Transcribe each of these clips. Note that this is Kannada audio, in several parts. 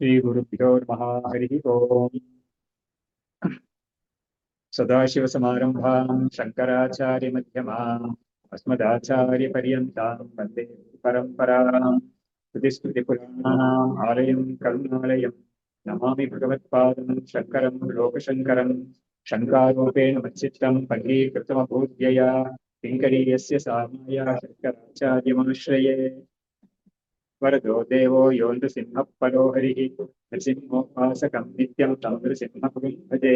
श्रीगुरुभ्यो नमः। हरिः ओम्। सदाशिवसमारम्भां शङ्कराचार्यमध्यमाम् अस्मदाचार्यपर्यन्तां वन्दे परम्पराम्। श्रुतिस्मृतिपुराणानाम् आलयं करुणालयं नमामि भगवत्पादं शङ्करं लोकशङ्करं। शङ्कारूपेण मच्चित्तं पञ्चीकृतमभूद्यया किङ्करीयस्य सामाया शङ्कराचार्यमाश्रये। वरदो देवो यो नृसिंहः परो हरिः नृसिंहोपासकं नित्यं तं नृसिंहं भजे।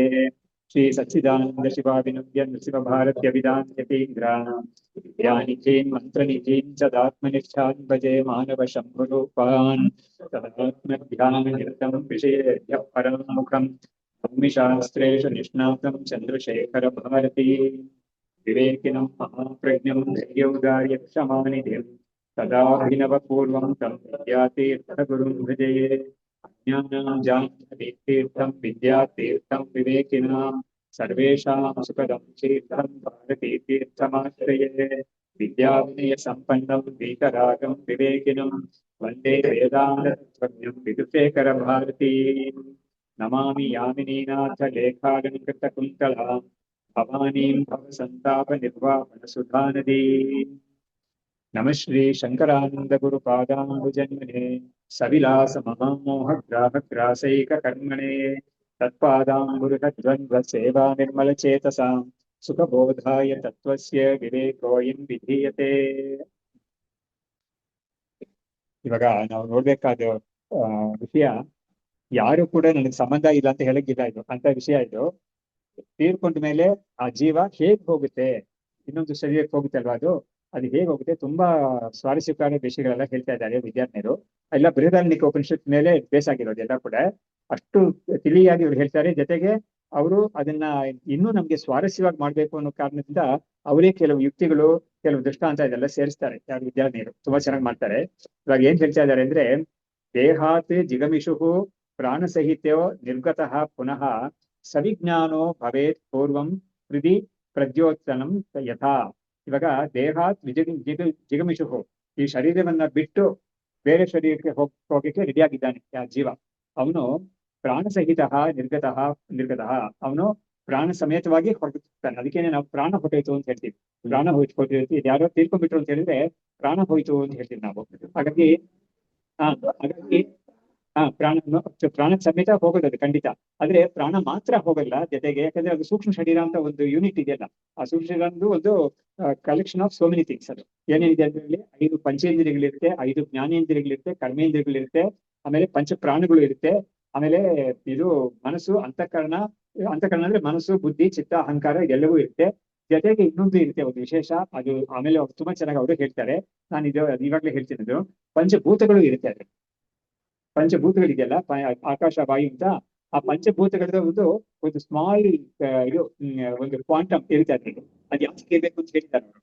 श्री सच्चिदानंद शिवाविनम्य नृसिंहभारत्यभिधान्यतीन्द्राणां विद्यानिधीं मन्त्रनिधीं सदात्मनिष्ठां भजे मानव शम्भुरूपान् सदात्मध्याननिरतं विषयेभ्यः परामुखं ब्रह्मशास्त्रेषु निष्णातं चन्द्रशेखरभारती विवेकिनं महाप्रज्ञं धैर्यौदार्यक्षमानिधिं तदाभिनवपूर्वं तं विद्यातीर्थगुरुं भजे। अज्ञानां जाह्नवीतीर्थं विद्यातीर्थं विवेकिनां सर्वेषां सुखदं तीर्थं भारतीतीर्थमाश्रये। विद्याविनयसम्पन्नं वीतरागं विवेकिनं वन्दे वेदान्ततत्त्वज्ञं विदुशेखरभारतीम्। नमामि यामिनीनाथलेखालङ्कृतकुन्तलां भवानीं भवसन्तापनिर्वापणसुधानदीम्। नमः श्री शंकरानंद गुरुपादाम्बुजन्मने सविलास महामोहग्राहग्रासैक कर्मणे तत्पादाम्बुरुहद्वन्द्व सेवा निर्मल चेतसां सुखबोधाय तत्त्वस्य विवेकोऽयं विधीयते। ಇವಾಗ ನಾವು ನೋಡ್ಬೇಕಾದ ವಿಷಯ, ಯಾರು ಕೂಡ ನನಗೆ ಸಂಬಂಧ ಇಲ್ಲ ಅಂತ ಹೇಳಕ್ಕಿಲ್ಲ. ಇದು ಅಂತ ವಿಷಯ. ಇದು ತೀರ್ಕೊಂಡ ಮೇಲೆ ಆ ಜೀವ ಹೇಗ್ ಹೋಗುತ್ತೆ, ಇನ್ನೊಂದು ಶರೀರಕ್ಕೆ ಹೋಗುತ್ತೆ ಅಲ್ವಾ, ಅದು ಹೇಗೆ ಹೋಗುತ್ತೆ, ತುಂಬಾ ಸ್ವಾರಸ್ಯಕಾರಿ ವಿಷಯಗಳೆಲ್ಲ ಹೇಳ್ತಾ ಇದ್ದಾರೆ ವಿದ್ಯಾರ್ಥಿನಿಯರು. ಎಲ್ಲ ಬೃಹದಾರಣ್ಯಕ ಉಪನಿಷತ್ ಮೇಲೆ ಬೇಸ್ ಆಗಿರೋದು ಎಲ್ಲ ಕೂಡ ಅಷ್ಟು ತಿಳಿಯಾಗಿ ಇವ್ರು ಹೇಳ್ತಾರೆ. ಜೊತೆಗೆ ಅವರು ಅದನ್ನ ಇನ್ನೂ ನಮ್ಗೆ ಸ್ವಾರಸ್ಯವಾಗಿ ಮಾಡ್ಬೇಕು ಅನ್ನೋ ಕಾರಣದಿಂದ ಅವರೇ ಕೆಲವು ಯುಕ್ತಿಗಳು, ಕೆಲವು ದೃಷ್ಟಾಂತ ಇದೆಲ್ಲ ಸೇರಿಸ್ತಾರೆ. ಯಾರು ವಿದ್ಯಾರ್ಥಿನಿಯರು ತುಂಬಾ ಚೆನ್ನಾಗಿ ಮಾಡ್ತಾರೆ. ಇವಾಗ ಏನ್ ಹೇಳ್ತಾ ಇದ್ದಾರೆ ಅಂದ್ರೆ, ದೇಹಾತ್ ಜಿಗಮಿಷು ಪ್ರಾಣಸಹಿತೋ ನಿರ್ಗತಃ ಪುನಃ ಸವಿಜ್ಞಾನೋ ಭವೇತ್ ಪೂರ್ವಂ ಹೃದಿ ಪ್ರದ್ಯೋತ್ಸನಂ ಯಥಾ. ಇವಾಗ ದೇಹಾತ್ ಜಿಗಮಿಷು, ಈ ಶರೀರವನ್ನ ಬಿಟ್ಟು ಬೇರೆ ಶರೀರಕ್ಕೆ ಹೋಗಕ್ಕೆ ರೆಡಿಯಾಗಿದ್ದಾನೆ ಆ ಜೀವ. ಅವನು ಪ್ರಾಣಸಹಿತ ನಿರ್ಗತಃ ಅವನು ಪ್ರಾಣ ಸಮೇತವಾಗಿ ಹೊರಡ್ತಾನೆ. ಅದಕ್ಕೇನೆ ನಾವು ಪ್ರಾಣ ಹೊಟ್ಟೋಯ್ತು ಅಂತ ಹೇಳ್ತೀವಿ. ಪ್ರಾಣ ಹೋಯ್ತು ಯಾರೋ ತೀರ್ಕೊಂಡ್ಬಿಟ್ರು ಅಂತ ಹೇಳಿದ್ರೆ ಪ್ರಾಣ ಹೋಯ್ತು ಅಂತ ಹೇಳ್ತೀವಿ ನಾವು. ಹಾಗಾಗಿ ಪ್ರಾಣ ಸಮೇತ ಹೋಗೋದು ಅದು ಖಂಡಿತ. ಆದ್ರೆ ಪ್ರಾಣ ಮಾತ್ರ ಹೋಗಲ್ಲ ಜೊತೆಗೆ, ಯಾಕಂದ್ರೆ ಅದು ಸೂಕ್ಷ್ಮ ಶರೀರ ಅಂತ ಒಂದು ಯೂನಿಟ್ ಇದೆಯಲ್ಲ, ಆ ಸೂಕ್ಷ್ಮ ಶರೀರ ಒಂದು collection of so many things. ಅದು ಏನೇನಿದೆ ಅದರಲ್ಲಿ 5 ಪಂಚೇಂದ್ರಿಯಗಳಿರುತ್ತೆ, 5 ಜ್ಞಾನೇಂದ್ರಿಯಗಳಿರುತ್ತೆ, ಕರ್ಮೇಂದ್ರಿಯಗಳಿರುತ್ತೆ, ಆಮೇಲೆ ಪಂಚ ಪ್ರಾಣಗಳು ಇರುತ್ತೆ, ಆಮೇಲೆ ಇದು ಮನಸ್ಸು, ಅಂತಃಕರಣ ಅಂದ್ರೆ ಮನಸ್ಸು, ಬುದ್ಧಿ, ಚಿತ್ತ, ಅಹಂಕಾರ ಎಲ್ಲವೂ ಇರುತ್ತೆ. ಜೊತೆಗೆ ಇನ್ನೊಂದು ಇರುತ್ತೆ ಒಂದು ವಿಶೇಷ, ಅದು ಆಮೇಲೆ ಅವ್ರು ತುಂಬಾ ಚೆನ್ನಾಗಿ ಅವರು ಹೇಳ್ತಾರೆ. ನಾನು ಇವಾಗಲೇ ಹೇಳ್ತೀನಿ. ಪಂಚಭೂತಗಳು ಇರುತ್ತೆ. ಅದು ಪಂಚಭೂತಗಳಿದೆಯಲ್ಲ, ಆಕಾಶ, ವಾಯು ಅಂತ, ಆ ಪಂಚಭೂತಗಳದ ಒಂದು ಸ್ಮಾಲ್ ಇದು ಒಂದು ಕ್ವಾಂಟಮ್ ಇರುತ್ತೆ. ಅದು ಯಾಕೆ ಇರ್ಬೇಕು ಅಂತ ಹೇಳ್ತಾರೆ ಅವರು.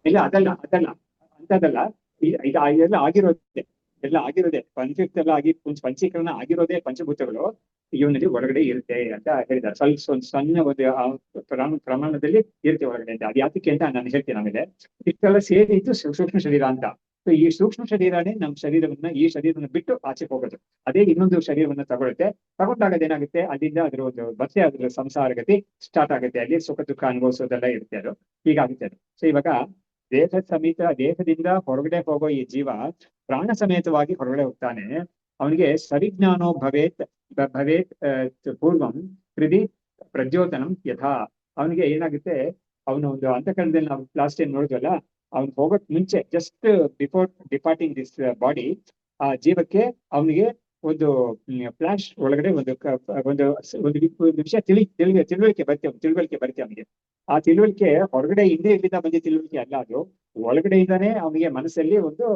ಇಲ್ಲ ಅದಲ್ಲ ಅಂತದಲ್ಲ, ಇದೆಲ್ಲ ಆಗಿರೋದೇ ಪಂಚಯುಕ್ತ ಎಲ್ಲ ಆಗಿ ಪಂಚೀಕರಣ ಆಗಿರೋದೇ ಪಂಚಭೂತಗಳು ಇವನಲ್ಲಿ ಒಳಗಡೆ ಇರುತ್ತೆ ಅಂತ ಹೇಳಿದ್ದಾರೆ. ಸ್ವಲ್ಪ ಒಂದು ಸಣ್ಣ ಒಂದು ಪ್ರಮಾಣದಲ್ಲಿ ಇರುತ್ತೆ ಒಳಗಡೆ ಅಂತ. ಅದು ಯಾತಕ್ಕೆ ಅಂತ ನಾನು ಹೇಳ್ತೀನಿ ಆಮೇಲೆ. ಇಷ್ಟೆಲ್ಲ ಸೇರಿ ಇದ್ದು ಸೂಕ್ಷ್ಮ ಶರೀರ ಅಂತ. ಈ ಸೂಕ್ಷ್ಮ ಶರೀರನೇ ನಮ್ಮ ಈ ಶರೀರವನ್ನು ಬಿಟ್ಟು ಆಚೆ ಹೋಗೋದು. ಅದೇ ಇನ್ನೊಂದು ಶರೀರವನ್ನು ತಗೊಂಡಾಗ ಏನಾಗುತ್ತೆ, ಅಲ್ಲಿಂದ ಅದ್ರ ಒಂದು ಮತ್ತೆ ಅದ್ರ ಸಂಸಾರ ಗತಿ ಸ್ಟಾರ್ಟ್ ಆಗುತ್ತೆ. ಅಲ್ಲಿ ಸುಖ ದುಃಖ ಅನುಭವಿಸೋದೆಲ್ಲ ಇರುತ್ತೆ. ಅದು ಹೀಗಾಗುತ್ತೆ ಅದು. ಸೊ ಇವಾಗ ದೇಹದಿಂದ ಹೊರಗಡೆ ಹೋಗೋ ಈ ಜೀವ ಪ್ರಾಣ ಸಮೇತವಾಗಿ ಹೊರಗಡೆ ಹೋಗ್ತಾನೆ. ಅವನಿಗೆ ಸವಿಜ್ಞಾನೋ ಭವೇತ್ ಪೂರ್ವಂ ಹೃದಿ ಪ್ರದ್ಯೋತನಂ ಯಥಾ. ಅವನಿಗೆ ಏನಾಗುತ್ತೆ, ಅವನು ಒಂದು ಅಂತಃಕರಣದಲ್ಲಿ ನಾವು ಲಾಸ್ಟ್ ಟೈಮ್ ನೋಡಿದ್ವಲ್ಲ, ಅವ್ನು ಹೋಗೋಕ್ ಮುಂಚೆ just before departing this body, ಆ ಜೀವಕ್ಕೆ ಅವನಿಗೆ ಒಂದು ಫ್ಲಾಶ್ ಒಳಗಡೆ ಒಂದು ವಿಷಯ ತಿಳುವಳಿಕೆ ಬರುತ್ತೆ ಅವನಿಗೆ. ಆ ತಿಳುವಳಿಕೆ ಹೊರಗಡೆ ಇಂದ್ರಿಯಗಳಿಂದ ಬಂದ ತಿಳುವಳಿಕೆ ಅಲ್ಲ, ಅದು ಒಳಗಡೆಯಿಂದಾನೇ ಅವನಿಗೆ ಮನಸ್ಸಲ್ಲಿ ಒಂದು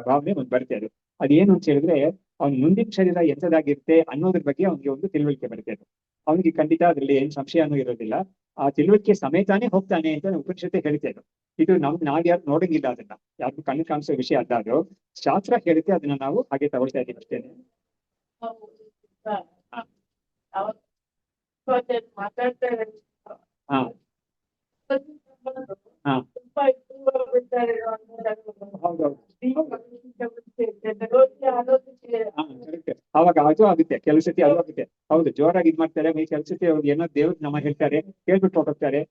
ಭಾವನೆ ಬರುತ್ತೆ. ಅದೇನು ಅಂತ ಹೇಳಿದ್ರೆ, ಅವ್ನ ಮುಂದಿನ ಶರೀರ ಎಂಥದಾಗಿರುತ್ತೆ ಅನ್ನೋದ್ರ ಬಗ್ಗೆ ಅವನಿಗೆ ಒಂದು ತಿಳುವಳಿಕೆ ಬರುತ್ತೆ. ಅದು ಅವನಿಗೆ ಖಂಡಿತ ಅದ್ರಲ್ಲಿ ಏನ್ ಸಂಶಯನೂ ಇರೋದಿಲ್ಲ. ಆ ತಿಳುವಳಿಕೆ ಸಮೇತಾನೇ ಹೋಗ್ತಾನೆ ಅಂತ ಉಪನಿಷತ್ತು ಹೇಳ್ತಾ ಇದ್ರು. ಇದು ನಾವ್ಯಾರು ನೋಡಂಗಿಲ್ಲ, ಅದನ್ನ ಯಾರು ಕಣ್ಣು ಕಾಣಿಸೋ ವಿಷಯ ಅಲ್ಲ. ಅದು ಶಾಸ್ತ್ರ ಹೇಳುತ್ತೆ, ಅದನ್ನ ನಾವು ಹಾಗೆ ತಗೊಳ್ತಾ ಇದೀವಿ ಅಷ್ಟೇನೆ. ಅವಾಗ ಅದು ಆಗುತ್ತೆ, ಕೆಲವು ಸತಿ ಅದು ಆಗುತ್ತೆ. ಹೌದು, ಜೋರಾಗಿ ಇದ್ ಮಾಡ್ತಾರೆ, ಕೆಲವು ಸತಿ ಅವ್ರು ಏನೋ ದೇವ್ರ ನಮ್ಮ ಹೇಳ್ತಾರೆ, ಕೇಳ್ಬಿಟ್ಟು ಹೋಗ್ತಾರೆ.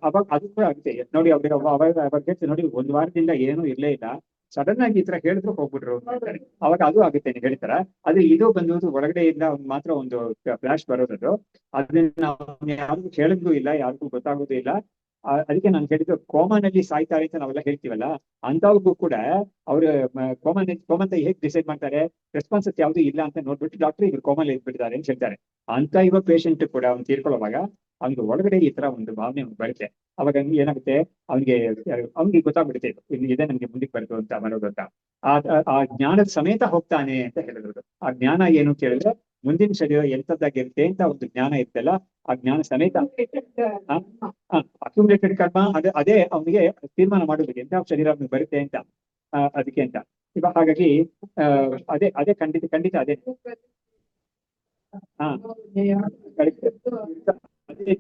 ಅವಾಗ ಅದು ಕೂಡ ಆಗುತ್ತೆ ನೋಡಿ. ಅವ್ರಿಗೆ ಅವಾಗ ಹೇಳ್ತಾರೆ ನೋಡಿ, ಒಂದ್ ವಾರದಿಂದ ಏನೂ ಇರ್ಲೇ ಇಲ್ಲ, ಸಡನ್ ಆಗಿ ಈ ತರ ಹೇಳಿದ್ರು ಹೋಗ್ಬಿಟ್ರು ಅಂತ ಹೇಳ್ತಾರೆ. ಅವಾಗ ಅದು ಆಗುತ್ತೆ ನೀವು ಹೇಳ್ತಾರ. ಆದ್ರೆ ಇದು ಬಂದು ಹೊರಗಡೆಯಿಂದ ಮಾತ್ರ ಒಂದು ಫ್ಲಾಶ್ ಬರೋದದು. ಅದನ್ನ ನಾವು ಯಾರಿಗೂ ಕೇಳಿದ್ರೂ ಇಲ್ಲ, ಯಾರಿಗೂ ಗೊತ್ತಾಗೋದು ಇಲ್ಲ. ಅದಕ್ಕೆ ನಾನು ಹೇಳಿದ್ದು ಕೋಮನಲ್ಲಿ ಸಾಯ್ತಾರೆ ಅಂತ ನಾವೆಲ್ಲ ಹೇಳ್ತೀವಲ್ಲ, ಅಂತವ್ರಿಗೂ ಕೂಡ ಅವ್ರ ಕೋಮಂತ ಹೇಗ್ ಡಿಸೈಡ್ ಮಾಡ್ತಾರೆ, ರೆಸ್ಪಾನ್ಸಸ್ ಯಾವ್ದು ಇಲ್ಲ ಅಂತ ನೋಡ್ಬಿಟ್ಟು ಡಾಕ್ಟರ್ ಇವ್ರು ಕೋಮಲ್ಲಿ ಇದ್ಬಿಟ್ಟಿದ್ದಾರೆ ಅಂತ ಹೇಳ್ತಾರೆ. ಅಂತ ಇರೋ ಪೇಷಂಟ್ ಕೂಡ ಅವ್ನು ತೀರ್ಕೊಳ್ಳುವಾಗ ಅವ್ನಿಗೆ ಒಳಗಡೆ ಈ ತರ ಒಂದು ಭಾವನೆ ಬರುತ್ತೆ. ಅವಾಗ ಏನಾಗುತ್ತೆ, ಅವ್ನಿಗೆ ಗೊತ್ತಾಗ್ಬಿಡುತ್ತೆ ಇದೇ ನಮ್ಗೆ ಮುಂದಕ್ಕೆ ಬರ್ತದೆ ಅಂತ ಬರೋದು ಅಂತ. ಆ ಜ್ಞಾನದ ಸಮೇತ ಹೋಗ್ತಾನೆ ಅಂತ ಹೇಳಿದ್ರು. ಆ ಜ್ಞಾನ ಏನು ಕೇಳಿದ್ರೆ ಮುಂದಿನ ಶರೀರ ಎಂತದ್ದಾಗಿರುತ್ತೆ ಅಂತ ಒಂದು ಜ್ಞಾನ ಇರ್ತಲ್ಲ, ಆ ಜ್ಞಾನ ಸಮೇತ ಅಕ್ಯುಮುಲೇಟೆಡ್ ಕರ್ಮ ಅದೇ ಅವನಿಗೆ ತೀರ್ಮಾನ ಮಾಡೋದು ಎಂತ ಶರೀರ ಬರುತ್ತೆ ಅಂತ. ಅದಕ್ಕೆ ಅಂತ ಇವಾಗ ಹಾಗಾಗಿ ಅದೇ ಖಂಡಿತ ಅದೇ.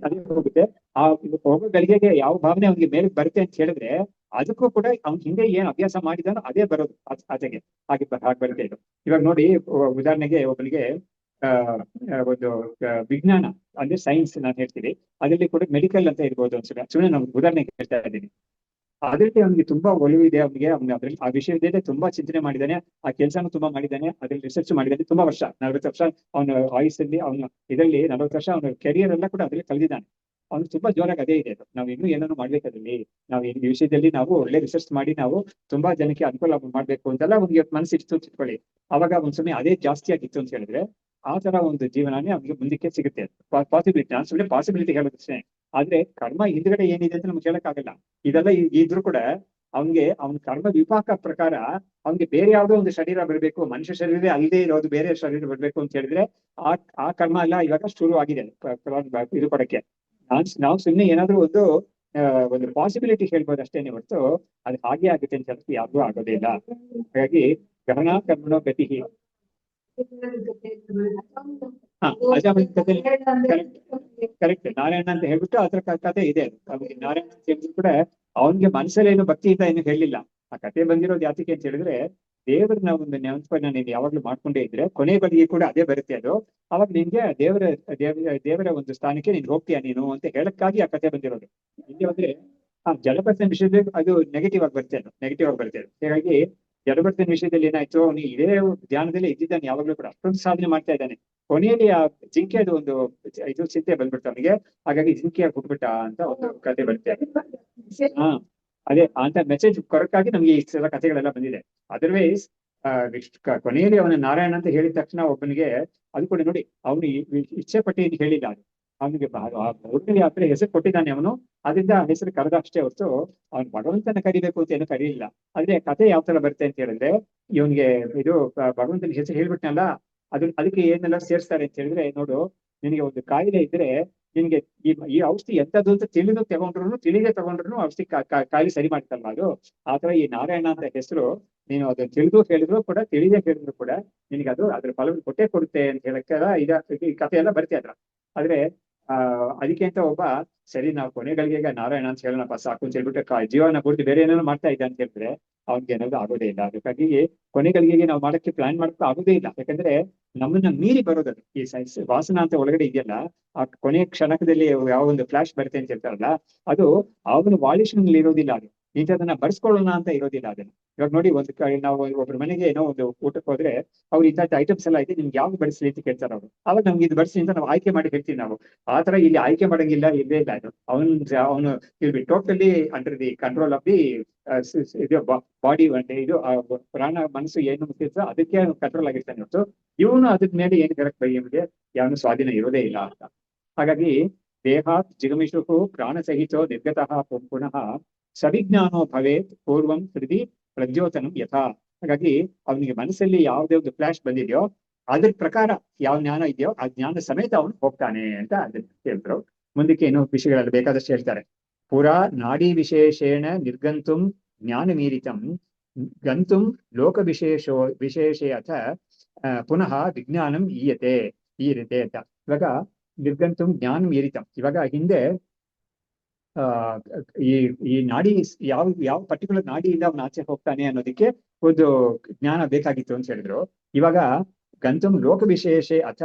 ಅದೇ ಹೋಗುತ್ತೆ. ಆ ಹೋಗೋ ಗಳಿಗೆಗೆ ಯಾವ ಭಾವನೆ ಅವ್ನಿಗೆ ಮೇಲೆ ಬರುತ್ತೆ ಅಂತ ಹೇಳಿದ್ರೆ ಅದಕ್ಕೂ ಕೂಡ ಅವ್ನ ಹಿಂದೆ ಏನ್ ಅಭ್ಯಾಸ ಮಾಡಿದಾನೋ ಅದೇ ಬರೋದು ಆಚೆಗೆ. ಹಾಗೆ ಬರುತ್ತೆ ಇದು. ಇವಾಗ ನೋಡಿ, ಉದಾಹರಣೆಗೆ ಒಬ್ಬನಿಗೆ ಒಂದು ವಿಜ್ಞಾನ ಅಂದ್ರೆ ಸೈನ್ಸ್ ನಾನು ಹೇಳ್ತೀನಿ, ಅದರಲ್ಲಿ ಕೂಡ ಮೆಡಿಕಲ್ ಅಂತ ಇರ್ಬೋದು ಅನ್ಸುತ್ತೆ. ಸುಮ್ಮನೆ ನಾನು ಉದಾಹರಣೆಗೆ ಹೇಳ್ತಾ ಇದ್ದೀನಿ. ಅದರಲ್ಲಿ ಅವ್ನಿಗೆ ತುಂಬಾ ಒಲವು ಇದೆ. ಅವ್ನಿಗೆ ಅದ್ರಲ್ಲಿ ಆ ವಿಷಯದಲ್ಲಿ ತುಂಬಾ ಚಿಂತನೆ ಮಾಡಿದ್ದಾನೆ, ಆ ಕೆಲಸನೂ ತುಂಬಾ ಮಾಡಿದ್ದಾನೆ, ಅದ್ರಲ್ಲಿ ರಿಸರ್ಚ್ ಮಾಡಿದ್ದಾನೆ ತುಂಬಾ ವರ್ಷ, 40 ವರ್ಷ ಅವನ ಆಯುಸ್ಸಲ್ಲಿ, ಅವನ ಇದರಲ್ಲಿ 40 ವರ್ಷ ಅವನ ಕೆರಿಯರ್ ಎಲ್ಲ ಕೂಡ ಅದ್ರಲ್ಲಿ ಕಳೆದಿದ್ದಾನೆ. ಅವ್ನು ತುಂಬಾ ಜೋರಾಗಿ ಅದೇ ಇದೆ. ನಾವು ಇನ್ನೂ ಏನನ್ನು ಮಾಡ್ಬೇಕು ಅದ್ರಲ್ಲಿ, ನಾವು ಈ ವಿಷಯದಲ್ಲಿ ನಾವು ಒಳ್ಳೆ ರಿಸರ್ಚ್ ಮಾಡಿ ನಾವು ತುಂಬಾ ಜನಕ್ಕೆ ಅನುಕೂಲ ಮಾಡ್ಬೇಕು ಅಂತೆಲ್ಲ ಅವ್ನಿಗೆ ಮನಸ್ಸಿಟ್ಟು ಚಿಟ್ಕೊಳ್ಳಿ. ಅವಾಗ ಒಂದ್ ಸಮಯ ಅದೇ ಜಾಸ್ತಿ ಆಗಿತ್ತು ಅಂತ ಹೇಳಿದ್ರೆ ಆ ತರ ಒಂದು ಜೀವನನೇ ಅವ್ನಿಗೆ ಮುಂದಕ್ಕೆ ಸಿಗುತ್ತೆ. ಪಾಸಿಬಿಲಿಟಿ, ನಾನು ಸುಮ್ಮನೆ ಪಾಸಿಬಿಲಿಟಿ ಹೇಳೋದಷ್ಟೇ. ಆದ್ರೆ ಕರ್ಮ ಹಿಂದ್ಗಡೆ ಏನಿದೆ ಅಂತ ನಮ್ಗೆ ಹೇಳಕ್ಕಾಗಲ್ಲ. ಇದೆಲ್ಲ ಇದ್ರೂ ಕೂಡ ಅವನ ಕರ್ಮ ವಿಪಾಕ ಪ್ರಕಾರ ಅವ್ನಿಗೆ ಬೇರೆ ಯಾವುದೋ ಒಂದು ಶರೀರ ಬರಬೇಕು, ಮನುಷ್ಯ ಶರೀರ ಅಲ್ಲದೆ ಇರೋದು ಬೇರೆ ಶರೀರ ಬರ್ಬೇಕು ಅಂತ ಹೇಳಿದ್ರೆ ಆ ಕರ್ಮ ಎಲ್ಲ ಇವಾಗ ಶುರು ಆಗಿದೆ ಇದು ಕೊಡಕ್ಕೆ. ನಾವು ಸುಮ್ಮನೆ ಏನಾದ್ರೂ ಒಂದು ಪಾಸಿಬಿಲಿಟಿ ಹೇಳ್ಬೋದು ಅಷ್ಟೇನೆ ಹೊರತು ಅದು ಹಾಗೆ ಆಗುತ್ತೆ ಅಂತ ಹೇಳಕ್ಕೆ ಯಾರಿಗೂ ಆಗೋದೇ ಇಲ್ಲ. ಹಾಗಾಗಿ ಗಹನ ಕರ್ಮಣೋ ಗತಿ. ಕರೆಕ್ಟ್, ನಾರಾಯಣ ಅಂತ ಹೇಳ್ಬಿಟ್ಟು ಅದ್ರ ಕಥೆ ಇದೆ. ನಾರಾಯಣ ಅಂತ ಹೇಳಿದ್ರು ಕೂಡ ಅವನ್ಗೆ ಮನಸ್ಸಲ್ಲಿ ಏನು ಭಕ್ತಿ ಅಂತ ಏನು ಹೇಳಿಲ್ಲ. ಆ ಕಥೆ ಬಂದಿರೋದು ಯಾತಕ್ಕೆ ಅಂತ ಹೇಳಿದ್ರೆ ದೇವ್ರನ್ನ ಒಂದು ನೆನಪನ್ನ ನೀನು ಯಾವಾಗ್ಲೂ ಮಾಡ್ಕೊಂಡೇ ಇದ್ರೆ ಕೊನೆ ಬದಿಗೆ ಕೂಡ ಅದೇ ಬರುತ್ತೆ. ಅದು ಅವಾಗ ನಿನ್ಗೆ ದೇವರ ಒಂದು ಸ್ಥಾನಕ್ಕೆ ನೀನ್ ಹೋಗ್ತೀಯ ನೀನು ಅಂತ ಹೇಳಕ್ಕಾಗಿ ಆ ಕಥೆ ಬಂದಿರೋದು. ಇಲ್ಲಿ ಅಂದ್ರೆ ಜಲಪತನ ವಿಷಯದಲ್ಲಿ ಅದು ನೆಗೆಟಿವ್ ಆಗಿ ಬರುತ್ತೆ ಅದು. ಹೀಗಾಗಿ ಜಡಭರ್ತನ ವಿಷಯದಲ್ಲಿ ಏನಾಯ್ತು, ಅವನು ಇದೇ ಧ್ಯಾನದಲ್ಲಿ ಇದ್ದಿದ್ದಾನೆ, ಯಾವಾಗ್ಲೂ ಕೂಡ ಅಷ್ಟೊಂದು ಸಾಧನೆ ಮಾಡ್ತಾ ಇದ್ದಾನೆ. ಕೊನೆಯಲ್ಲಿ ಆ ಜಿಂಕೆ ಅದು ಒಂದು ಇದು ಚಿಂತೆ ಬಂದ್ಬಿಡ್ತು ಅವನಿಗೆ. ಹಾಗಾಗಿ ಜಿಂಕೆಯಾಗಿ ಹುಟ್ಬಿಟ್ಟ ಅಂತ ಒಂದು ಕಥೆ ಬರುತ್ತೆ. ಅದೇ ಅಂತ ಮೆಸೇಜ್ ಕೊರಕ್ಕಾಗಿ ನಮ್ಗೆ ಈ ಸಲ ಕಥೆಗಳೆಲ್ಲ ಬಂದಿದೆ. ಅದರ್ವೈಸ್ ಕೊನೆಯಲ್ಲಿ ಅವನ ನಾರಾಯಣ ಅಂತ ಹೇಳಿದ ತಕ್ಷಣ ಒಬ್ಬನಿಗೆ ಅದು ಕೂಡ ನೋಡಿ, ಅವನು ಇಚ್ಛೆ ಪಟ್ಟಿ ಅಂತ ಹೇಳಿಲ್ಲ. ಅದು ಅವನಿಗೆ ಹುಡುಗನಿಗೆ ಆ ಹೆಸರು ಕೊಟ್ಟಿದ್ದಾನೆ ಅವನು, ಅದರಿಂದ ಆ ಹೆಸರು ಕರೆದ ಅಷ್ಟೇ ಹೊರತು ಅವ್ನು ಭಗವಂತನ ಕರಿಬೇಕು ಅಂತ ಏನು ಕರೀಲಿಲ್ಲ. ಆದ್ರೆ ಕಥೆ ಯಾವ ತರ ಬರುತ್ತೆ ಅಂತ ಹೇಳಿದ್ರೆ, ಇವನ್ಗೆ ಇದು ಭಗವಂತನ ಹೆಸರು ಹೇಳ್ಬಿಟ್ನಲ್ಲ, ಅದಕ್ಕೆ ಏನೆಲ್ಲ ಸೇರಿಸ್ತಾರೆ ಅಂತ ಹೇಳಿದ್ರೆ, ನೋಡು ನಿನಗೆ ಒಂದು ಕಾಯಿಲೆ ಇದ್ರೆ ನಿನ್ಗೆ ಈ ಔಷಧಿ ಎಂತದ್ದು ಅಂತ ತಿಳಿದೇ ತಗೊಂಡ್ರು ಔಷಧಿ ಕಾಯಿಲೆ ಸರಿ ಮಾಡ್ತಲ್ವ ಅದು. ಆತರ ಈ ನಾರಾಯಣ ಅಂತ ಹೆಸರು ನೀನು ಅದನ್ನ ತಿಳಿದು ಹೇಳಿದ್ರು ಕೂಡ ತಿಳಿದೇ ಹೇಳಿದ್ರು ಕೂಡ ನಿನಗೆ ಅದು ಅದ್ರ ಫಲವನ್ನು ಕೊಟ್ಟೇ ಕೊಡುತ್ತೆ ಅಂತ ಹೇಳಕ್ಕೆಲ್ಲ ಈ ಕಥೆ ಎಲ್ಲ ಬರುತ್ತೆ ಅದ್ರ. ಆದ್ರೆ ಅದಕ್ಕೆ ಅಂತ ಒಬ್ಬ ಸರಿ ನಾವು ಕೊನೆಗಳಿಗೆ ನಾರಾಯಣ ಅಂತ ಹೇಳೋಣಪ್ಪ ಸಾಕು ಅಂತ ಹೇಳ್ಬಿಟ್ಟು ಜೀವನ ಪೂರ್ತಿ ಬೇರೆ ಏನೇನೋ ಮಾಡ್ತಾ ಇದ್ದ ಅಂತ ಹೇಳಿದ್ರೆ ಅವ್ನಿಗೆ ಏನಾದ್ರು ಆಗೋದೇ ಇಲ್ಲ. ಅದಕ್ಕಾಗಿ ಕೊನೆಗಳಿಗೆ ನಾವು ಮಾಡಕ್ಕೆ ಪ್ಲಾನ್ ಮಾಡಕ್ಕೆ ಆಗೋದೇ ಇಲ್ಲ. ಯಾಕಂದ್ರೆ ನಮ್ಮನ್ನ ಮೀರಿ ಬರೋದದು. ಈ ವಾಸನ ಅಂತ ಒಳಗಡೆ ಇದೆಯಲ್ಲ, ಆ ಕೊನೆಯ ಕ್ಷಣಕದಲ್ಲಿ ಯಾವ ಒಂದು ಫ್ಲಾಶ್ ಬರುತ್ತೆ ಅಂತ ಹೇಳ್ತಾರಲ್ಲ, ಅದು ಅವನ ವಾಲಿಷನಲ್ಲಿ ಇರೋದಿಲ್ಲ. ಅದು ಇಂಥದನ್ನ ಬರ್ಸ್ಕೊಳ್ಳೋಣ ಅಂತ ಇರೋದಿಲ್ಲ ಅದನ್ನ. ಇವಾಗ ನೋಡಿ, ನಾವು ಒಬ್ರ ಮನೆಗೆ ಏನೋ ಒಂದು ಊಟಕ್ಕೆ ಹೋದ್ರೆ ಅವ್ರು ಇಂಥ ಐಟಮ್ಸ್ ಎಲ್ಲ ಇದೆ, ನಿಮ್ಗೆ ಯಾವ್ದು ಬಡಿಸ್ಲಿ ಅಂತ ಕೇಳ್ತಾರೆ ಅವರು. ಅವಾಗ ನಮ್ಗೆ ಇದು ಬಡಿಸಿ ಅಂತ ನಾವು ಆಯ್ಕೆ ಮಾಡಿ ಹೇಳ್ತೀವಿ ನಾವು. ಆತರ ಇಲ್ಲಿ ಆಯ್ಕೆ ಮಾಡಂಗಿಲ್ಲ, ಇಲ್ಲೇ ಇಲ್ಲ. ಅದು ಅವನು ಇಲ್ಲಿ totally under the control of the ಇದು ಬಾಡಿ. ಇದು ಪ್ರಾಣ ಮನಸ್ಸು ಏನು ಮುಟ್ಟಿರ್ತೋ ಅದಕ್ಕೆ ಕಂಟ್ರೋಲ್ ಆಗಿರ್ತಾನೆ ಹೊರತು ಇವನು ಅದ್ರ ಮೇಲೆ ಏನು ಕರೆಕ್ಟ್ ಬೈಯಂಗೆ ಯಾವನು ಸ್ವಾಧೀನ ಇರೋದೇ ಇಲ್ಲ ಅಂತ. ಹಾಗಾಗಿ ದೇಹಾತ್ ಜಿಗಮಿಷು ಪ್ರಾಣ ಸಹಿತೋ ನಿರ್ಗತಃ ಪುನಃ ಸವಿಜ್ಞಾನೋ ಭವೇತ್ ಪೂರ್ವಂ ಹೃದಯ ಪ್ರಜ್ಯೋತನಂ ಯಥಾ. ಹಾಗಾಗಿ ಅವನಿಗೆ ಮನಸ್ಸಲ್ಲಿ ಯಾವುದೇ ಒಂದು ಫ್ಲಾಶ್ ಬಂದಿದೆಯೋ ಅದ್ರ ಪ್ರಕಾರ ಯಾವ ಜ್ಞಾನ ಇದೆಯೋ ಆ ಜ್ಞಾನ ಸಮೇತ ಅವನು ಹೋಗ್ತಾನೆ ಅಂತ ಅದನ್ನ ಹೇಳಿದ್ರು. ಮುಂದಕ್ಕೆ ಏನೋ ವಿಷಯಗಳಲ್ಲಿ ಬೇಕಾದಷ್ಟು ಹೇಳ್ತಾರೆ. ಪುರಾ ನಾಡಿ ವಿಶೇಷೇಣ ನಿರ್ಗಂತುಂ ಜ್ಞಾನ ಮೀರಿತಂ ಗಂತುಂ ಲೋಕ ವಿಶೇಷೇ ಅಥ ಪುನಃ ವಿಜ್ಞಾನಂ ಈಯತೆ ಅಂತ. ಇವಾಗ ನಿರ್ಗಂತುಂ ಜ್ಞಾನ ಮೀರಿತಂ, ಇವಾಗ ಹಿಂದೆ ಈ ನಾಡಿ ಯಾವ ಪರ್ಟಿಕ್ಯುಲರ್ ನಾಡಿಯಿಂದ ಅವನ ಆಚೆ ಹೋಗ್ತಾನೆ ಅನ್ನೋದಕ್ಕೆ ಒಂದು ಜ್ಞಾನ ಬೇಕಾಗಿತ್ತು ಅಂತ ಹೇಳಿದ್ರು. ಇವಾಗ ಗಂತುಂ ಲೋಕ ವಿಶೇಷೆ ಅಥ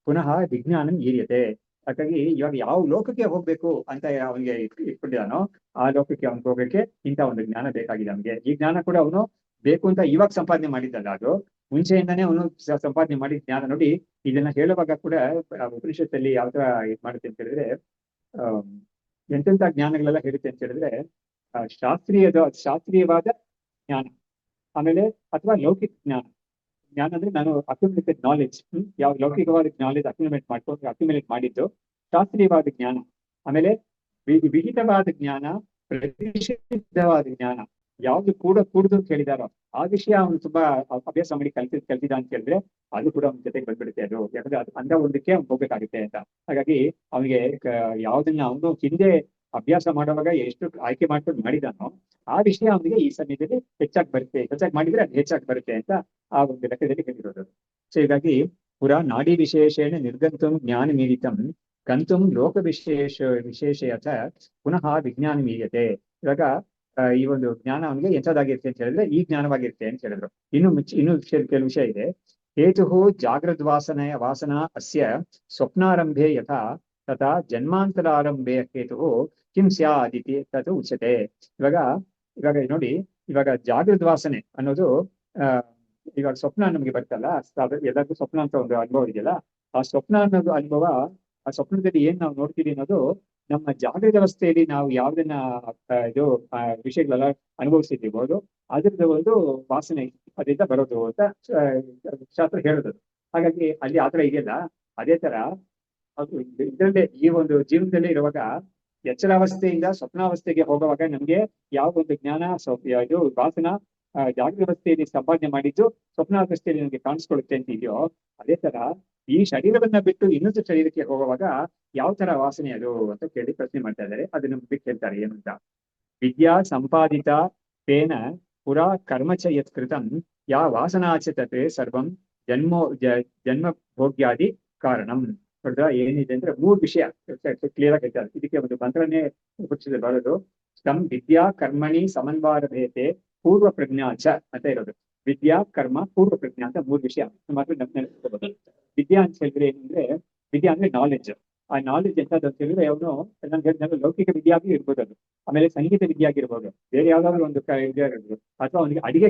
ಪುನಃ ವಿಜ್ಞಾನಂ ಈರ್ಯತೆ. ಹಾಗಾಗಿ ಇವಾಗ ಯಾವ ಲೋಕಕ್ಕೆ ಹೋಗ್ಬೇಕು ಅಂತ ಅವನಿಗೆ ಇಟ್ಕೊಂಡಿದ್ದಾನೋ ಆ ಲೋಕಕ್ಕೆ ಅವ್ನಿಗೆ ಹೋಗಕ್ಕೆ ಇಂಥ ಒಂದು ಜ್ಞಾನ ಬೇಕಾಗಿದೆ ಅವನಿಗೆ. ಈ ಜ್ಞಾನ ಕೂಡ ಅವನು ಬೇಕು ಅಂತ ಇವಾಗ ಸಂಪಾದನೆ ಮಾಡಿದ್ದಲ್ಲ, ಅದು ಮುಂಚೆಯಿಂದಾನೇ ಅವನು ಸಂಪಾದನೆ ಮಾಡಿದ ಜ್ಞಾನ. ನೋಡಿ, ಇದನ್ನ ಹೇಳುವಾಗ ಕೂಡ ಉಪನಿಷತ್ತಲ್ಲಿ ಯಾವ ತರ ಇದು ಮಾಡುತ್ತೆ ಅಂತ ಹೇಳಿದ್ರೆ, ಎಂತೆಂಥ ಜ್ಞಾನಗಳೆಲ್ಲ ಹೇಳುತ್ತೆ ಅಂತ ಹೇಳಿದ್ರೆ, ಶಾಸ್ತ್ರೀಯವಾದ ಜ್ಞಾನ, ಆಮೇಲೆ ಅಥವಾ ಲೌಕಿಕ ಜ್ಞಾನ. ಜ್ಞಾನ ಅಂದ್ರೆ ನಾನು ಅಕ್ಯುಮುಲೇಟೆಡ್ ನಾಲೆಡ್ಜ್, ಯಾವ ಲೌಕಿಕವಾದ ನಾಲೆಡ್ಜ್ ಅಕ್ಯುಮುಲೇಟ್ ಮಾಡಿದ್ದು ಶಾಸ್ತ್ರೀಯವಾದ ಜ್ಞಾನ. ಆಮೇಲೆ ವಿಹಿತವಾದ ಜ್ಞಾನ, ಪ್ರತಿಷಿದ್ಧವಾದ ಜ್ಞಾನ. ಯಾವ್ದು ಕೂಡುದು ಅಂತ ಹೇಳಿದಾರೋ ಆ ವಿಷಯ ಅವನು ತುಂಬಾ ಅಭ್ಯಾಸ ಮಾಡಿ ಕಲ್ತಿದ ಅಂತ ಹೇಳಿದ್ರೆ ಅದು ಕೂಡ ಅವನ ಜೊತೆಗೆ ಬಂದ್ಬಿಡುತ್ತೆ. ಅದು ಯಾಕಂದ್ರೆ ಅದು ಅಂದ ಒಂದಕ್ಕೆ ಅವ್ನು ಹೋಗ್ಬೇಕಾಗುತ್ತೆ ಅಂತ. ಹಾಗಾಗಿ ಅವನಿಗೆ ಯಾವ್ದನ್ನ ಅವನು ಹಿಂದೆ ಅಭ್ಯಾಸ ಮಾಡುವಾಗ ಎಷ್ಟು ಆಯ್ಕೆ ಮಾಡ್ಕೊಂಡು ಮಾಡಿದಾನೋ ಆ ವಿಷಯ ಅವನಿಗೆ ಈ ಸಮಯದಲ್ಲಿ ಹೆಚ್ಚಾಗಿ ಬರುತ್ತೆ, ಹೆಚ್ಚಾಗಿ ಮಾಡಿದ್ರೆ ಅದು ಹೆಚ್ಚಾಗಿ ಬರುತ್ತೆ ಅಂತ ಆ ಒಂದು ಲೆಕ್ಕದಲ್ಲಿ ಹೇಳಿರೋದು. ಸೊ ಹೀಗಾಗಿ ಪುರಾ ನಾಡಿ ವಿಶೇಷೇಣ ನಿರ್ಗಂತುಂ ಜ್ಞಾನ ಮೀರಿತಂ ಗಂತುಂ ಲೋಕ ವಿಶೇಷ ಪುನಃ ವಿಜ್ಞಾನ ಮೀರಿಯತೆ. ಇವಾಗ ಈ ಒಂದು ಜ್ಞಾನ ಅವನಿಗೆ ಎಂಥದ್ದಾಗಿರುತ್ತೆ ಅಂತ ಹೇಳಿದ್ರೆ ಈ ಜ್ಞಾನವಾಗಿರುತ್ತೆ ಅಂತ ಹೇಳಿದ್ರು. ಇನ್ನು ಕೆಲವು ವಿಷಯ ಇದೆ. ಹೇತು ವಾಸನಾ ಅಸ್ಯ ಸ್ವಪ್ನಾರಂಭೆ ಯಥಾ ತಥಾ ಜನ್ಮಾಂತರಾರಂಭೆ ಹೇತು ಕಿಂ ಸ್ಯಾದಿತಿ ತತ್ ಉಚ್ಯತೆ. ಇವಾಗ ನೋಡಿ, ಇವಾಗ ಜಾಗೃತ ವಾಸನೆ ಅನ್ನೋದು ಇವಾಗ ಸ್ವಪ್ನ ನಮ್ಗೆ ಬರ್ತಲ್ಲ, ಎಲ್ಲರಿಗೂ ಸ್ವಪ್ನ ಅಂತ ಒಂದು ಅನುಭವ ಇದೆಯಲ್ಲ. ಆ ಸ್ವಪ್ನ ಅನ್ನೋದು ಅನುಭವ, ಆ ಸ್ವಪ್ನದಲ್ಲಿ ಏನ್ ನಾವು ನೋಡ್ತೀವಿ ಅನ್ನೋದು ನಮ್ಮ ಜಾಗೃತ ಅವಸ್ಥೆಯಲ್ಲಿ ನಾವು ಯಾವ್ದನ್ನ ವಿಷಯಗಳೆಲ್ಲ ಅನುಭವಿಸಿರ್ಬೋದು ಅದ್ರದ್ದು ಒಂದು ವಾಸನೆ ಅದರಿಂದ ಬರೋದು ಅಂತ ಶಾಸ್ತ್ರ ಹೇಳೋದು. ಹಾಗಾಗಿ ಅಲ್ಲಿ ಆತರ ಇದೆಯಲ್ಲ, ಅದೇ ತರ ಅದು ಇದರಲ್ಲೇ ಈ ಒಂದು ಜೀವನದಲ್ಲಿ ಇರುವಾಗ ಎಚ್ಚರಾವಸ್ಥೆಯಿಂದ ಸ್ವಪ್ನಾವಸ್ಥೆಗೆ ಹೋಗುವಾಗ ನಮ್ಗೆ ಯಾವ ಒಂದು ಜ್ಞಾನ ಇದು ವಾಸನ ಜಾಗೃತ ಅವಸ್ಥೆಯಲ್ಲಿ ಸಂಪಾದನೆ ಮಾಡಿದ್ದು ಸ್ವಪ್ನಾವಸ್ಥೆಯಲ್ಲಿ ನಮ್ಗೆ ಕಾಣಿಸ್ಕೊಳ್ಳುತ್ತೆ ಅಂತ ಇದೆಯೋ, ಅದೇ ತರ ಈ ಶರೀರವನ್ನ ಬಿಟ್ಟು ಇನ್ನೊಂದು ಶರೀರಕ್ಕೆ ಹೋಗುವಾಗ ಯಾವ ತರ ವಾಸನೆ ಅದು ಅಂತ ಕೇಳಿ ಪ್ರಶ್ನೆ ಮಾಡ್ತಾ ಇದ್ದಾರೆ. ಅದನ್ನ ಬಿಟ್ಟು ಹೇಳ್ತಾರೆ ಏನು ಅಂತ. ವಿದ್ಯಾ ಸಂಪಾದಿತ ತೇನ ಪುರಾ ಕರ್ಮಚ ಯತ್ ಕೃತಂ ಯಾ ವಾಸನಾಚ ತತ್ ಸರ್ವಂ ಜನ್ಮ ಭೋಗ್ಯಾದಿ ಕಾರಣಂ. ನೋಡಿದ್ರ ಏನಿದೆ ಅಂದ್ರೆ 3 ವಿಷಯ ಕ್ಲಿಯರ್ ಆಗಿ ಹೇಳ್ತಾರೆ. ಇದಕ್ಕೆ ಒಂದು ಮಂತ್ರನೇ ಹುಚ್ಚಿದೆ ಬರೋದು. ತಮ್ ವಿದ್ಯಾ ಕರ್ಮಣಿ ಸಮನ್ವಾರಭೇತೆ ಪೂರ್ವ ಪ್ರಜ್ಞಾಚ ಅಂತ ಇರೋದು. ವಿದ್ಯಾ ಕರ್ಮ ಪೂರ್ವ ಪ್ರಜ್ಞಾ ಅಂತ 3 ವಿಷಯ ಮಾತ್ರ ನೆನಪಿಸ್ಕೋಬಹುದು. ವಿದ್ಯಾ ಅಂತ ಹೇಳಿದ್ರೆ ಏನಂದ್ರೆ, ವಿದ್ಯಾ ಅಂದ್ರೆ ನಾಲೆಡ್ಜ್. ಆ ನಾಲೆಡ್ಜ್ ಎಂತದ್ದು ಅಂತ ಹೇಳಿದ್ರೆ ಅವನು ನಾನು ಹೇಳಿದ ಲೌಕಿಕ ವಿದ್ಯಾಗಿ ಇರ್ಬೋದು, ಅದು ಆಮೇಲೆ ಸಂಗೀತ ವಿದ್ಯೆ ಆಗಿರ್ಬೋದು, ಬೇರೆ ಯಾವ್ದಾದ್ರು ಒಂದು ವಿದ್ಯೆ ಇರ್ಬೋದು, ಅಥವಾ ಅವನಿಗೆ ಅಡಿಗೆ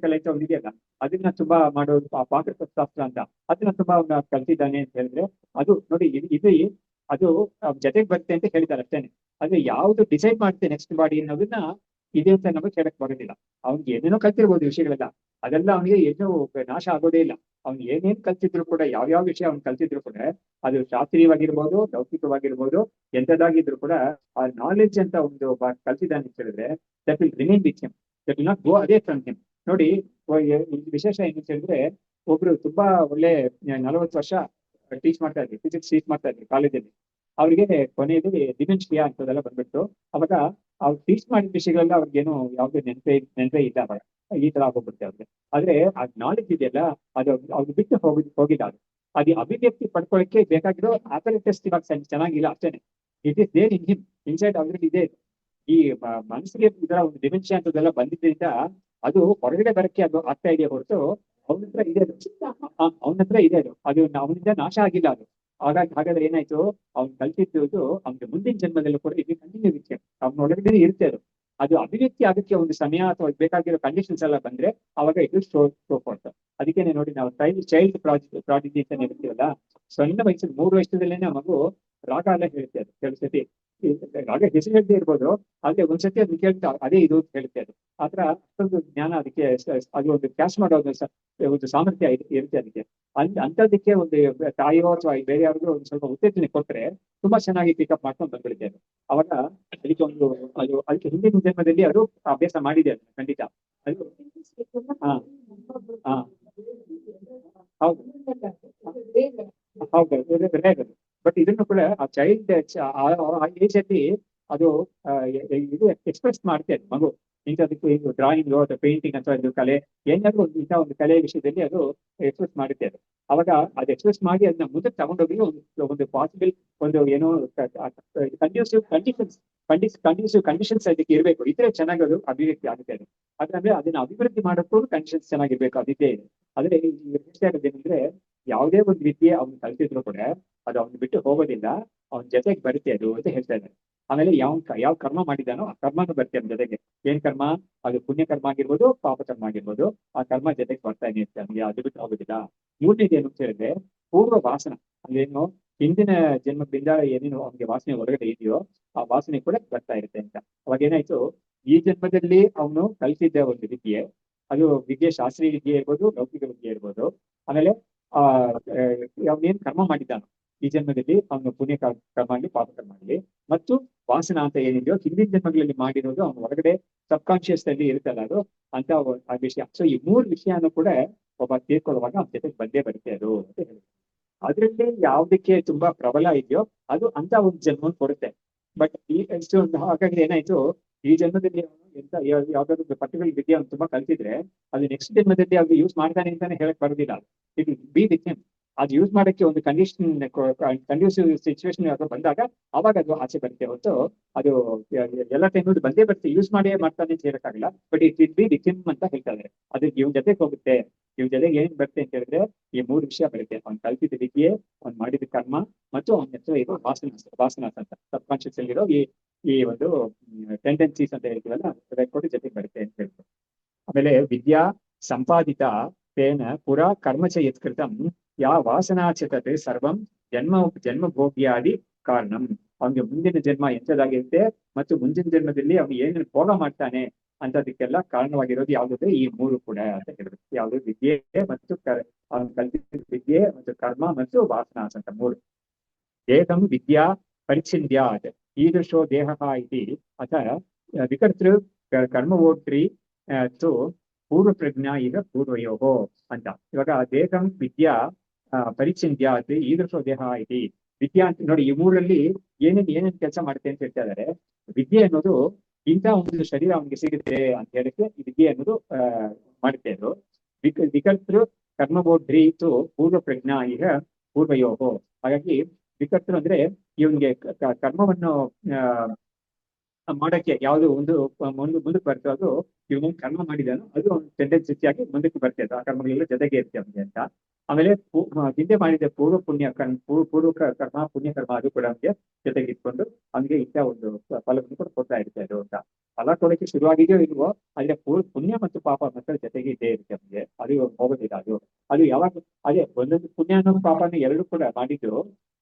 ಕಲೆ ಅಂತ ಒಂದು ಇದೆಯಲ್ಲ, ಅದನ್ನ ತುಂಬಾ ಮಾಡೋದು ಪಾಕಶಾಸ್ತ್ರ ಅಂತ ಅದನ್ನ ತುಂಬಾ ಅವನ ಕಲ್ತಿದ್ದಾನೆ ಅಂತ ಹೇಳಿದ್ರೆ ಅದು ನೋಡಿ ಇದು ಅದು ಜೊತೆಗೆ ಬರುತ್ತೆ ಅಂತ ಹೇಳಿದ್ದಾರೆ ಅಷ್ಟೇನೆ. ಆದ್ರೆ ಯಾವ್ದು ಡಿಸೈಡ್ ಮಾಡುತ್ತೆ ನೆಕ್ಸ್ಟ್ ಬಾಡಿ ಅನ್ನೋದನ್ನ ಇದೆ ಅಂತ ನಮಗೆ ಕೇಳಕ್ ಬರೋದಿಲ್ಲ. ಅವ್ನಿಗೆ ಏನೇನೋ ಕಲ್ತಿರ್ಬೋದು ವಿಷಯಗಳೆಲ್ಲ, ಅದೆಲ್ಲ ಅವನಿಗೆ ಏನೋ ನಾಶ ಆಗೋದೇ ಇಲ್ಲ. ಅವ್ನು ಏನೇನ್ ಕಲ್ತಿದ್ರು ಕೂಡ, ಯಾವ್ಯಾವ ವಿಷಯ ಅವ್ನು ಕಲ್ತಿದ್ರು ಕೂಡ, ಅದು ಶಾಸ್ತ್ರೀಯವಾಗಿರ್ಬೋದು, ಲೌಕಿಕವಾಗಿರ್ಬೋದು, ಎಂಥದ್ದಾಗಿದ್ರು ಕೂಡ ಆ ನಾಲೆಡ್ಜ್ ಅಂತ ಒಂದು ಕಲ್ತಿದ್ದಾನೆ ಅಂತ ಹೇಳಿದ್ರೆ that will remain with him, that will not go away from him. ನೋಡಿ, ವಿಶೇಷ ಏನು ಅಂತ ಹೇಳಿದ್ರೆ, ಒಬ್ರು ತುಂಬಾ ಒಳ್ಳೆ 40 ವರ್ಷ ಟೀಚ್ ಮಾಡ್ತಾ ಇದ್ವಿ, ಫಿಸಿಕ್ಸ್ ಟೀಚ್ ಮಾಡ್ತಾ ಇದ್ವಿ ಕಾಲೇಜಲ್ಲಿ. ಅವ್ರಿಗೆ ಕೊನೆಯಲ್ಲಿ ಡಿಮೆನ್ಷಿಯಾ ಅಂತದೆಲ್ಲ ಬಂದ್ಬಿಟ್ಟು ಅವಾಗ ಅವ್ರು ಟೀಚ್ ಮಾಡಿದ ವಿಷಯಗಳೆಲ್ಲ ಅವ್ರಿಗೇನು ಯಾವ್ದು ನೆನಪೇ ಇಲ್ಲ ಅವಾಗ, ಈ ತರ ಆಗೋಗ್ಬಿಡುತ್ತೆ ಅವ್ರಿಗೆ. ಆದ್ರೆ ಆ ನಾಲೆಡ್ಜ್ ಇದೆಯಲ್ಲ ಅದು ಅವ್ರು ಬಿಟ್ಟು ಹೋಗಿಲ್ಲ. ಅದು ಅಭಿವ್ಯಕ್ತಿ ಪಡ್ಕೊಳ್ಳಕ್ಕೆ ಬೇಕಾಗಿರೋ ಆಪರೇಟಸ್ ಇವಾಗ ಚೆನ್ನಾಗಿಲ್ಲ ಅಷ್ಟೇನೆ. It is there in him, inside already ಇದೆ. ಈ ಮನಸ್ಸಿಗೆ ಇದರ ಒಂದು ಡಿಮೆನ್ಷಿಯಾ ಅಂತದೆಲ್ಲ ಬಂದಿದ್ದರಿಂದ ಅದು ಹೊರಗಡೆ ಬರಕ್ಕೆ ಅದು ಆಗ್ತಾ ಇದೆಯಾ ಹೊರತು ಅವನ ಹತ್ರ ಇದೆ ಅದು ಅವನಿಂದ ನಾಶ ಆಗಿಲ್ಲ ಅದು. ಹಾಗಾದ್ರೆ ಏನಾಯ್ತು, ಅವ್ನು ಕಲ್ತಿದ್ದು ಅವ್ನಿಗೆ ಮುಂದಿನ ಜನ್ಮದಲ್ಲೂ ಕೂಡ ಇದು ಕಂಟಿನ್ಯೂ ಇರುತ್ತೆ, ಅವ್ನ ಒಳಗಡೆ ಇರುತ್ತೆ. ಅದು ಅಭಿವ್ಯಕ್ತಿ ಆಗಕ್ಕೆ ಒಂದು ಸಮಯ ಅಥವಾ ಬೇಕಾಗಿರೋ ಕಂಡೀಷನ್ಸ್ ಎಲ್ಲ ಬಂದ್ರೆ ಅವಾಗ ಇದು ಶೋ ಕೊಡ್ತಾರೆ. ಅದಕ್ಕೇನೆ ನೋಡಿ, ನಾವು ಚೈಲ್ಡ್ ಪ್ರಾಡಿಜಿ ಅಂತ ಹೇಳ್ತೀವಲ್ಲ, ಸಣ್ಣ ವಯಸ್ಸು 3 ವರ್ಷದಲ್ಲೇನೆ ಮಗು ರಾಗ ಎಲ್ಲ ಹೇಳ್ತೆ. ಅದು ಕೆಲವು ಸತಿ ರಾಗ ಹೆಸರು ಹೇಳ್ದೇ ಇರ್ಬೋದು, ಆದ್ರೆ ಒಂದ್ಸತಿ ಅದನ್ನ ಕೇಳ್ತಾ ಅದೇ ಇದು ಅಂತ ಹೇಳುತ್ತೆ. ಅದು ಆತರ ಅಷ್ಟೊಂದು ಜ್ಞಾನ ಅದಕ್ಕೆ, ಅದು ಒಂದು ಕ್ಯಾಶ್ ಮಾಡೋದು ಒಂದು ಸಾಮರ್ಥ್ಯ ಇರುತ್ತೆ ಅದಕ್ಕೆ. ಅಂತದಕ್ಕೆ ಒಂದು ತಾಯಿಯೋ ಅಥವಾ ಬೇರೆ ಯಾರಿಗೂ ಒಂದು ಸ್ವಲ್ಪ ಉತ್ತೇಜನೆ ಕೊಟ್ರೆ ತುಂಬಾ ಚೆನ್ನಾಗಿ ಪಿಕಪ್ ಮಾಡ್ಕೊಂಡು ಬಂದ್ಬಿಡುತ್ತೆ ಅದು. ಅವಾಗ ಅದಕ್ಕೆ ಹಿಂದಿನ ಜನ್ಮದಲ್ಲಿ ಅದು ಅಭ್ಯಾಸ ಮಾಡಿದೆ ಅದು ಖಂಡಿತ. ಅದು ಹೌದು. ಬಟ್ ಇದನ್ನು ಕೂಡ ಆ ಚೈಲ್ಡ್ ಏಜ್ ಅಲ್ಲಿ ಅದು ಇದು ಎಕ್ಸ್ಪ್ರೆಸ್ ಮಾಡ್ತೇನೆ ಮಗು. ಇಂಥದಕ್ಕೂ ಇದು ಡ್ರಾಯಿಂಗ್ ಅಥವಾ ಪೇಂಟಿಂಗ್ ಅಥವಾ ಇದು ಕಲೆ ಏನಾದ್ರು ಇಂಥ ಒಂದು ಕಲೆ ವಿಷಯದಲ್ಲಿ ಅದು ಎಕ್ಸ್ಪ್ರೆಸ್ ಮಾಡುತ್ತೆ ಅದು. ಅವಾಗ ಅದು ಎಕ್ಸ್ಪ್ರೆಸ್ ಮಾಡಿ ಅದನ್ನ ಮುಂದೆ ತಗೊಂಡೋಗಿ ಒಂದು ಪಾಸಿಬಲ್ ಒಂದು ಏನೋ ಕಂಡ್ಯೂಸಿವ್ ಕಂಡೀಷನ್ಸ್ ಅದಕ್ಕೆ ಇರಬೇಕು. ಇದ್ರೆ ಚೆನ್ನಾಗಿ ಅದು ಅಭಿವ್ಯಕ್ತಿ ಆಗುತ್ತೆ. ಅದು ಅದಂದ್ರೆ ಅದನ್ನ ಅಭಿವೃದ್ಧಿ ಮಾಡೋಕ್ಕೂ ಕಂಡೀಷನ್ಸ್ ಚೆನ್ನಾಗಿರ್ಬೇಕು, ಅದಿದ್ದೇ ಇದೆ. ಆದ್ರೆ ಹೇಳ್ತಾ ಇರೋದೇನಂದ್ರೆ ಯಾವುದೇ ಒಂದು ವಿದ್ಯೆ ಅವ್ನು ಕಲ್ತಿದ್ರು ಕೂಡ ಅದು ಅವ್ನು ಬಿಟ್ಟು ಹೋಗೋದಿಲ್ಲ, ಅವನ ಜೊತೆಗೆ ಬರುತ್ತೆ ಅದು ಅಂತ ಹೇಳ್ತಾ ಇದ್ದಾರೆ. ಆಮೇಲೆ ಯಾವ ಕರ್ಮ ಮಾಡಿದಾನೋ ಆ ಕರ್ಮನು ಬರುತ್ತೆ ಅವನ ಜೊತೆಗೆ. ಏನ್ ಕರ್ಮ? ಅದು ಪುಣ್ಯ ಕರ್ಮ ಆಗಿರ್ಬೋದು, ಪಾಪ ಕರ್ಮ ಆಗಿರ್ಬೋದು, ಆ ಕರ್ಮ ಜೊತೆಗೆ ಬರ್ತಾನೆ ಇರುತ್ತೆ ನಮ್ಗೆ, ಅದು ಬಿಟ್ಟು ಹೋಗೋದಿಲ್ಲ. ಮೂರನೇದು ಏನು ಅಂತ ಹೇಳಿದ್ರೆ ಪೂರ್ವ ವಾಸನ. ಅದೇನು ಹಿಂದಿನ ಜನ್ಮದಿಂದ ಏನೇನು ಅವನಿಗೆ ವಾಸನೆ ಹೊರಗಡೆ ಇದೆಯೋ ಆ ವಾಸನೆ ಕೂಡ ಬರ್ತಾ ಇರುತ್ತೆ ಅಂತ. ಅವಾಗ ಏನಾಯ್ತು, ಈ ಜನ್ಮದಲ್ಲಿ ಅವನು ಕಲಿತಿದ್ದ ಒಂದು ವಿದ್ಯೆ, ಅದು ವಿದ್ಯೆ ಶಾಸ್ತ್ರೀಯ ವಿದ್ಯೆ ಇರ್ಬೋದು, ಲೌಕಿಕ ವಿದ್ಯೆ ಇರ್ಬೋದು. ಆಮೇಲೆ ಅವನೇನ್ ಕರ್ಮ ಮಾಡಿದ್ದಾನೋ ಈ ಜನ್ಮದಲ್ಲಿ ಅವನು ಪುಣ್ಯ ಕರ್ಮ ಆಗಲಿ ಪಾಪ ಕರ್ಮ ಆಗಲಿ, ಮತ್ತು ವಾಸನ ಅಂತ ಏನಿದೆಯೋ ಹಿಂದಿನ ಜನ್ಮಗಳಲ್ಲಿ ಮಾಡಿರೋದು ಅವನು ಹೊರಗಡೆ ಸಬ್ ಕಾನ್ಶಿಯಸ್ ಅಲ್ಲಿ ಇರುತ್ತಲ್ಲ ಅದು ಅಂತ ಆ ವಿಷಯ. ಸೊ ಈ ಮೂರು ವಿಷಯನೂ ಕೂಡ ಒಬ್ಬ ತೀರ್ಕೊಳ್ಳುವಾಗ ಅವನ ಜೊತೆಗೆ ಬಂದೇ ಬರುತ್ತೆ ಅದು ಅಂತ ಹೇಳಿ. ಅದ್ರಲ್ಲಿ ಯಾವ್ದಕ್ಕೆ ತುಂಬಾ ಪ್ರಬಲ ಇದೆಯೋ ಅದು ಅಂತ ಒಂದು ಜನ್ಮವನ್ನು ಕೊಡುತ್ತೆ. ಬಟ್ ಹಾಗಾಗಿ ಏನಾಯ್ತು, ಈ ಜನ್ಮದಲ್ಲಿ ಅವನು ಯಾವ್ದಾದ್ರು ಪರ್ಟಿಕ್ಯುಲರ್ ವಿದ್ಯೆ ಅವನು ತುಂಬಾ ಕಲ್ತಿದ್ರೆ ಅದು ನೆಕ್ಸ್ಟ್ ಜನ್ಮದಲ್ಲಿ ಅದು ಯೂಸ್ ಮಾಡ್ತಾನೆ ಅಂತಾನೆ ಹೇಳಕ್ ಬರೋದಿಲ್ಲ. It be with him. ಅದು ಯೂಸ್ ಮಾಡಕ್ಕೆ ಒಂದು ಕಂಡ್ಯೂಸಿವ್ ಸಿಚುವೇಶನ್ ಬಂದಾಗ ಅವಾಗ ಅದು ಆಚೆ ಬರುತ್ತೆ ಹೊತ್ತು ಅದು ಎಲ್ಲ ಟೈಮ್ ಬಂದೇ ಬರುತ್ತೆ, ಯೂಸ್ ಮಾಡೇ ಮಾಡ್ತಾನೆ ಅಂತ ಹೇಳಕ್ಕಾಗಲ್ಲ. But it will be with him ಅಂತ ಹೇಳ್ತಾ ಇದ್ದಾರೆ. ಅದು ಇವ್ನ ಜೊತೆಗೆ ಹೋಗುತ್ತೆ. ಇವ್ನ ಜೊತೆಗೆ ಏನ್ ಬರುತ್ತೆ ಅಂತ ಹೇಳಿದ್ರೆ ಈ ಮೂರು ವಿಷಯ ಬರುತ್ತೆ. ಅವ್ನು ಕಲ್ತಿದ್ದ ವಿದ್ಯೆ, ಅವ್ನು ಮಾಡಿದ ಕರ್ಮ, ಮತ್ತು ಅವನ ಹೆಸರು ಇದು ವಾಸನಾಸ್ ಅಂತ ಸಬ್ ಕಾನ್ಶಿಯಸ್ ಅಲ್ಲಿರೋ ಈ ಒಂದು ಟೆಂಡೆನ್ಸೀಸ್ ಅಂತ ಹೇಳ್ತೀವಲ್ಲ, ರೆಕಾರ್ಡ್ ಜೊತೆಗೆ ಬರುತ್ತೆ ಅಂತ ಹೇಳ್ತಾರೆ. ಆಮೇಲೆ ವಿದ್ಯಾ ಸಂಪಾದಿತ ತೇನ ಪುರ ಕರ್ಮಚ ಯತ್ಕೃತಂ ಯಾ ವಾಸನಾಚತತೆ ಸರ್ವಂ ಜನ್ಮಭೋಗ್ಯಾದಿ ಕಾರಣಂ. ಅವನಿಗೆ ಮುಂದಿನ ಜನ್ಮ ಎಂಥದಾಗಿರುತ್ತೆ ಮತ್ತು ಮುಂದಿನ ಜನ್ಮದಲ್ಲಿ ಅವನು ಏನೇನು ಭೋಗ ಮಾಡ್ತಾನೆ ಅಂತದಕ್ಕೆಲ್ಲ ಕಾರಣವಾಗಿರೋದು ಯಾವ್ದು? ಈ ಮೂರು ಕೂಡ ಅಂತ ಹೇಳಿದ್ರು. ಯಾವುದು? ವಿದ್ಯೆ ಮತ್ತು ಅವನು ಕಲ್ಪಿಸಿದ ವಿದ್ಯೆ ಮತ್ತು ಕರ್ಮ ಮತ್ತು ವಾಸನಾಸ್ ಅಂತ ಮೂರು. ದೇಹಂ ವಿದ್ಯಾ ಪರಿಚ್ಛಿನ್ಯಾತ್ ಈದೃಶೋ ದೇಹ ಇತಿ ಅಥ ವಿಕರ್ತೃ ಕರ್ಮವೋಟ್ರಿ ತು ಪೂರ್ವ ಪ್ರಜ್ಞಾ ಈಗ ಪೂರ್ವಯೋಹೋ ಅಂತ. ಇವಾಗ ದೇಹಂ ವಿದ್ಯಾ ಪರಿಚ್ಛಿನ್ಯಾತ್ ಈದೃಶೋ ದೇಹ ಇತಿ. ವಿದ್ಯಾ ಅಂತ ನೋಡಿ, ಈ ಮೂರಲ್ಲಿ ಏನೇನ್ ಕೆಲಸ ಮಾಡುತ್ತೆ ಅಂತ ಹೇಳ್ತಾ ಇದ್ದಾರೆ. ವಿದ್ಯೆ ಅನ್ನೋದು ಇಂಥ ಒಂದು ಶರೀರ ಅವನಿಗೆ ಸಿಗುತ್ತೆ ಅಂತ ಹೇಳಕ್ಕೆ ಈ ವಿದ್ಯೆ ಅನ್ನೋದು ಮಾಡುತ್ತೆ. ಅದು ವಿಕರ್ತೃ ಕರ್ಮಬೋಧ್ರಿ ತು ಪೂರ್ವ ಪ್ರಜ್ಞಾ ಈಗ ಪೂರ್ವಯೋಹೋ. ಹಾಗಾಗಿ ವಿಕರ್ತೃ ಅಂದ್ರೆ ಇವನ್ಗೆ ಕರ್ಮವನ್ನು ಮಾಡಕ್ಕೆ ಯಾವುದು ಒಂದು ಮುಂದಕ್ಕೆ ಬರ್ತದೆ, ಅದು ಇವನು ಕರ್ಮ ಮಾಡಿದಾನು ಅದು ಟೆಂಡೆನ್ಸಿಯಾಗಿ ಮುಂದಕ್ಕೆ ಬರ್ತದೆ, ಆ ಕರ್ಮಗಳೆಲ್ಲ ಜೊತೆಗೆ ಇರ್ತದೆ ಅವನಿಗೆ ಅಂತ. ಆಮೇಲೆ ಹಿಂದೆ ಮಾಡಿದ ಪೂರ್ವ ಕರ್ಮ ಪುಣ್ಯ ಕರ್ಮ ಅದು ಕೂಡ ಅವನಿಗೆ ಜೊತೆಗೆ ಇಟ್ಕೊಂಡು ಅವನಿಗೆ ಇಂಥ ಒಂದು ಫಲವನ್ನು ಕೂಡ ಕೊಡ್ತಾ ಇರುತ್ತೆ ಅದು ಅಂತ. ಫಲ ಕೊಡಕ್ಕೆ ಶುರುವಾಗಿದೆಯೋ ಇಲ್ವೋ, ಆದ್ರೆ ಪುಣ್ಯ ಮತ್ತು ಪಾಪ ಮಕ್ಕಳ ಜೊತೆಗೆ ಇದ್ದೇ ಇರುತ್ತೆ ಅವನಿಗೆ, ಅದು ಹೋಗೋದಿಲ್ಲ. ಅದು ಯಾವಾಗ ಅದೇ ಒಂದೊಂದು ಪುಣ್ಯನೂ ಪಾಪನ ಎರಡು ಕೂಡ ಮಾಡಿದ್ದು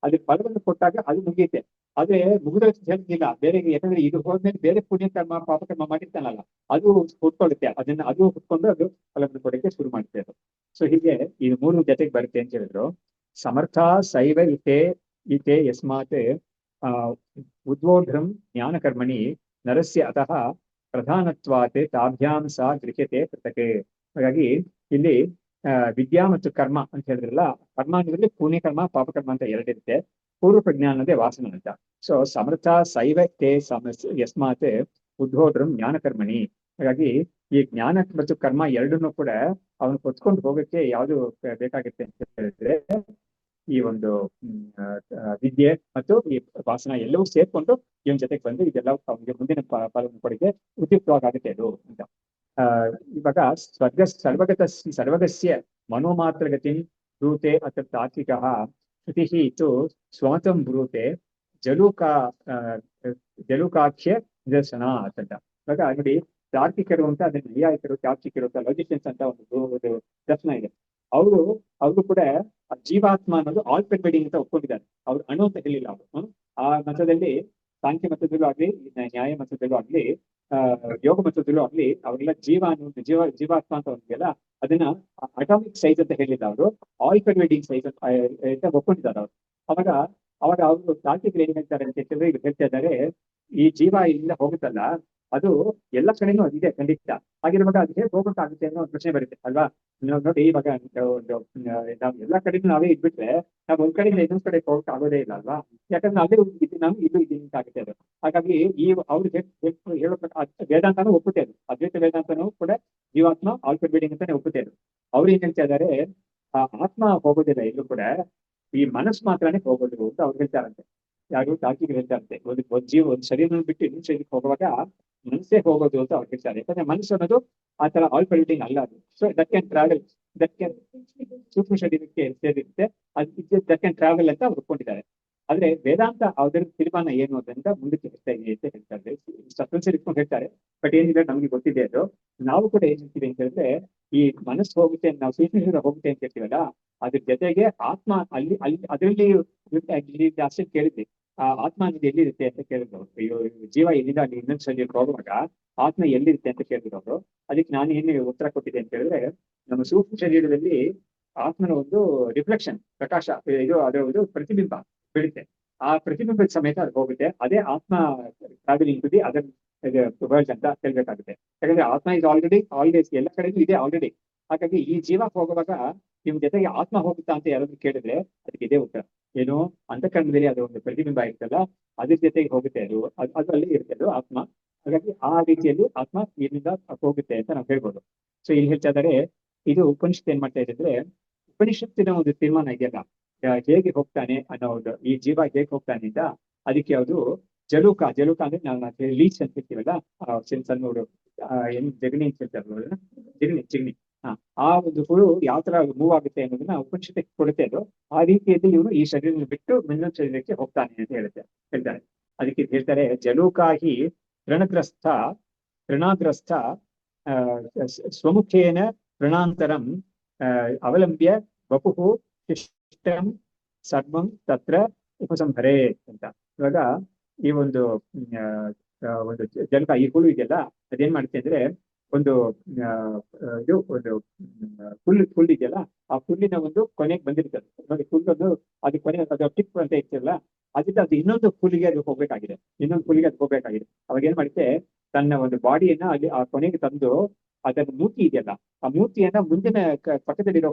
ಅದಕ್ಕೆ ಫಲವನ್ನು ಕೊಟ್ಟಾಗ ಅದು ಮುಗಿಯುತ್ತೆ. ಆದ್ರೆ ಮುಗಿದ ಹೇಳಿಲ್ಲ ಬೇರೆ, ಯಾಕಂದ್ರೆ ಇದು ಹೋದ್ಮೇಲೆ ಬೇರೆ ಪುಣ್ಯ ಕರ್ಮ ಪಾಪ ಕರ್ಮ ಮಾಡಿರ್ತಾನಲ್ಲ ಅದು ಹುಟ್ಕೊಳ್ಳುತ್ತೆ, ಅದು ಹುಟ್ಕೊಂಡು ಅದು ಫಲವನ್ನು ಕೊಡಕ್ಕೆ ಶುರು ಮಾಡುತ್ತೆ ಅದು. ಸೊ ಹೀಗೆ ಇದು ಮೂರು ಜೊತೆಗೆ ಬರುತ್ತೆ ಅಂತ ಹೇಳಿದ್ರು. ಸಮರ್ಥ ಸೈವ ಇತೆ ಯಸ್ಮಾತ್ ಉದ್ವೋಢ್ರಂ ಜ್ಞಾನಕರ್ಮಣಿ ನರಸ್ಯ ಅತಃ ಪ್ರಧಾನತ್ವಾತ್ ತಾಭ್ಯಾಂ ಸಾ ಗೃಹ್ಯತೆ ಪೃಥಕ್. ಹಾಗಾಗಿ ಇಲ್ಲಿ ವಿದ್ಯಾ ಮತ್ತು ಕರ್ಮ ಅಂತ ಹೇಳಿದ್ರಲ್ಲ, ಕರ್ಮ ಅನ್ನೋದ್ರಲ್ಲಿ ಪುಣ್ಯ ಕರ್ಮ ಪಾಪಕರ್ಮ ಅಂತ ಎರಡಿರುತ್ತೆ. ಪೂರ್ವ ಪ್ರಜ್ಞಾ ಅನ್ನೋದೇ ವಾಸನ ಅಂತ. ಸೊ ಸಮರ್ಥ ಸೈವ ಯಸ್ಮಾತ್ ಉದ್ವೋಢ್ರಂ ಜ್ಞಾನಕರ್ಮಣಿ. ಹಾಗಾಗಿ ಈ ಜ್ಞಾನ ಮತ್ತು ಕರ್ಮ ಎರಡನ್ನೂ ಕೂಡ ಅವನು ಹೊತ್ಕೊಂಡು ಹೋಗಕ್ಕೆ ಯಾವುದು ಬೇಕಾಗುತ್ತೆ ಅಂತ ಹೇಳಿದ್ರೆ ಈ ಒಂದು ವಿದ್ಯೆ ಮತ್ತು ಈ ವಾಸನ ಎಲ್ಲವೂ ಸೇರ್ಕೊಂಡು ಇವನ್ ಜೊತೆಗೆ ಬಂದು ಇದೆಲ್ಲ ಅವನಿಗೆ ಮುಂದಿನ ಫಲವನ್ನು ಕೊಡಕ್ಕೆ ಉಪಯುಕ್ತವಾಗುತ್ತೆ ಅದು ಅಂತ. ಇವಾಗ ಸರ್ವಗಸ್ಯ ಮನೋಮಾತ್ರಗತಿಂ ಬ್ರೂತೆ ಅಥ ತಾತ್ವಿಕಃ ಶ್ರುತಿಃ ತು ಸ್ವಮತಂ ಬ್ರೂತೆ ಜಲೂಕಾಖ್ಯ ನಿದರ್ಶನ ಅಂತ. ಇವಾಗ ನೋಡಿ, ತಾರ್ಕಿಕರು ಅಂತ ಅದನ್ನ ನೈಯಾಯಿಕರು, ತಾರ್ಕಿಕರು ಅಂತ ಲಾಜಿಷಿಯನ್ಸ್ ಅಂತ ಒಂದು ದರ್ಶನ ಇದೆ. ಅವರು ಕೂಡ ಜೀವಾತ್ಮ ಅನ್ನೋದು ಆಲ್ ಪೆರ್ವೇಡಿಂಗ್ ಅಂತ ಒಪ್ಕೊಂಡಿದ್ದಾರೆ. ಅವ್ರು ಅಣು ಅಂತ ಹೇಳಿಲ್ಲ ಅವರು. ಆ ಮತದಲ್ಲಿ ಸಾಂಖ್ಯ ಮತದಲ್ಲೂ ಆಗ್ಲಿ, ನ್ಯಾಯ ಮತದಲ್ಲೂ ಆಗ್ಲಿ, ಯೋಗ ಮತದಲ್ಲೂ ಆಗ್ಲಿ ಅವರೆಲ್ಲ ಜೀವಾತ್ಮ ಅಂತ ಒಂದಿದೆಯಲ್ಲ ಅದನ್ನ ಅಟಾಮಿಕ್ ಸೈಜ್ ಅಂತ ಹೇಳಿಲ್ಲ ಅವರು, ಆಲ್ ಪೆರ್ವೇಡಿಂಗ್ ಸೈಜ್ ಅಂತ ಒಪ್ಕೊಂಡಿದ್ದಾರೆ ಅವರು. ಅವಾಗ ಅವರು ತಾರ್ಕಿಕರು ಏನ್ ಹೇಳ್ತಾರೆ ಅಂತ ಹೇಳಿದ್ರೆ, ಈಗ ಹೇಳ್ತಾ ಇದ್ದಾರೆ ಈ ಜೀವ ಇಲ್ಲಿಂದ ಹೋಗುತ್ತಲ್ಲ ಅದು ಎಲ್ಲ ಕಡೆನೂ ಅದಿದೆ ಖಂಡಿತ. ಹಾಗಿರುವಾಗ ಅದು ಹೇಗೆ ಹೋಗೋಕ್ಕಾಗುತ್ತೆ ಅನ್ನೋ ಒಂದು ಪ್ರಶ್ನೆ ಬರುತ್ತೆ ಅಲ್ವಾ. ನೋಡಿ ಇವಾಗ ನಾವು ಎಲ್ಲ ಕಡೆನೂ ನಾವೇ ಇದ್ಬಿಟ್ರೆ ನಾವು ಒಂದ್ ಕಡೆಯಿಂದ ಇನ್ನೊಂದ್ ಕಡೆ ಹೋಗಕ್ಕೆ ಆಗೋದೇ ಇಲ್ಲ ಅಲ್ವಾ. ಯಾಕಂದ್ರೆ ಅಲ್ಲೇ ಇದ್ದೀನಿ ನಾನು, ಇಲ್ಲೂ ಇದ್ದೀನಿ ಆಗುತ್ತೆ ಅದು. ಹಾಗಾಗಿ ಅವ್ರಿಗೆ ಹೇಳೋ ವೇದಾಂತನೂ ಒಪ್ಪುತ್ತೆ ಅದು, ಅದ್ವೈತ ವೇದಾಂತನೂ ಕೂಡ ಜೀವಾತ್ಮ ಆಲ್ ಪೆರ್ವೇಡಿಂಗ್ ಅಂತಾನೆ ಒಪ್ಪುತ್ತೆ ಅದು. ಅವ್ರು ಏನ್ ಹೇಳ್ತಾ ಇದ್ದಾರೆ, ಆ ಆತ್ಮ ಹೋಗೋದಿಲ್ಲ ಎಲ್ಲೂ ಕೂಡ, ಈ ಮನಸ್ಸು ಮಾತ್ರನೇ ಹೋಗೋದು ಅಂತ ಅವ್ರು ಹೇಳ್ತಾರಂತೆ. ಯಾರು ಡಾಕ್ಟರ್ ಹೇಳ್ತಾರಂತೆ, ಒಂದು ಜೀವ ಒಂದು ಶರೀರ ಬಿಟ್ಟು ಇನ್ನೊಂದು ಶರೀರಕ್ಕೆ ಹೋಗುವಾಗ ಮನಸ್ಸೇ ಹೋಗೋದು ಅಂತ ಅವ್ರು ಹೇಳ್ತಾರೆ. ಯಾಕಂದ್ರೆ ಮನಸ್ಸು ಅನ್ನೋದು ಆ ತರ ಆಲ್ ಪರ್ಮಿಟಿಂಗ್ ಅಲ್ಲ ಅದು. So that can travel, that can ಸೂಕ್ಷ್ಮ ಶರೀರಕ್ಕೆ ಸೇರಿರುತ್ತೆ, ಅದು ದಟ್ ಕ್ಯಾನ್ ಟ್ರಾವೆಲ್ ಅಂತ ಅವ್ರು ಒಪ್ಕೊಂಡಿದ್ದಾರೆ. ಆದ್ರೆ ವೇದಾಂತ ಅದರ ತೀರ್ಮಾನ ಏನು ಅದರಿಂದ ಮುಂದಕ್ಕೆ ಹೇಳ್ತಾ ಇದೆ ಅಂತ ಹೇಳ್ತಾರೆ. ಸಸ್ಪೆನ್ಸರ್ ಇಟ್ಕೊಂಡು ಹೇಳ್ತಾರೆ, ಬಟ್ ಏನಿದೆ ನಮ್ಗೆ ಗೊತ್ತಿದೆ ಅದು. ನಾವು ಕೂಡ ಏನ್ ಹೇಳ್ತೀವಿ ಅಂತ ಹೇಳಿದ್ರೆ, ಈ ಮನಸ್ಸು ಹೋಗುತ್ತೆ, ನಾವು ಸೂಕ್ಷ್ಮ ಶರೀರ ಹೋಗುತ್ತೆ ಅಂತ ಹೇಳ್ತೀವಲ್ಲ, ಅದ್ರ ಜೊತೆಗೆ ಆತ್ಮ ಅಲ್ಲಿ ಅಲ್ಲಿ ಅದರಲ್ಲಿ ಜಾಸ್ತಿ ಕೇಳಿದ್ವಿ. ಆ ಆತ್ಮ ಅನ್ನೋದು ಎಲ್ಲಿರುತ್ತೆ ಅಂತ ಕೇಳಿದ್ರು. ಅಯ್ಯೋ, ಜೀವ ಎಲ್ಲಿಂದ ಅಲ್ಲಿ ಇನ್ನೊಂದು ಶರೀರಕ್ಕೆ ಹೋಗುವಾಗ ಆತ್ಮ ಎಲ್ಲಿರುತ್ತೆ ಅಂತ ಕೇಳಿದ್ರು ಅವರು. ಅದಕ್ಕೆ ನಾನು ಏನು ಉತ್ತರ ಕೊಟ್ಟಿದ್ದೆ ಅಂತ ಹೇಳಿದ್ರೆ, ನಮ್ಮ ಸೂಕ್ಷ್ಮ ಶರೀರದಲ್ಲಿ ಆತ್ಮನ ಒಂದು ರಿಫ್ಲೆಕ್ಷನ್, ಪ್ರಕಾಶ, ಇದು ಅದರ ಒಂದು ಪ್ರತಿಬಿಂಬ ಬೀಳುತ್ತೆ. ಆ ಪ್ರತಿಬಿಂಬದ ಸಮೇತ ಅದು ಹೋಗುತ್ತೆ. ಅದೇ ಆತ್ಮ travelling to the other world ಅಂತ ಹೇಳ್ಬೇಕಾಗುತ್ತೆ. ಯಾಕಂದ್ರೆ ಆತ್ಮ ಇದು ಆಲ್ವೇಸ್ ಎಲ್ಲ ಕಡೆಗೂ ಇದೆ ಆಲ್ರೆಡಿ. ಹಾಗಾಗಿ ಈ ಜೀವ ಹೋಗುವಾಗ ನಿಮ್ ಜೊತೆಗೆ ಆತ್ಮ ಹೋಗುತ್ತಾ ಅಂತ ಯಾರಾದ್ರೂ ಕೇಳಿದ್ರೆ ಅದಕ್ಕೆ ಇದೇ ಉತ್ತರ. ಏನು, ಅಂತಃಕರಣದಲ್ಲಿ ಅದು ಒಂದು ಪ್ರತಿಬಿಂಬ ಇರ್ತಲ್ಲ, ಅದ್ರ ಜೊತೆಗೆ ಹೋಗುತ್ತೆ, ಅದು ಅಲ್ಲಿ ಇರುತ್ತೆ ಅದು ಆತ್ಮ. ಹಾಗಾಗಿ ಆ ರೀತಿಯಲ್ಲಿ ಆತ್ಮ ಇಲ್ಲಿಂದ ಹೋಗುತ್ತೆ ಅಂತ ನಾವು ಹೇಳ್ಬೋದು. ಸೊ ಇಲ್ಲಿ ಹೇಳ್ತಾ ಇದ್ದಾರೆ, ಇದು ಉಪನಿಷತ್ ಏನ್ ಮಾಡ್ತಾ ಇದೆ ಅಂದ್ರೆ, ಉಪನಿಷತ್ತಿನ ಒಂದು ತೀರ್ಮಾನ ಇದೆಯಲ್ಲ, ಹೇಗೆ ಹೋಗ್ತಾನೆ ಅನ್ನೋದು, ಈ ಜೀವ ಹೇಗೆ ಹೋಗ್ತಾನೆ ಅಂತ, ಅದಕ್ಕೆ ಯಾವುದು ಜಲೂಕ ಅಂದ್ರೆ ನಾವು ಲೀಚ್ ಅಂತ ಹೇಳ್ತೀವಲ್ಲ, ಸಣ್ಣ ಏನ್ ಜಗಣಿ ಅಂತ ಹೇಳ್ತಾರೆ, ಜಿಗಣಿ. ಆ ಒಂದು ಹುಳು ಯಾವ ತರ ಮೂವ್ ಆಗುತ್ತೆ ಅನ್ನೋದನ್ನ ಉಪನಿಷತ್ತಕ್ಕೆ ಕೊಡುತ್ತೆ. ಅದು ಆ ರೀತಿಯಲ್ಲಿ ಇವನು ಈ ಶರೀರ ಬಿಟ್ಟು ಇನ್ನೊಂದು ಶರೀರಕ್ಕೆ ಹೋಗ್ತಾನೆ ಅಂತ ಹೇಳ್ತಾರೆ. ಅದಕ್ಕೆ ಹೇಳ್ತಾರೆ, ಜಲೂಕಾಹಿ ತೃಣಾಗ್ರಸ್ಥ ಸ್ವಮುಖೇನ ತೃಣಾಂತರಂ ಅವಲಂಬ್ಯ ವಪುಹು ಶಿಷ್ಟಂ ಸರ್ವಂ ತತ್ರ ಉಪಸಂಹರೇ ಅಂತ. ಇವಾಗ ಈ ಒಂದು ಜಲಕ, ಈ ಹುಳು ಇದೆಯಲ್ಲ, ಅದೇನ್ ಮಾಡುತ್ತೆ ಅಂದ್ರೆ, ಒಂದು ಇದು ಒಂದು ಹುಲ್ಲು ಇದೆಯಲ್ಲ, ಆ ಹುಲ್ಲಿನ ಒಂದು ಕೊನೆಗೆ ಬಂದಿರ್ತದೆ ನೋಡಿ. ಹುಲ್ಲೊಂದು ಅದು ಕೊನೆ ಅದು ಟಿಪ್ ಅಂತ ಇರ್ತಿರಲ್ಲ, ಅದರಿಂದ ಅದು ಇನ್ನೊಂದು ಹುಲ್ಲಿಗೆ ಅದು ಹೋಗ್ಬೇಕಾಗಿದೆ. ಅವಾಗ ಏನ್ ಮಾಡುತ್ತೆ, ತನ್ನ ಒಂದು ಬಾಡಿಯನ್ನ ಅಲ್ಲಿ ಆ ಕೊನೆಗೆ ತಂದು ಅದನ್ನ ಮೂತಿ ಇದೆಯಲ್ಲ, ಆ ಮೂತಿಯನ್ನ ಮುಂದಿನ ಪಕ್ಕದಲ್ಲಿರೋ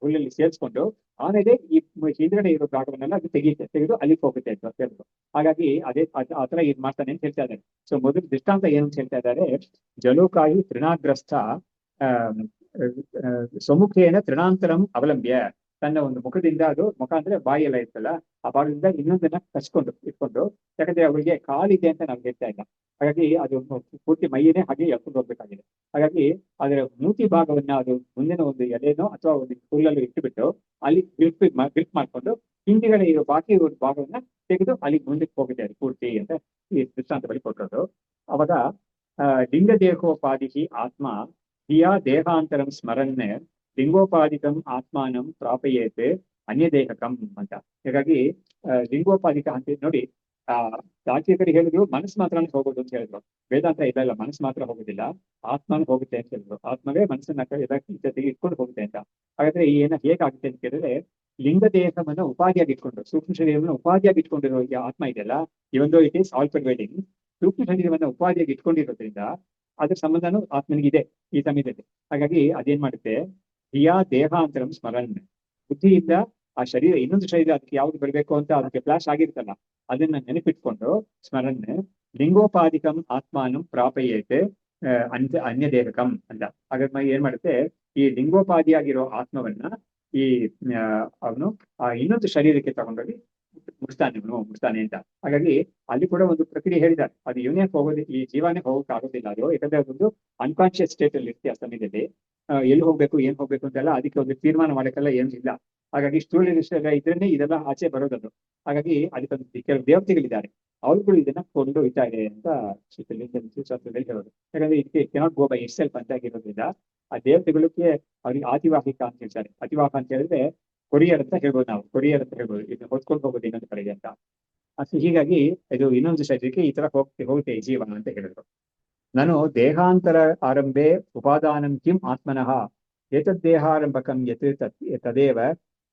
ಹುಲ್ಲಲ್ಲಿ ಸೇರಿಸ್ಕೊಂಡು ಆಮೇಲೆ ಈ ಹಿಂದ್ಗಡೆ ಇರೋ ಭಾಗವನ್ನೆಲ್ಲ ಅದು ತೆಗೆದು ಅಲ್ಲಿಗೆ ಹೋಗುತ್ತೆ ಅಂತ ಹೇಳಿದ್ರು. ಹಾಗಾಗಿ ಅದೇ ಆತರ ಇದು ಮಾಡ್ತಾನೆ ಅಂತ ಹೇಳ್ತಾ ಇದ್ದಾರೆ. ಸೊ ಮೊದಲು ದೃಷ್ಟಾಂತ ಏನು ಅಂತ ಹೇಳ್ತಾ ಇದ್ದಾರೆ, ಜಲೋಕಾಯಿ ತೃಣಾಗ್ರಸ್ಥ ಸ್ವಮುಖೇನ ತೃಣಾಂತರಂ ಅವಲಂಬ್ಯ, ತನ್ನ ಒಂದು ಮುಖದಿಂದ, ಅದು ಮುಖ ಅಂದ್ರೆ ಬಾಯಿ ಎಲ್ಲ ಇರ್ತಲ್ಲ, ಆ ಭಾಗದಿಂದ ಇನ್ನೊಂದನ್ನ ಇಟ್ಕೊಂಡು, ಯಾಕಂದ್ರೆ ಅವರಿಗೆ ಕಾಲಿದೆ ಅಂತ ನಾವು ಹೇಳ್ತಾ ಇಲ್ಲ, ಹಾಗಾಗಿ ಅದು ಪೂರ್ತಿ ಮೈಯನ್ನೇ ಹಾಗೆ ಎಳ್ಕೊಂಡು ಹೋಗ್ಬೇಕಾಗಿದೆ. ಹಾಗಾಗಿ ಅದರ ಮೂತಿ ಭಾಗವನ್ನ ಅದು ಮುಂದಿನ ಒಂದು ಎಲೆನೋ ಅಥವಾ ಒಂದು ಹುಲ್ಲಲ್ಲಿ ಇಟ್ಟುಬಿಟ್ಟು ಅಲ್ಲಿ ಬಿಲ್ಟ್ ಮಾಡ್ಕೊಂಡು ಹಿಂದಿಗಡೆ ಇರೋ ಬಾಕಿ ಒಂದು ಭಾಗವನ್ನ ತೆಗೆದು ಅಲ್ಲಿ ಮುಂದಕ್ಕೆ ಹೋಗುತ್ತೆ ಅದು ಪೂರ್ತಿ ಅಂತ ಈ ದೃಷ್ಟಾಂತ ಬಳಿ ಕೊಟ್ಟರು. ಅವಾಗ ಲಿಂಗದೇಹೋಪಾಧಿ ಆತ್ಮ ಹಿಯಾ ದೇಹಾಂತರಂ ಸ್ಮರನ್ ಲಿಂಗೋಪಾಧಿಕಂ ಆತ್ಮಾನಂ ಪ್ರಾಪಯೇತ್ ಅನ್ಯದೇಹಕಂ ಅಂತ. ಹಾಗಾಗಿ ಲಿಂಗೋಪಾಧಿಕ ಅಂತ ನೋಡಿ, ತಾರ್ಕಿಕರು ಹೇಳಿದ್ರು ಮನಸ್ಸು ಮಾತ್ರ ಹೋಗೋದು ಅಂತ ಹೇಳಿದ್ರು. ವೇದಾಂತ ಇಲ್ಲ, ಮನಸ್ಸು ಮಾತ್ರ ಹೋಗೋದಿಲ್ಲ, ಆತ್ಮನು ಹೋಗುತ್ತೆ ಅಂತ ಹೇಳಿದ್ರು. ಆತ್ಮವೇ ಮನಸ್ಸನ್ನ ಜೊತೆಗೆ ಇಟ್ಕೊಂಡು ಹೋಗುತ್ತೆ ಅಂತ. ಹಾಗಾದ್ರೆ ಹೇಗಾಗುತ್ತೆ ಅಂತ ಕೇಳಿದ್ರೆ, ಲಿಂಗ ದೇಹವನ್ನು ಉಪಾಧಿಯಾಗಿ ಇಟ್ಕೊಂಡು, ಸೂಕ್ಷ್ಮ ಶರೀರವನ್ನು ಉಪಾಧಿಯಾಗಿ ಇಟ್ಕೊಂಡಿರೋ ಆತ್ಮ ಇದೆಯಲ್ಲ, ಇವೊಂದು ಇಟ್ ಈಸ್ ಆಲ್ ಪರ್ವೇಡಿಂಗ್, ಸೂಕ್ಷ್ಮ ಶರೀರವನ್ನು ಉಪಾಧಿಯಾಗಿ ಇಟ್ಕೊಂಡಿರೋದ್ರಿಂದ ಅದ್ರ ಸಂಬಂಧನೂ ಆತ್ಮನಿಗಿದೆ ಈ ಸಮಯದಲ್ಲಿ. ಹಾಗಾಗಿ ಅದೇನ್ ಮಾಡುತ್ತೆ, ಹಿಯಾ ದೇಹಾಂತರಂ ಸ್ಮರನ್, ಬುದ್ಧಿಯಿಂದ ಆ ಶರೀರ ಇನ್ನೊಂದು ಶರೀರ ಅದಕ್ಕೆ ಯಾವ್ದು ಬರಬೇಕು ಅಂತ ಅದಕ್ಕೆ ಫ್ಲಾಶ್ ಆಗಿರ್ತಲ್ಲ, ಅದನ್ನ ನೆನಪಿಟ್ಕೊಂಡು ಸ್ಮರನ್ ಲಿಂಗೋಪಾಧಿಕಂ ಆತ್ಮಾನಂ ಪ್ರಾಪಯೇತ್ ಅನ್ಯದೇಹಕಂ ಅಂತ. ಹಾಗಾಗಿ ಏನ್ ಮಾಡುತ್ತೆ, ಈ ಲಿಂಗೋಪಾಧಿಯಾಗಿರೋ ಆತ್ಮವನ್ನ ಈ ಅವನು ಆ ಇನ್ನೊಂದು ಶರೀರಕ್ಕೆ ತಗೊಂಡೋಗಿ ಮುಟ್ತಾನೆ ಅಂತ. ಹಾಗಾಗಿ ಅಲ್ಲಿ ಕೂಡ ಒಂದು ಪ್ರಕ್ರಿಯೆ ಹೇಳಿದ್ದಾರೆ, ಅದು ಇವನೇ ಈ ಜೀವನೇ ಹೋಗಕ್ಕೆ ಆಗೋದಿಲ್ಲ ಅದು, ಯಾಕಂದ್ರೆ ಅದೊಂದು ಅನ್ಕಾನ್ಶಿಯಸ್ ಸ್ಟೇಟ್ ಅಲ್ಲಿ ಇರ್ತೀವಿ ಆ ಸಮಯದಲ್ಲಿ. ಎಲ್ಲಿ ಹೋಗ್ಬೇಕು ಏನ್ ಹೋಗ್ಬೇಕು ಅಂತೆಲ್ಲ ಅದಕ್ಕೆ ಒಂದು ತೀರ್ಮಾನ ಮಾಡಕ್ಕೆಲ್ಲ ಏನು ಇಲ್ಲ. ಹಾಗಾಗಿ ಸ್ಥೂಲ ಇದ್ರೇನೆ ಇದೆಲ್ಲ ಆಚೆ ಬರೋದದು. ಹಾಗಾಗಿ ಅದಕ್ಕೊಂದು ಕೆಲವು ದೇವತೆಗಳಿದ್ದಾರೆ, ಅವ್ರುಗಳು ಇದನ್ನ ಕೊಂಡು ಹೋಗ್ತಾರೆ ಅಂತ ಶಾಸ್ತ್ರದಲ್ಲಿ ಹೇಳೋದು. ಯಾಕಂದ್ರೆ ಇದಕ್ಕೆ cannot go by it self ಅಂತ ಆಗಿರೋದ್ರಿಂದ ಆ ದೇವತೆಗಳಿಗೆ ಅವ್ರಿಗೆ ಆತಿವಾಹಿಕ ಅಂತ ಹೇಳ್ತಾರೆ. ಅತಿವಾಹ ಅಂತ ಹೇಳಿದ್ರೆ ಕೊರಿಯರ್ ಅಂತ ಹೇಳ್ಬೋದು, ನಾವು ಕೊರಿಯರ್ ಅಂತ ಹೇಳ್ಬೋದು, ಇದನ್ನ ಹೊತ್ಕೊಂಡು ಹೋಗೋದು ಇನ್ನೊಂದು ಕಡೆಗೆ ಅಂತ. ಹೀಗಾಗಿ ಇದು ಇನ್ನೊಂದು ಶರೀರಕ್ಕೆ ಈ ತರ ಹೋಗುತ್ತೆ ಈ ಜೀವನ ಅಂತ ಹೇಳಿದ್ರು. ನಾನು ದೇಹಾಂತರ ಆರಂಭೆ ಉಪಾದಾನಂ ಕಿಂ ಆತ್ಮನಃ ಏತದ್ದೇಹಾರಂಭಕಂ ಯತ್ ತದೇವ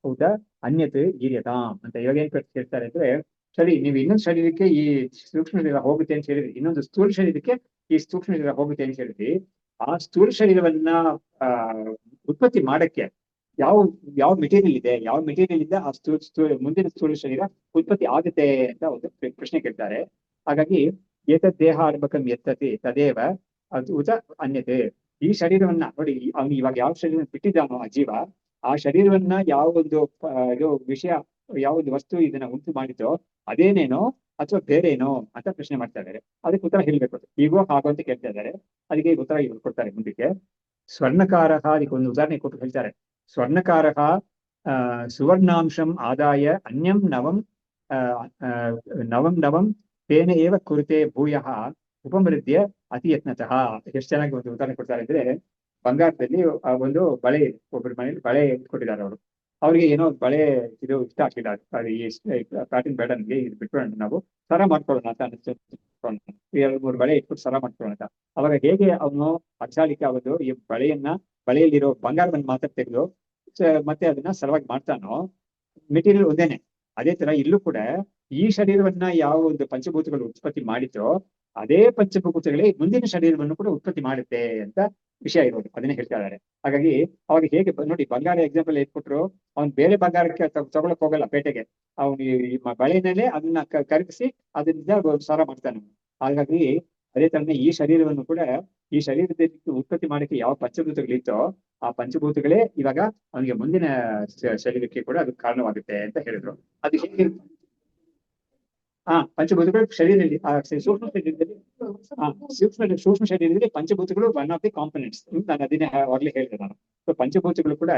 ಹೌದ ಅನ್ಯತ್ ಗೀರ್ಯತಾಂ ಅಂತ. ಇವಾಗ ಏನ್ ಹೇಳ್ತಾರೆ ಅಂದ್ರೆ, ಸರಿ ನೀವು ಇನ್ನೊಂದು ಶರೀರಕ್ಕೆ ಈ ಸೂಕ್ಷ್ಮ ಶರೀರ ಹೋಗುತ್ತೆ ಅಂತ ಹೇಳಿದ್ರಿ, ಇನ್ನೊಂದು ಸ್ಥೂಲ ಶರೀರಕ್ಕೆ ಈ ಸೂಕ್ಷ್ಮ ಶರೀರ ಹೋಗುತ್ತೆ ಅಂತ ಹೇಳಿದ್ರಿ, ಆ ಸ್ಥೂಲ ಶರೀರವನ್ನ ಉತ್ಪತ್ತಿ ಮಾಡಕ್ಕೆ ಯಾವ ಮೆಟೀರಿಯಲ್ ಇದೆ, ಯಾವ ಮೆಟೀರಿಯಲ್ ಇಂದ ಆ ಮುಂದಿನ ಸ್ಥೂಲ ಶರೀರ ಉತ್ಪತ್ತಿ ಆಗುತ್ತೆ ಅಂತ ಒಂದು ಪ್ರಶ್ನೆ ಕೇಳ್ತಾರೆ. ಹಾಗಾಗಿ ಏತದ್ ದೇಹಾರಂಭಕಂ ಯತ್ತತಿ ತದೇವ ಅದು ಉತ ಅನ್ಯತೆ. ಈ ಶರೀರವನ್ನ ನೋಡಿ, ಅವ್ನು ಇವಾಗ ಯಾವ ಶರೀರ ಬಿಟ್ಟಿದ್ದಾನೋ ಆ ಜೀವ, ಆ ಶರೀರವನ್ನ ಯಾವ ಒಂದು ಇದು ವಿಷಯ, ಯಾವ ಒಂದು ವಸ್ತು ಇದನ್ನ ಉಂಟು ಮಾಡಿದ್ದೋ ಅದೇನೇನೋ ಅಥವಾ ಬೇರೇನೋ ಅಂತ ಪ್ರಶ್ನೆ ಮಾಡ್ತಾ ಇದ್ದಾರೆ. ಅದಕ್ಕೆ ಉತ್ತರ ಹೇಳ್ಬೇಕು. ಈಗೋ ಹಾಗೋ ಅಂತ ಕೇಳ್ತಾ ಇದ್ದಾರೆ. ಅದಕ್ಕೆ ಉತ್ತರ ಇವ್ರು ಕೊಡ್ತಾರೆ ಮುಂದಕ್ಕೆ. ಸ್ವರ್ಣಕಾರಃ, ಅದಕ್ಕೆ ಒಂದು ಉದಾಹರಣೆ ಕೊಟ್ಟು ಹೇಳ್ತಾರೆ. ಸ್ವರ್ಣಕಾರಃ ಸುವರ್ಣಾಂಶಂ ಆದಾಯ ಅನ್ಯಂ ನವಂ ನವಂ ತೇನ ಏವ ಕುರುತೆ ಭೂಯಃ ಉಪಮೃದ್ಯ ಅತಿ ಯತ್ನತಃ. ಎಷ್ಟು ಚೆನ್ನಾಗಿ ಒಂದು ಉದಾಹರಣೆ ಕೊಡ್ತಾರೆ ಅಂದ್ರೆ, ಬಂಗಾರದಲ್ಲಿ ಒಂದು ಬಳೆ, ಒಬ್ಬರ ಮನೇಲಿ ಬಳೆ ಇಟ್ಕೊಟ್ಟಿದ್ದಾರೆ ಅವರು. ಅವ್ರಿಗೆ ಏನೋ ಬಳೆ ಇದು ಇಷ್ಟ ಆಗ್ತಿಲ್ಲ, ಅದು ಈ ಪ್ಯಾಟರ್ನ್ ಬೇಡ, ನಮಗೆ ಇದು ಬಿಟ್ಬಿಡೋಣ, ನಾವು ಸರ ಮಾಡ್ಕೊಳ್ಳೋಣ ಅಂತ ಅನಿಸ್ತು. 2-3 ಬಳೆ ಇಟ್ಬಿಟ್ಟು ಸರ ಮಾಡ್ಕೊಳ್ಳೋಣ ಅಂತ. ಅವಾಗ ಹೇಗೆ ಅವನು ಅಕ್ಷಾಲಿಕ ಅವನು ಈ ಬಳೆಯಲ್ಲಿರೋ ಬಂಗಾರವನ್ನು ಮಾತ್ರ ತೆಗೆದು ಮತ್ತೆ ಅದನ್ನ ಸರವಾಗಿ ಮಾಡ್ತಾನೋ, ಮೆಟೀರಿಯಲ್ ಒಂದೇನೆ. ಅದೇ ತರ ಇಲ್ಲೂ ಕೂಡ ಈ ಶರೀರವನ್ನ ಯಾವ ಒಂದು ಪಂಚಭೂತಗಳು ಉತ್ಪತ್ತಿ ಮಾಡಿತೋ ಅದೇ ಪಂಚಭೂತಗಳೇ ಮುಂದಿನ ಶರೀರವನ್ನು ಕೂಡ ಉತ್ಪತ್ತಿ ಮಾಡುತ್ತೆ ಅಂತ ವಿಷಯ ಇರೋದು. ಅದನ್ನೇ ಹೇಳ್ತಾ ಇದ್ದಾರೆ. ಹಾಗಾಗಿ ಅವಾಗ ಹೇಗೆ ನೋಡಿ, ಬಂಗಾರ ಎಕ್ಸಾಂಪಲ್ ಕೊಟ್ರು, ಅವ್ನು ಬೇರೆ ಬಂಗಾರಕ್ಕೆ ತಗೊಳಕ್ ಹೋಗಲ್ಲ ಪೇಟೆಗೆ. ಅವನು ಈ ಬಳೆನಲ್ಲೇ ಅದನ್ನ ಕರಗಿಸಿ ಅದರಿಂದ ಸಾರ ಮಾಡ್ತಾನೆ. ಹಾಗಾಗಿ ಅದೇ ತರನೇ ಈ ಶರೀರವನ್ನು ಕೂಡ, ಈ ಶರೀರದಲ್ಲಿ ಉತ್ಪತ್ತಿ ಮಾಡಕ್ಕೆ ಯಾವ ಪಂಚಭೂತಗಳಿತ್ತೋ ಆ ಪಂಚಭೂತಗಳೇ ಇವಾಗ ಅವನಿಗೆ ಮುಂದಿನ ಶರೀರಕ್ಕೆ ಕೂಡ ಅದು ಕಾರಣವಾಗುತ್ತೆ ಅಂತ ಹೇಳಿದ್ರು. ಅದು ಹೇಗೆ ಪಂಚಭೂತಗಳು ಶರೀರದಲ್ಲಿ, ಸೂಕ್ಷ್ಮ ಶರೀರದಲ್ಲಿ, ಸೂಕ್ಷ್ಮ ಶರೀರದಲ್ಲಿ ಪಂಚಭೂತಗಳು ಒನ್ ಆಫ್ ದಿ ಕಾಂಪೊನೆಂಟ್ಸ್. ನಾನು ಅದನ್ನೇ ಆಗ್ಲೇ ಹೇಳಿದೆ ನಾನು. ಸೊ ಪಂಚಭೂತಗಳು ಕೂಡ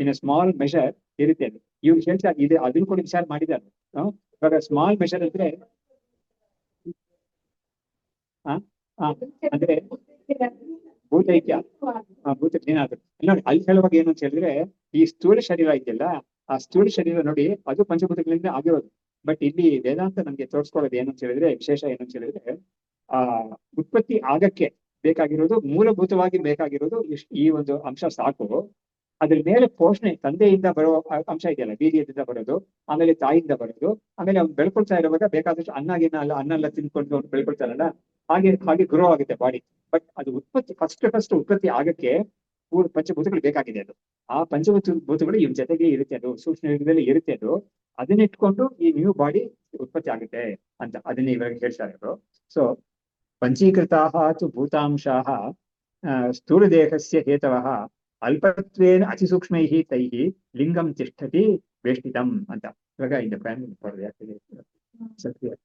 ಇನ್ ಸ್ಮಾಲ್ ಮೆಷರ್ ಇರುತ್ತೆ. ಅದು ಇವ್ರು ಹೇಳ್ತಾ ಇದೆ, ಅದನ್ನು ಕೂಡ ವಿಚಾರ ಮಾಡಿದ್ದಾರೆ. ಇವಾಗ ಸ್ಮಾಲ್ ಮೆಷರ್ ಅಂದ್ರೆ ಅಂದ್ರೆ ಭೂತೈಕ್ಯ, ಭೂತ ಏನಾದ್ರು ನೋಡಿ ಅಲ್ಲಿ ಹೇಳುವಾಗ ಏನು ಅಂತ ಹೇಳಿದ್ರೆ, ಈ ಸ್ಥೂಲ ಶರೀರ ಇದೆಯಲ್ಲ, ಆ ಸ್ಥೂಲ ಶರೀರ ನೋಡಿ ಅದು ಪಂಚಭೂತಗಳಿಂದ ಆಗಿರೋದು. ಬಟ್ ಇಲ್ಲಿ ವೇದಾಂತ ನಮ್ಗೆ ತೋರಿಸ್ಕೊಳ್ಳೋದು ಏನು ಅಂತ ಹೇಳಿದ್ರೆ, ವಿಶೇಷ ಏನು ಅಂತ ಹೇಳಿದ್ರೆ, ಉತ್ಪತ್ತಿ ಆಗಕ್ಕೆ ಬೇಕಾಗಿರೋದು, ಮೂಲಭೂತವಾಗಿ ಬೇಕಾಗಿರೋದು ಈ ಒಂದು ಅಂಶ ಸಾಕು. ಅದ್ರ ಮೇಲೆ ಪೋಷಣೆ ತಂದೆಯಿಂದ ಬರೋ ಅಂಶ ಇದೆಯಲ್ಲ, ಬೀರ್ಯದಿಂದ ಬರೋದು, ಆಮೇಲೆ ತಾಯಿಯಿಂದ ಬರೋದು, ಆಮೇಲೆ ಅವ್ನು ಬೆಳ್ಕೊಳ್ತಾ ಇರುವಾಗ ಬೇಕಾದಷ್ಟು ಅನ್ನೆಲ್ಲ ತಿನ್ಕೊಂಡು ಅವ್ನು ಬೆಳ್ಕೊಳ್ತಾರಲ್ಲ, ಹಾಗೆ ಗ್ರೋ ಆಗುತ್ತೆ ಬಾಡಿ. ಬಟ್ ಅದು ಉತ್ಪತ್ತಿ ಫಸ್ಟ್ ಉತ್ಪತ್ತಿ ಆಗಕ್ಕೆ ಪಂಚಭೂತಗಳು ಬೇಕಾಗಿದೆ. ಅದು ಆ ಪಂಚಭೂತಗಳು ಇವ್ ಜೊತೆಗೆ ಇರುತ್ತೆ, ಅದು ಸೂಕ್ಷ್ಮದಲ್ಲಿ ಇರುತ್ತೆ. ಅದು ಅದನ್ನಿಟ್ಕೊಂಡು ಈ ನ್ಯೂ ಬಾಡಿ ಉತ್ಪತ್ತಿ ಆಗುತ್ತೆ ಅಂತ ಅದನ್ನೇ ಇವಾಗ ಹೇಳ್ತಾರೆ ಅವರು. ಸೊ ಪಂಚೀಕೃತಾಃ ತು ಭೂತಾಂಶಾಃ ಸ್ಥೂಲದೇಹಸ್ಯ ಹೇತವಃ ಅಲ್ಪತ್ವೇನ ಅತಿಸೂಕ್ಷ್ಮೈಃ ತೈಃ ಲಿಂಗಂ ತಿಷ್ಠತಿ ವೇಷ್ಟಿತಂ ಅಂತ. ಇವಾಗ ಇಂದ ಸತ್ಯ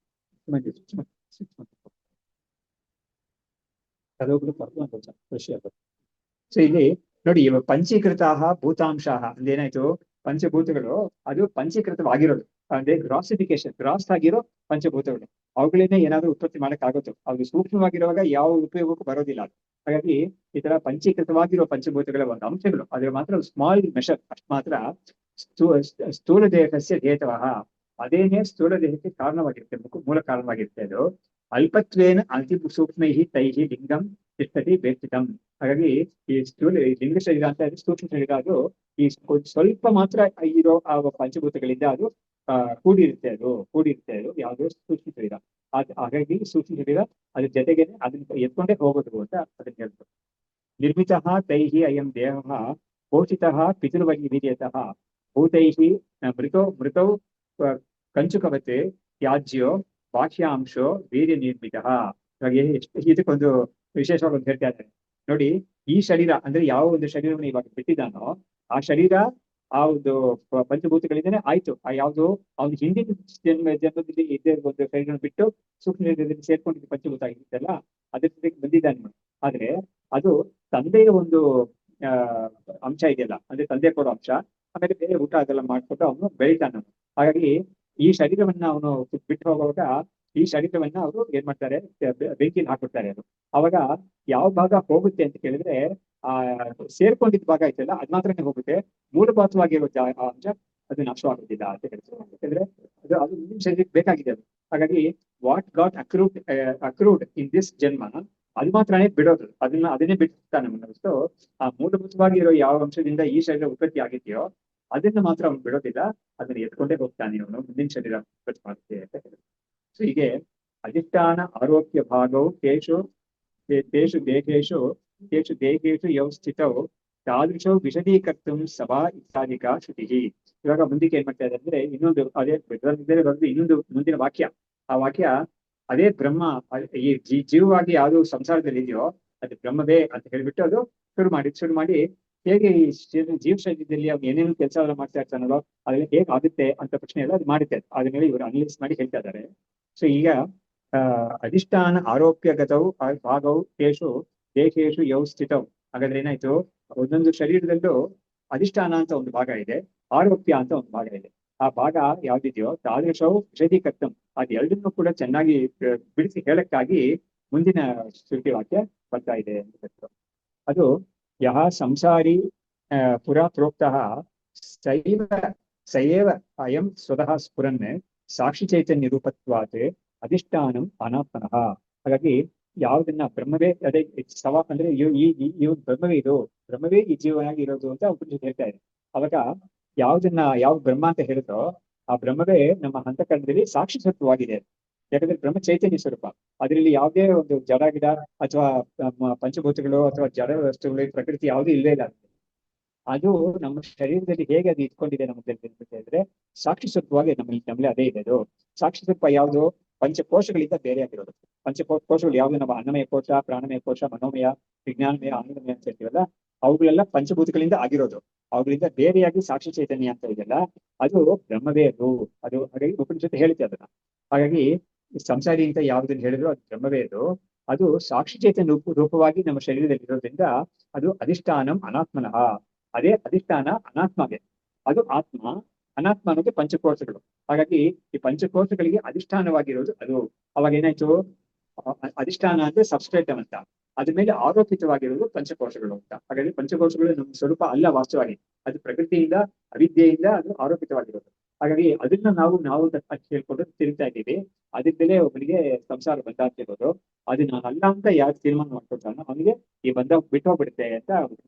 ಸೊ ಇಲ್ಲಿ ನೋಡಿ, ಪಂಚೀಕೃತಾಃ ಭೂತಾಂಶಾಃ ಅಂದೇನಾಯ್ತು, ಪಂಚಭೂತಗಳು ಅದು ಪಂಚೀಕೃತವಾಗಿರೋದು ಅಂದ್ರೆ ಗ್ರಾಸ್ ಆಗಿರೋ ಪಂಚಭೂತಗಳು. ಅವುಗಳನ್ನೇ ಏನಾದ್ರೂ ಉತ್ಪತ್ತಿ ಮಾಡಕ್ ಆಗುತ್ತೋ, ಅದು ಸೂಕ್ಷ್ಮವಾಗಿರುವಾಗ ಯಾವ ಉಪಯೋಗಕ್ಕೂ ಬರೋದಿಲ್ಲ ಅದು. ಹಾಗಾಗಿ ಈ ತರ ಪಂಚೀಕೃತವಾಗಿರೋ ಪಂಚಭೂತಗಳ ಒಂದು ಅಂಶಗಳು, ಅದ್ರ ಮಾತ್ರ ಸ್ಮಾಲ್ ಮೆಷರ್ ಅಷ್ಟು ಮಾತ್ರ ಸ್ಥೂಲ ದೇಹಸ್ಯ ಹೇತವಃ, ಅದೇನೇ ಸ್ಥೂಲ ದೇಹಕ್ಕೆ ಕಾರಣವಾಗಿರುತ್ತೆ, ಮೂಲ ಕಾರಣವಾಗಿರುತ್ತೆ. ಅದು ಅಲ್ಪತ್ವೇನ ಅತಿ ಸೂಕ್ಷ್ಮೈಃ ತೈಃ ಲಿಂಗಂ ತಿಷ್ಠತಿ ವೇಷ್ಟಿತಂ. ಹಾಗಾಗಿ ಈ ಲಿಂಗ ಶರೀರ ಅಂತ ಸೂಕ್ಷ್ಮ ಶರೀರ, ಅದು ಈ ಸ್ವಲ್ಪ ಮಾತ್ರ ಇರೋ ಆ ಪಂಚಭೂತಗಳಿಂದ ಅದು ಕೂಡಿರುತ್ತೆ ಅದು ಯಾವುದೋ ಸೂಕ್ಷ್ಮ ಶರೀರ. ಹಾಗಾಗಿ ಸೂಕ್ಷ್ಮ ಶರೀರ ಅದ್ರ ಜೊತೆಗೇನೆ ಅದನ್ನ ಎತ್ಕೊಂಡೇ ಹೋಗೋದು ಅಂತ ಅದನ್ನ ಹೇಳ್ತಾರೆ. ನಿರ್ಮಿತಃ ತೈಃ ಅಯಂ ದೇಹಃ ಪೋಷಿತಃ ಪಿತೃವೈರ್ಯತಃ ಭೂತೈಃ ಮೃತೌ ಕಂಚುಕವತೆ ತ್ಯಾಜ್ಯೋ ಬಾಹ್ಯಾಂಶೋ ವೀರ್ಯ ನಿರ್ಮಿತಃ. ಇವಾಗ ಇದಕ್ಕೊಂದು ವಿಶೇಷವಾಗಿ ಒಂದು ಹೇಳ್ತಾ ಇದ್ದಾರೆ ನೋಡಿ. ಈ ಶರೀರ ಅಂದ್ರೆ ಯಾವ ಒಂದು ಶರೀರವನ್ನು ಇವಾಗ ಬಿಟ್ಟಿದ್ದಾನೋ ಆ ಶರೀರ ಆ ಒಂದು ಪಂಚಭೂತಗಳಿಂದನೇ ಆಯ್ತು. ಯಾವುದು ಅವ್ನು ಹಿಂದಿನ ಜನ್ಮದಲ್ಲಿ ಇದ್ದೇ ಒಂದು ಶರೀರ ಬಿಟ್ಟು ಸೂಕ್ಷ್ಮ ಶರೀರದಲ್ಲಿ ಸೇರ್ಕೊಂಡಿದ್ದು ಪಂಚಭೂತ ಆಗಿರುತ್ತಲ್ಲ, ಅದ್ರ ಜೊತೆಗೆ ಬಂದಿದ್ದಾನೆ. ಆದ್ರೆ ಅದು ತಂದೆಯ ಒಂದು ಅಂಶ ಇದೆಯಲ್ಲ, ಅಂದ್ರೆ ತಂದೆ ಕೊಡೋ ಅಂಶ, ಆಮೇಲೆ ಬೇರೆ ಊಟ ಅದೆಲ್ಲ ಮಾಡ್ಕೊಂಡು ಅವನು ಬೆಳಿತಾನ. ಹಾಗಾಗಿ ಈ ಶರೀರವನ್ನ ಅವನು ಬಿಟ್ಟು ಹೋಗುವಾಗ ಈ ಶರೀರವನ್ನ ಅವರು ಏನ್ ಮಾಡ್ತಾರೆ, ಬೆಂಕಿಯಲ್ಲಿ ಹಾಕ್ಬಿಡ್ತಾರೆ. ಅದು ಅವಾಗ ಯಾವ ಭಾಗ ಹೋಗುತ್ತೆ ಅಂತ ಕೇಳಿದ್ರೆ, ಸೇರ್ಕೊಂಡಿದ್ದ ಭಾಗ ಐತಲ್ಲ ಅದ್ ಮಾತ್ರನೇ ಹೋಗುತ್ತೆ, ಮೂಲಭೂತವಾಗಿರೋ ಅಂಶ ಅದು ನಾಶವಾಗುತ್ತಿಲ್ಲ ಅಂತ ಹೇಳ್ತಾರೆ. ಯಾಕಂದ್ರೆ ಅದು ಮುಂದಿನ ಶರೀರಕ್ಕೆ ಬೇಕಾಗಿದೆ ಅದು. ಹಾಗಾಗಿ what got accrued in this ಜನ್ಮ ಅದು ಮಾತ್ರನೇ ಬಿಡೋದು, ಅದನ್ನೇ ಬಿಡ್ತಾನೆ. ಸೊ ಆ ಮೂಲಭೂತವಾಗಿರೋ ಯಾವ ಅಂಶದಿಂದ ಈ ಶರೀರ ಉತ್ಪತ್ತಿ ಆಗಿದೆಯೋ ಅದನ್ನ ಮಾತ್ರ ಅವ್ನು ಬಿಡೋದಿಲ್ಲ, ಅದನ್ನ ಎತ್ಕೊಂಡೇ ಹೋಗ್ತಾನೆ ಅವನು, ಮುಂದಿನ ಶರೀರ ಉತ್ಪತ್ತಿ ಮಾಡುತ್ತೆ ಅಂತ ಹೇಳಿದ್ರು. ಸೊ ಹೀಗೆ ಅಧಿಷ್ಠಾನ ಆರೋಗ್ಯ ಭಾಗವು ತೇಷು ದೇಹೇಶು ಯೌ ಸ್ಥಿತೌ ತಾದೃಶೌ ವಿಶದೀಕರ್ತು ಸಭಾ ಇತ್ಯಾದಿಕ ಶ್ರುತಿ. ಇವಾಗ ಮುಂದಕ್ಕೆ ಏನ್ ಮಾಡ್ತಾ ಇದೆ ಅಂದ್ರೆ, ಇನ್ನೊಂದು ಅದೇ ಬಂದು ಇನ್ನೊಂದು ಮುಂದಿನ ವಾಕ್ಯ. ಆ ವಾಕ್ಯ ಅದೇ ಬ್ರಹ್ಮ ಈ ಜೀವವಾಗಿ ಯಾವುದು ಸಂಸಾರದಲ್ಲಿ ಇದೆಯೋ ಅದು ಬ್ರಹ್ಮವೇ ಅಂತ ಹೇಳ್ಬಿಟ್ಟು ಅದು ಶುರು ಮಾಡಿ ಹೇಗೆ ಈ ಜೀವ ಶರೀರದಲ್ಲಿ ಅವ್ನು ಏನೇನು ಕೆಲಸ ಮಾಡ್ತಾ ಇರ್ತಾನಲ್ಲೋ ಅದೆಲ್ಲ ಹೇಗೆ ಆಗುತ್ತೆ ಅಂತ ಪ್ರಶ್ನೆ ಎಲ್ಲ ಅದು ಮಾಡುತ್ತೆ. ಅದನ್ನೆಲ್ಲ ಇವರು ಅನಲೈಸ್ ಮಾಡಿ ಹೇಳ್ತಾ ಇದ್ದಾರೆ. ಸೊ ಈಗ ಅಧಿಷ್ಠಾನ ಆರೋಪ್ಯಗತವು ಭಾಗವು ಕೇಶು ದೇಹೇಶು ಯೌ ಸ್ಥಿತವು. ಹಾಗಾದ್ರೆ ಏನಾಯ್ತು, ಒಂದೊಂದು ಶರೀರದಲ್ಲೂ ಅಧಿಷ್ಠಾನ ಅಂತ ಒಂದು ಭಾಗ ಇದೆ, ಆರೋಪ್ಯ ಅಂತ ಒಂದು ಭಾಗ ಇದೆ. ಆ ಭಾಗ ಯಾವ್ದಿದೆಯೋ ತಾದೃಶವು ವಿಷದೀಕರ್ತಂ, ಅದೆರಡನ್ನೂ ಕೂಡ ಚೆನ್ನಾಗಿ ಬಿಡಿಸಿ ಹೇಳಕ್ಕಾಗಿ ಮುಂದಿನ ಶ್ರುತಿ ವಾಕ್ಯ ಬರ್ತಾ ಇದೆ ಅಂತ. ಅದು ಯಹ ಸಂಸಾರಿ ಪುರಾ ಪ್ರೋಕ್ತಃ ಸಯೇವ ಅಯಂ ಸ್ವತಃ ಸ್ಫುರನ್ ಸಾಕ್ಷಿ ಚೈತನ್ಯ ರೂಪತ್ವಾತ್ ಅಧಿಷ್ಠಾನಂ ಅನಾತ್ಮನಃ. ಹಾಗಾಗಿ ಯಾವುದನ್ನ ಬ್ರಹ್ಮವೇ ಅದೇ ಅಂದ್ರೆ ಈ ಬ್ರಹ್ಮವೇ ಇದು, ಬ್ರಹ್ಮವೇ ಈ ಜೀವನಾಗಿ ಇರೋದು ಅಂತ ಉಪನಿಷತ್ತು ಹೇಳ್ತಾ ಇದೆ. ಅವಾಗ ಯಾವ ಬ್ರಹ್ಮ ಅಂತ ಹೇಳುತ್ತೋ ಆ ಬ್ರಹ್ಮವೇ ನಮ್ಮ ಅಂತಃಕರಣದಲ್ಲಿ ಸಾಕ್ಷಿ ಸ್ವರೂಪವಾಗಿದೆ. ಯಾಕಂದ್ರೆ ಬ್ರಹ್ಮ ಚೈತನ್ಯ ಸ್ವರೂಪ, ಅದರಲ್ಲಿ ಯಾವುದೇ ಒಂದು ಜಡ ಗಿಡ ಅಥವಾ ಪಂಚಭೂತಗಳು ಅಥವಾ ಜಡ ವಸ್ತುಗಳು ಪ್ರಕೃತಿ ಯಾವುದೂ ಇಲ್ಲೇ ಇಲ್ಲ. ಅದು ನಮ್ಮ ಶರೀರದಲ್ಲಿ ಹೇಗೆ ಅದು ಇಟ್ಕೊಂಡಿದೆ ನಮ್ಮಲ್ಲಿ ಹೇಳಿದ್ರೆ ಸಾಕ್ಷಿ ಸ್ವರೂಪವಾಗಿ ನಮ್ಮಲ್ಲಿ ಅದೇ ಇದೆ. ಅದು ಸಾಕ್ಷಿ ಸ್ವರೂಪ ಯಾವುದು, ಪಂಚಕೋಶಗಳಿಂದ ಬೇರೆ ಆಗಿರೋದು. ಪಂಚಕೋಶಗಳು ಯಾವ್ದು, ನಮ್ಮ ಅನ್ನಮಯ ಕೋಶ, ಪ್ರಾಣಮಯ ಕೋಶ, ಮನೋಮಯ, ವಿಜ್ಞಾನಮಯ, ಆನಂದಮಯ ಅಂತ ಹೇಳ್ತೀವಲ್ಲ, ಅವುಗಳೆಲ್ಲ ಪಂಚಭೂತಗಳಿಂದ ಆಗಿರೋದು. ಅವುಗಳಿಂದ ಬೇರೆಯಾಗಿ ಸಾಕ್ಷಿ ಚೈತನ್ಯ ಅಂತ ಇದೆಯಲ್ಲ, ಅದು ಬ್ರಹ್ಮವೇ ಅದು ಹಾಗಾಗಿ ಉಪನಿಷತ್ತು ಹೇಳುತ್ತೆ ಅದನ್ನ. ಹಾಗಾಗಿ ಸಂಸಾರಿ ಅಂತ ಯಾವುದನ್ನು ಹೇಳಿದ್ರು ಅದು ಬ್ರಹ್ಮವೇ ಅದು ಸಾಕ್ಷಿ ಚೈತನ್ಯ ರೂಪವಾಗಿ ನಮ್ಮ ಶರೀರದಲ್ಲಿ ಇರೋದ್ರಿಂದ ಅದು ಅಧಿಷ್ಠಾನಂ ಅನಾತ್ಮನಃ. ಅದೇ ಅಧಿಷ್ಠಾನ ಅನಾತ್ಮಗೆ, ಅದು ಆತ್ಮ. ಅನಾತ್ಮ ಅನ್ನೋದು ಪಂಚಕೋಶಗಳು. ಹಾಗಾಗಿ ಈ ಪಂಚಕೋಶಗಳಿಗೆ ಅಧಿಷ್ಠಾನವಾಗಿರೋದು ಅದು. ಅವಾಗ ಏನಾಯ್ತು, ಅಧಿಷ್ಠಾನ ಅಂದ್ರೆ ಸಬ್ಸ್ಟ್ರೇಟ್ ಅಂತ, ಅದ್ರ ಮೇಲೆ ಆರೋಪಿತವಾಗಿರೋದು ಪಂಚಕೋಶಗಳು ಅಂತ. ಹಾಗಾಗಿ ಪಂಚಕೋಶಗಳು ನಮ್ಮ ಸ್ವರೂಪ ಅಲ್ಲ ವಾಸ್ತವವಾಗಿ, ಅದು ಪ್ರಕೃತಿಯಿಂದ ಅವಿದ್ಯೆಯಿಂದ ಅದು ಆರೋಪಿತವಾಗಿರೋದು. ಹಾಗಾಗಿ ಅದನ್ನ ನಾವು ಹೇಳ್ಕೊಂಡು ತಿರುಗ್ತಾ ಇದ್ದೀವಿ. ಅದರಿಂದಲೇ ಒಬ್ಬನಿಗೆ ಸಂಸಾರ ಬಂಧ ಆಗ್ತಿರೋದು. ಅದು ನಾನು ಅಲ್ಲ ಅಂತ ಯಾರು ತೀರ್ಮಾನ ಮಾಡ್ಕೊಳ್ತಾನೋ ಅವನಿಗೆ ಈ ಬಂಧ ಬಿಟ್ಟೋಗ್ಬಿಡುತ್ತೆ ಅಂತ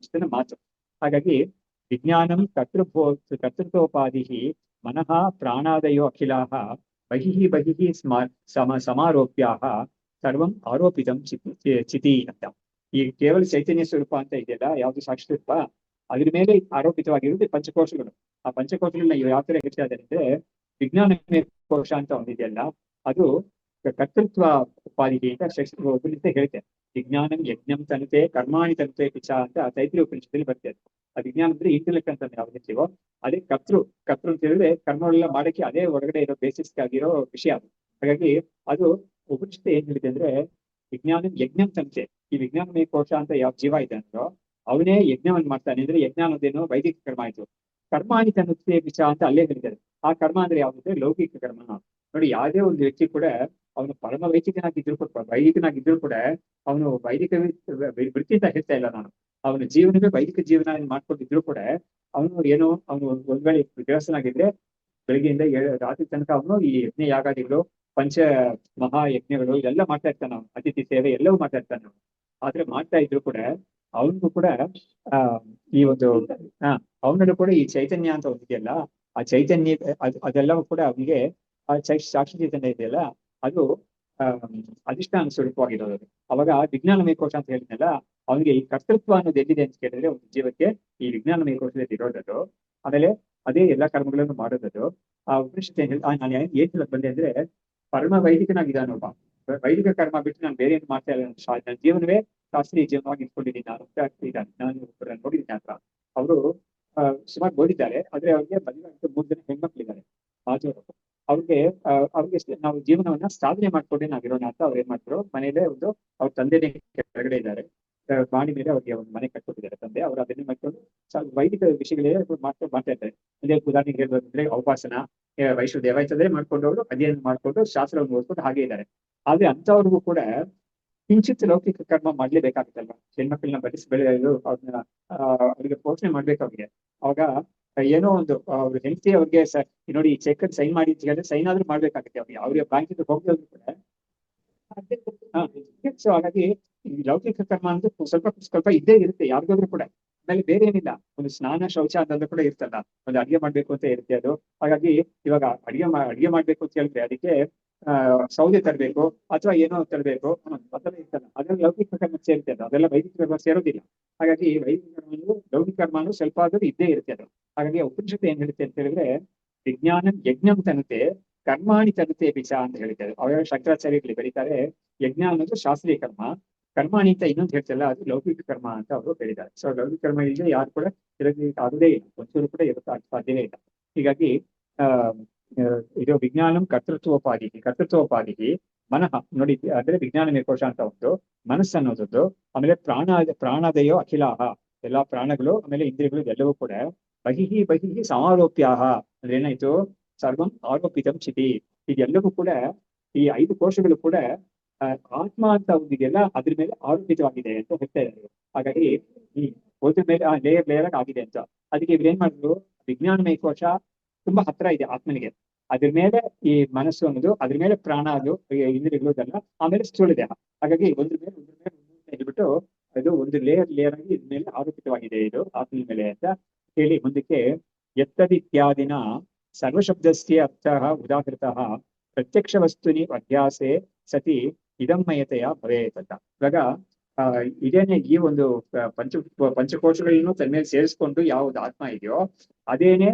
ಮಾತು. ಹಾಗಾಗಿ ವಿಜ್ಞಾನಂ ಕರ್ತೃತ್ವೋಪಾಧಿ ಮನಃ ಪ್ರಾಣಾದಯೋ ಅಖಿಲಾಹ ಬಹಿಃ ಸಮಾರೋಪ್ಯಾಹ ಸರ್ವಂ ಆರೋಪಿತಂ ಚಿತಿ ಅಂತ. ಈ ಕೇವಲ ಚೈತನ್ಯ ಸ್ವರೂಪ ಅಂತ ಇದೆಯಲ್ಲ, ಯಾವ್ದು ಸಾಕ್ಷಿ ಸ್ವರೂಪ, ಅದ್ರ ಮೇಲೆ ಆರೋಪಿತವಾಗಿರುವುದು ಪಂಚಕೋಶಗಳು. ಆ ಪಂಚಕೋಶಗಳನ್ನ ಯಾವ ತರ ಹೇಳ್ತಾ ಇದ್ದಾರೆ ಅಂದ್ರೆ, ವಿಜ್ಞಾನ ಕೋಶ ಅಂತ ಒಂದಿದೆಯಲ್ಲ, ಅದು ಕರ್ತೃತ್ವ ಉಪಾಧಿಗೆ ಅಂತ ಹೇಳುತ್ತೆ. ವಿಜ್ಞಾನಂ ಯಜ್ಞಂ ತನುತೆ ಕರ್ಮಾಣಿ ತನುತೆ ಪಿಚ ಅಂತ ತೈತ್ರಿಯ ಉಪನಿಷತ್ತಲ್ಲಿ ಬರ್ತದೆ. ಆ ವಿಜ್ಞಾನ ಅಂದ್ರೆ ಇಂಟೆಲೆಕ್ಟ್ ಅಂತ ಯಾವ್ದು ಹೇಳ್ತೀವೋ ಅದೇ ಕರ್ತೃ ಅಂತ ಹೇಳಿದ್ರೆ ಕರ್ಮಗಳೆಲ್ಲ ಮಾಡಕ್ಕೆ ಅದೇ ಒಳಗಡೆ ಇರೋ ಬೇಸಿಸ್ ಆಗಿರೋ ವಿಷಯ ಅದು. ಹಾಗಾಗಿ ಅದು ಉಪನಿಷತ್ತು ಏನ್ ಹೇಳಿದೆ ಅಂದ್ರೆ, ವಿಜ್ಞಾನ ಯಜ್ಞಂ ತನುತೆ, ಈ ವಿಜ್ಞಾನಮಯ ಕೋಶ ಅಂತ ಯಾವ ಜೀವ ಇದೆ ಅಂದ್ರೋ ಅವನೇ ಯಜ್ಞವನ್ನು ಮಾಡ್ತಾನೆ. ಅಂದ್ರೆ ಯಜ್ಞ ಅನ್ನೋದೇನೋ ವೈದಿಕ ಕರ್ಮ ಆಯ್ತು. ಕರ್ಮಾಣಿ ತನುತೆ ಪಿಚ ಅಂತ ಅಲ್ಲೇ ಹೇಳಿದ್ದಾರೆ. ಆ ಕರ್ಮ ಅಂದ್ರೆ ಯಾವ್ದಂದ್ರೆ ಲೌಕಿಕ ಕರ್ಮ. ನೋಡಿ, ಯಾವುದೇ ಒಂದು ವ್ಯಕ್ತಿ ಕೂಡ ಅವನು ಪರಮ ವೈದಿಕನಾಗಿದ್ರು ಕೂಡ ಅವನು ವೈದಿಕ ವೃತ್ತಿ ಅಂತ ಹೇಳ್ತಾ ಇಲ್ಲ ನಾನು. ಅವನ ಜೀವನವೇ ವೈದಿಕ ಜೀವನ ಮಾಡ್ಕೊಂಡಿದ್ರು ಕೂಡ ಅವನು ಒಂದ್ ವೇಳೆ ದೇವಸ್ಥಾನಾಗಿದ್ರೆ ಬೆಳಗ್ಗೆಯಿಂದ ರಾತ್ರಿ ತನಕ ಅವನು ಈ ಯಜ್ಞ ಯಾಗಾದಿಗಳು, ಪಂಚ ಮಹಾ ಯಜ್ಞಗಳು ಇದೆಲ್ಲ ಮಾಡ್ತಾ ಇರ್ತಾನೆ. ಅವನು ಅತಿಥಿ ಸೇವೆ ಎಲ್ಲವೂ ಮಾಡ್ತಾ ಇರ್ತಾನೆ. ಅವನು ಆದ್ರೆ ಮಾಡ್ತಾ ಇದ್ರು ಕೂಡ ಅವನಿಗೂ ಕೂಡ ಈ ಒಂದು ಅವನಲ್ಲೂ ಕೂಡ ಈ ಚೈತನ್ಯ ಅಂತ ಒಂದಿದೆಯಲ್ಲ, ಆ ಚೈತನ್ಯ ಅದೆಲ್ಲವೂ ಕೂಡ ಅವನಿಗೆ ಆ ಸಾಕ್ಷಿ ಚೈತನ್ಯ ಇದೆಯಲ್ಲ, ಅದು ಅಧಿಷ್ಠಾನ ಸ್ವರೂಪವಾಗಿರೋದು. ಅವಾಗ ವಿಜ್ಞಾನಮಯ ಕೋಶ ಅಂತ ಹೇಳಿದ್ನಲ್ಲ, ಅವನಿಗೆ ಈ ಕರ್ತೃತ್ವ ಅನ್ನೋದು ಎಲ್ಲಿದೆ ಅಂತ ಕೇಳಿದ್ರೆ ಒಂದು ಜೀವಕ್ಕೆ ಈ ವಿಜ್ಞಾನಮಯ ಕೋಶದಲ್ಲಿ ಇರೋದದು. ಆಮೇಲೆ ಅದೇ ಎಲ್ಲಾ ಕರ್ಮಗಳನ್ನು ಮಾಡೋದದು. ಆ ಉಪನಿಷತ್ತು ನಾನು ಏನ್ ಹೇಳಕ್ ಬಂದೆ ಅಂದ್ರೆ, ಪರಮ ವೈದಿಕನಾಗಿದ್ದಾನೊಬ್ಬ. ವೈದಿಕ ಕರ್ಮ ಬಿಟ್ಟು ನಾನು ಬೇರೆ ಏನು ಮಾಡ್ತಾ ಇಲ್ಲ, ನನ್ನ ಜೀವನವೇ ಶಾಸ್ತ್ರೀಯ ಜೀವನವಾಗಿ ಇಟ್ಕೊಂಡಿದ್ದೀನಿ ನಾನು ಅಂತ ಇದ್ದಾನೆ. ನಾನು ನೋಡಿದ್ದೀನಿ ಹತ್ರ. ಅವರು ಸುಮಾರು ಓದಿದ್ದಾರೆ, ಆದ್ರೆ ಅವ್ರಿಗೆ ಮದುವೆ 3 ಜನ ಹೆಣ್ಮಕ್ಳಿದ್ದಾರೆ. ಅವ್ರಿಗೆ ನಾವು ಜೀವನವನ್ನ ಸಾಧನೆ ಮಾಡ್ಕೊಂಡೆ ನಾವಿರೋಣ ಅಂತ ಅವ್ರು ಏನ್ ಮಾಡ್ತಾರೆ, ಮನೇಲೆ ಒಂದು ಅವ್ರ ತಂದೆನೇ ಕೆಳಗಡೆ ಇದ್ದಾರೆ, ಬಾಣಿ ಮೇಲೆ ಅವ್ರಿಗೆ ಒಂದು ಮನೆ ಕಟ್ಕೊಟ್ಟಿದ್ದಾರೆ ತಂದೆ. ಅವ್ರು ಅದನ್ನೇ ಮಾಡ್ಕೊಂಡು ವೈದಿಕ ವಿಷಯಗಳೇ ಮಾಡ್ತಾ ಇರ್ತಾರೆ. ಅಂದ್ರೆ ಉದಾಹರಣೆಗೆ ಹೇಳ್ಬೇಕಂದ್ರೆ ಔಪಾಸನ, ವೈಷ್ಣವ ದೇವಾಯತದೇ ಮಾಡ್ಕೊಂಡು ಅವರು ಅಧ್ಯಯನ ಮಾಡ್ಕೊಂಡು ಶಾಸ್ತ್ರವನ್ನು ಓದ್ಕೊಂಡು ಹಾಗೆ ಇದ್ದಾರೆ. ಆದ್ರೆ ಅಂತವ್ರಿಗೂ ಕೂಡ ಕಿಂಚಿತ್ ಲೌಕಿಕ ಕರ್ಮ ಮಾಡ್ಲೇಬೇಕಾಗುತ್ತಲ್ವ. ಹೆಣ್ಮಕ್ಳನ್ನ ಬೆಳೆಯೋದು, ಅವ್ರಿಗೆ ಪೋಷಣೆ ಮಾಡ್ಬೇಕಾಗಿದೆ. ಅವಾಗ ಏನೋ ಒಂದು ಅವ್ರ ಹೆಂಡತಿ ಅವ್ರಿಗೆ ನೋಡಿ ಚೆಕ್ ಸೈನ್ ಮಾಡಿ ಸೈನ್ ಆದ್ರೂ ಮಾಡ್ಬೇಕಾಗುತ್ತೆ. ಅವ್ರಿಗೆ ಬ್ಯಾಂಕಿಂದ ಹೋಗಿದ್ರು ಕೂಡ. ಸೊ ಹಾಗಾಗಿ ಈ ಲೌಕಿಕ ಕರ್ಮ ಅಂದ್ರೆ ಸ್ವಲ್ಪ ಇದ್ದೇ ಇರುತ್ತೆ ಯಾರಿಗಾದ್ರೂ ಕೂಡ. ಆಮೇಲೆ ಬೇರೆ ಏನಿಲ್ಲ, ಒಂದು ಸ್ನಾನ ಶೌಚ ಅಂತಂದ್ರೆ ಕೂಡ ಇರ್ತಲ್ಲ, ಒಂದು ಅಡಿಗೆ ಮಾಡ್ಬೇಕು ಅಂತ ಇರುತ್ತೆ ಅದು. ಹಾಗಾಗಿ ಇವಾಗ ಅಡಿಗೆ ಮಾಡ್ಬೇಕು ಅಂತ ಹೇಳಿದ್ರೆ ಅದಕ್ಕೆ ಸೌದೆ ತರಬೇಕು ಅಥವಾ ಏನೋ ತರಬೇಕು ಅದೆಲ್ಲ ಇರ್ತಲ್ಲ, ಅದೆಲ್ಲ ಲೌಕಿಕ ಕರ್ಮ ಸೇರುತ್ತೆ. ಅದೆಲ್ಲ ವೈದಿಕ ಕರ್ಮ ಸೇರೋದಿಲ್ಲ. ಹಾಗಾಗಿ ವೈದಿಕ ಕರ್ಮ ಲೌಕಿಕ ಕರ್ಮ ಸ್ವಲ್ಪ ಆದ್ರೂ ಇದ್ದೇ ಇರುತ್ತೆ ಅದು. ಹಾಗಾಗಿ ಉಪನಿಷತ್ತು ಏನ್ ಹೇಳುತ್ತೆ ಅಂತ ಹೇಳಿದ್ರೆ, ವಿಜ್ಞಾನಂ ಯಜ್ಞಂ ತನುತೆ ಕರ್ಮಾಣಿ ತನುತೆ ಪಿಚ ಅಂತ ಹೇಳಿದ್ದಾರೆ. ಅವಾಗ ಶಂಕರಾಚಾರ್ಯರಲ್ಲಿ ಬರೀತಾರೆ, ಯಜ್ಞ ಅನ್ನೋದು ಶಾಸ್ತ್ರೀಯ ಕರ್ಮ, ಕರ್ಮಾಣಿ ಅಂತ ಇನ್ನೊಂದು ಹೇಳ್ತಲ್ಲ, ಅದು ಲೌಕಿಕ ಕರ್ಮ ಅಂತ ಅವರು ಹೇಳಿದ್ದಾರೆ. ಸೊ ಲೌಕಿಕ ಕರ್ಮ ಇಲ್ಲದೆ ಯಾರು ಕೂಡ ಇರೋದಕ್ಕೆ ಆಗುದೇ ಇಲ್ಲ, ಒಂಚೂರು ಕೂಡ ಇರೋಕ್ಕೆ ಸಾಧ್ಯವೇ ಇಲ್ಲ. ಹೀಗಾಗಿ ಆ ಇದು ವಿಜ್ಞಾನಂ ಕರ್ತೃತ್ವೋಪಾಧಿ ಮನಃ ನೋಡಿ, ಅಂದ್ರೆ ವಿಜ್ಞಾನ ಕೋಶ ಅಂತ ಒಂದು ಮನಸ್ಸು ಅನ್ನೋದದ್ದು, ಆಮೇಲೆ ಪ್ರಾಣಾದಯೋ ಅಖಿಲಾಹ, ಎಲ್ಲಾ ಪ್ರಾಣಗಳು ಆಮೇಲೆ ಇಂದ್ರಿಯಗಳು ಎಲ್ಲವೂ ಕೂಡ ಬಹಿಹಿ ಸಮಾರೋಪ್ಯಾಹ, ಅಂದ್ರೆ ಏನಾಯ್ತು, ಸರ್ವಂ ಆರೋಪಿತಂ ಚಿತಿ, ಇದೆಲ್ಲವೂ ಕೂಡ ಈ 5 ಕೋಶಗಳು ಕೂಡ ಆತ್ಮ ಅಂತ ಒಂದಿದೆಯಲ್ಲ ಅದ್ರ ಮೇಲೆ ಆರೋಪಿತವಾಗಿದೆ ಅಂತ ಹೇಳ್ತಾ ಇದ್ದಾರೆ. ಹಾಗಾಗಿ ಈ ಹೋದ್ರ ಮೇಲೆ ಲೇಯರ್ ಆಗಿದೆ ಅಂತ. ಅದಕ್ಕೆ ಇವ್ರು ಏನ್ ಮಾಡಿದ್ರು, ವಿಜ್ಞಾನಮಯ ಕೋಶ ತುಂಬಾ ಹತ್ರ ಇದೆ ಆತ್ಮನಿಗೆ, ಅದ್ರ ಮೇಲೆ ಈ ಮನಸ್ಸು ಅನ್ನೋದು, ಅದ್ರ ಮೇಲೆ ಪ್ರಾಣ ಅದು ಇಂದ್ರಿಯಗಳು ಇದೆಲ್ಲ, ಆಮೇಲೆ ಸ್ಥೂಲ ದೇಹ. ಹಾಗಾಗಿ ಒಂದ್ರ ಮೇಲೆ ಹೇಳ್ಬಿಟ್ಟು ಅದು ಒಂದು ಲೇಯರ್ ಆಗಿ ಇದ್ರ ಮೇಲೆ ಆರೋಪಿತವಾಗಿದೆ ಇದು ಆತ್ಮನ ಮೇಲೆ ಅಂತ ಹೇಳಿ ಮುಂದಕ್ಕೆ ಇತ್ಯಾದಿನ ಸರ್ವಶಬ್ದಸ್ಯ ಅರ್ಥಃ ಉದಾಹೃತಃ ಪ್ರತ್ಯಕ್ಷ ವಸ್ತುನಿ ಅಭ್ಯಾಸೆ ಸತಿ ಇದಮ್ಮಯತೆಯ ಭವೇತ್ ಅಂತ. ಇವಾಗ ಇದೇನೆ ಈ ಒಂದು ಪಂಚಕೋಶಗಳನ್ನು ತನ್ನ ಮೇಲೆ ಸೇರಿಸ್ಕೊಂಡು ಯಾವ್ದು ಆತ್ಮ ಇದೆಯೋ ಅದೇನೆ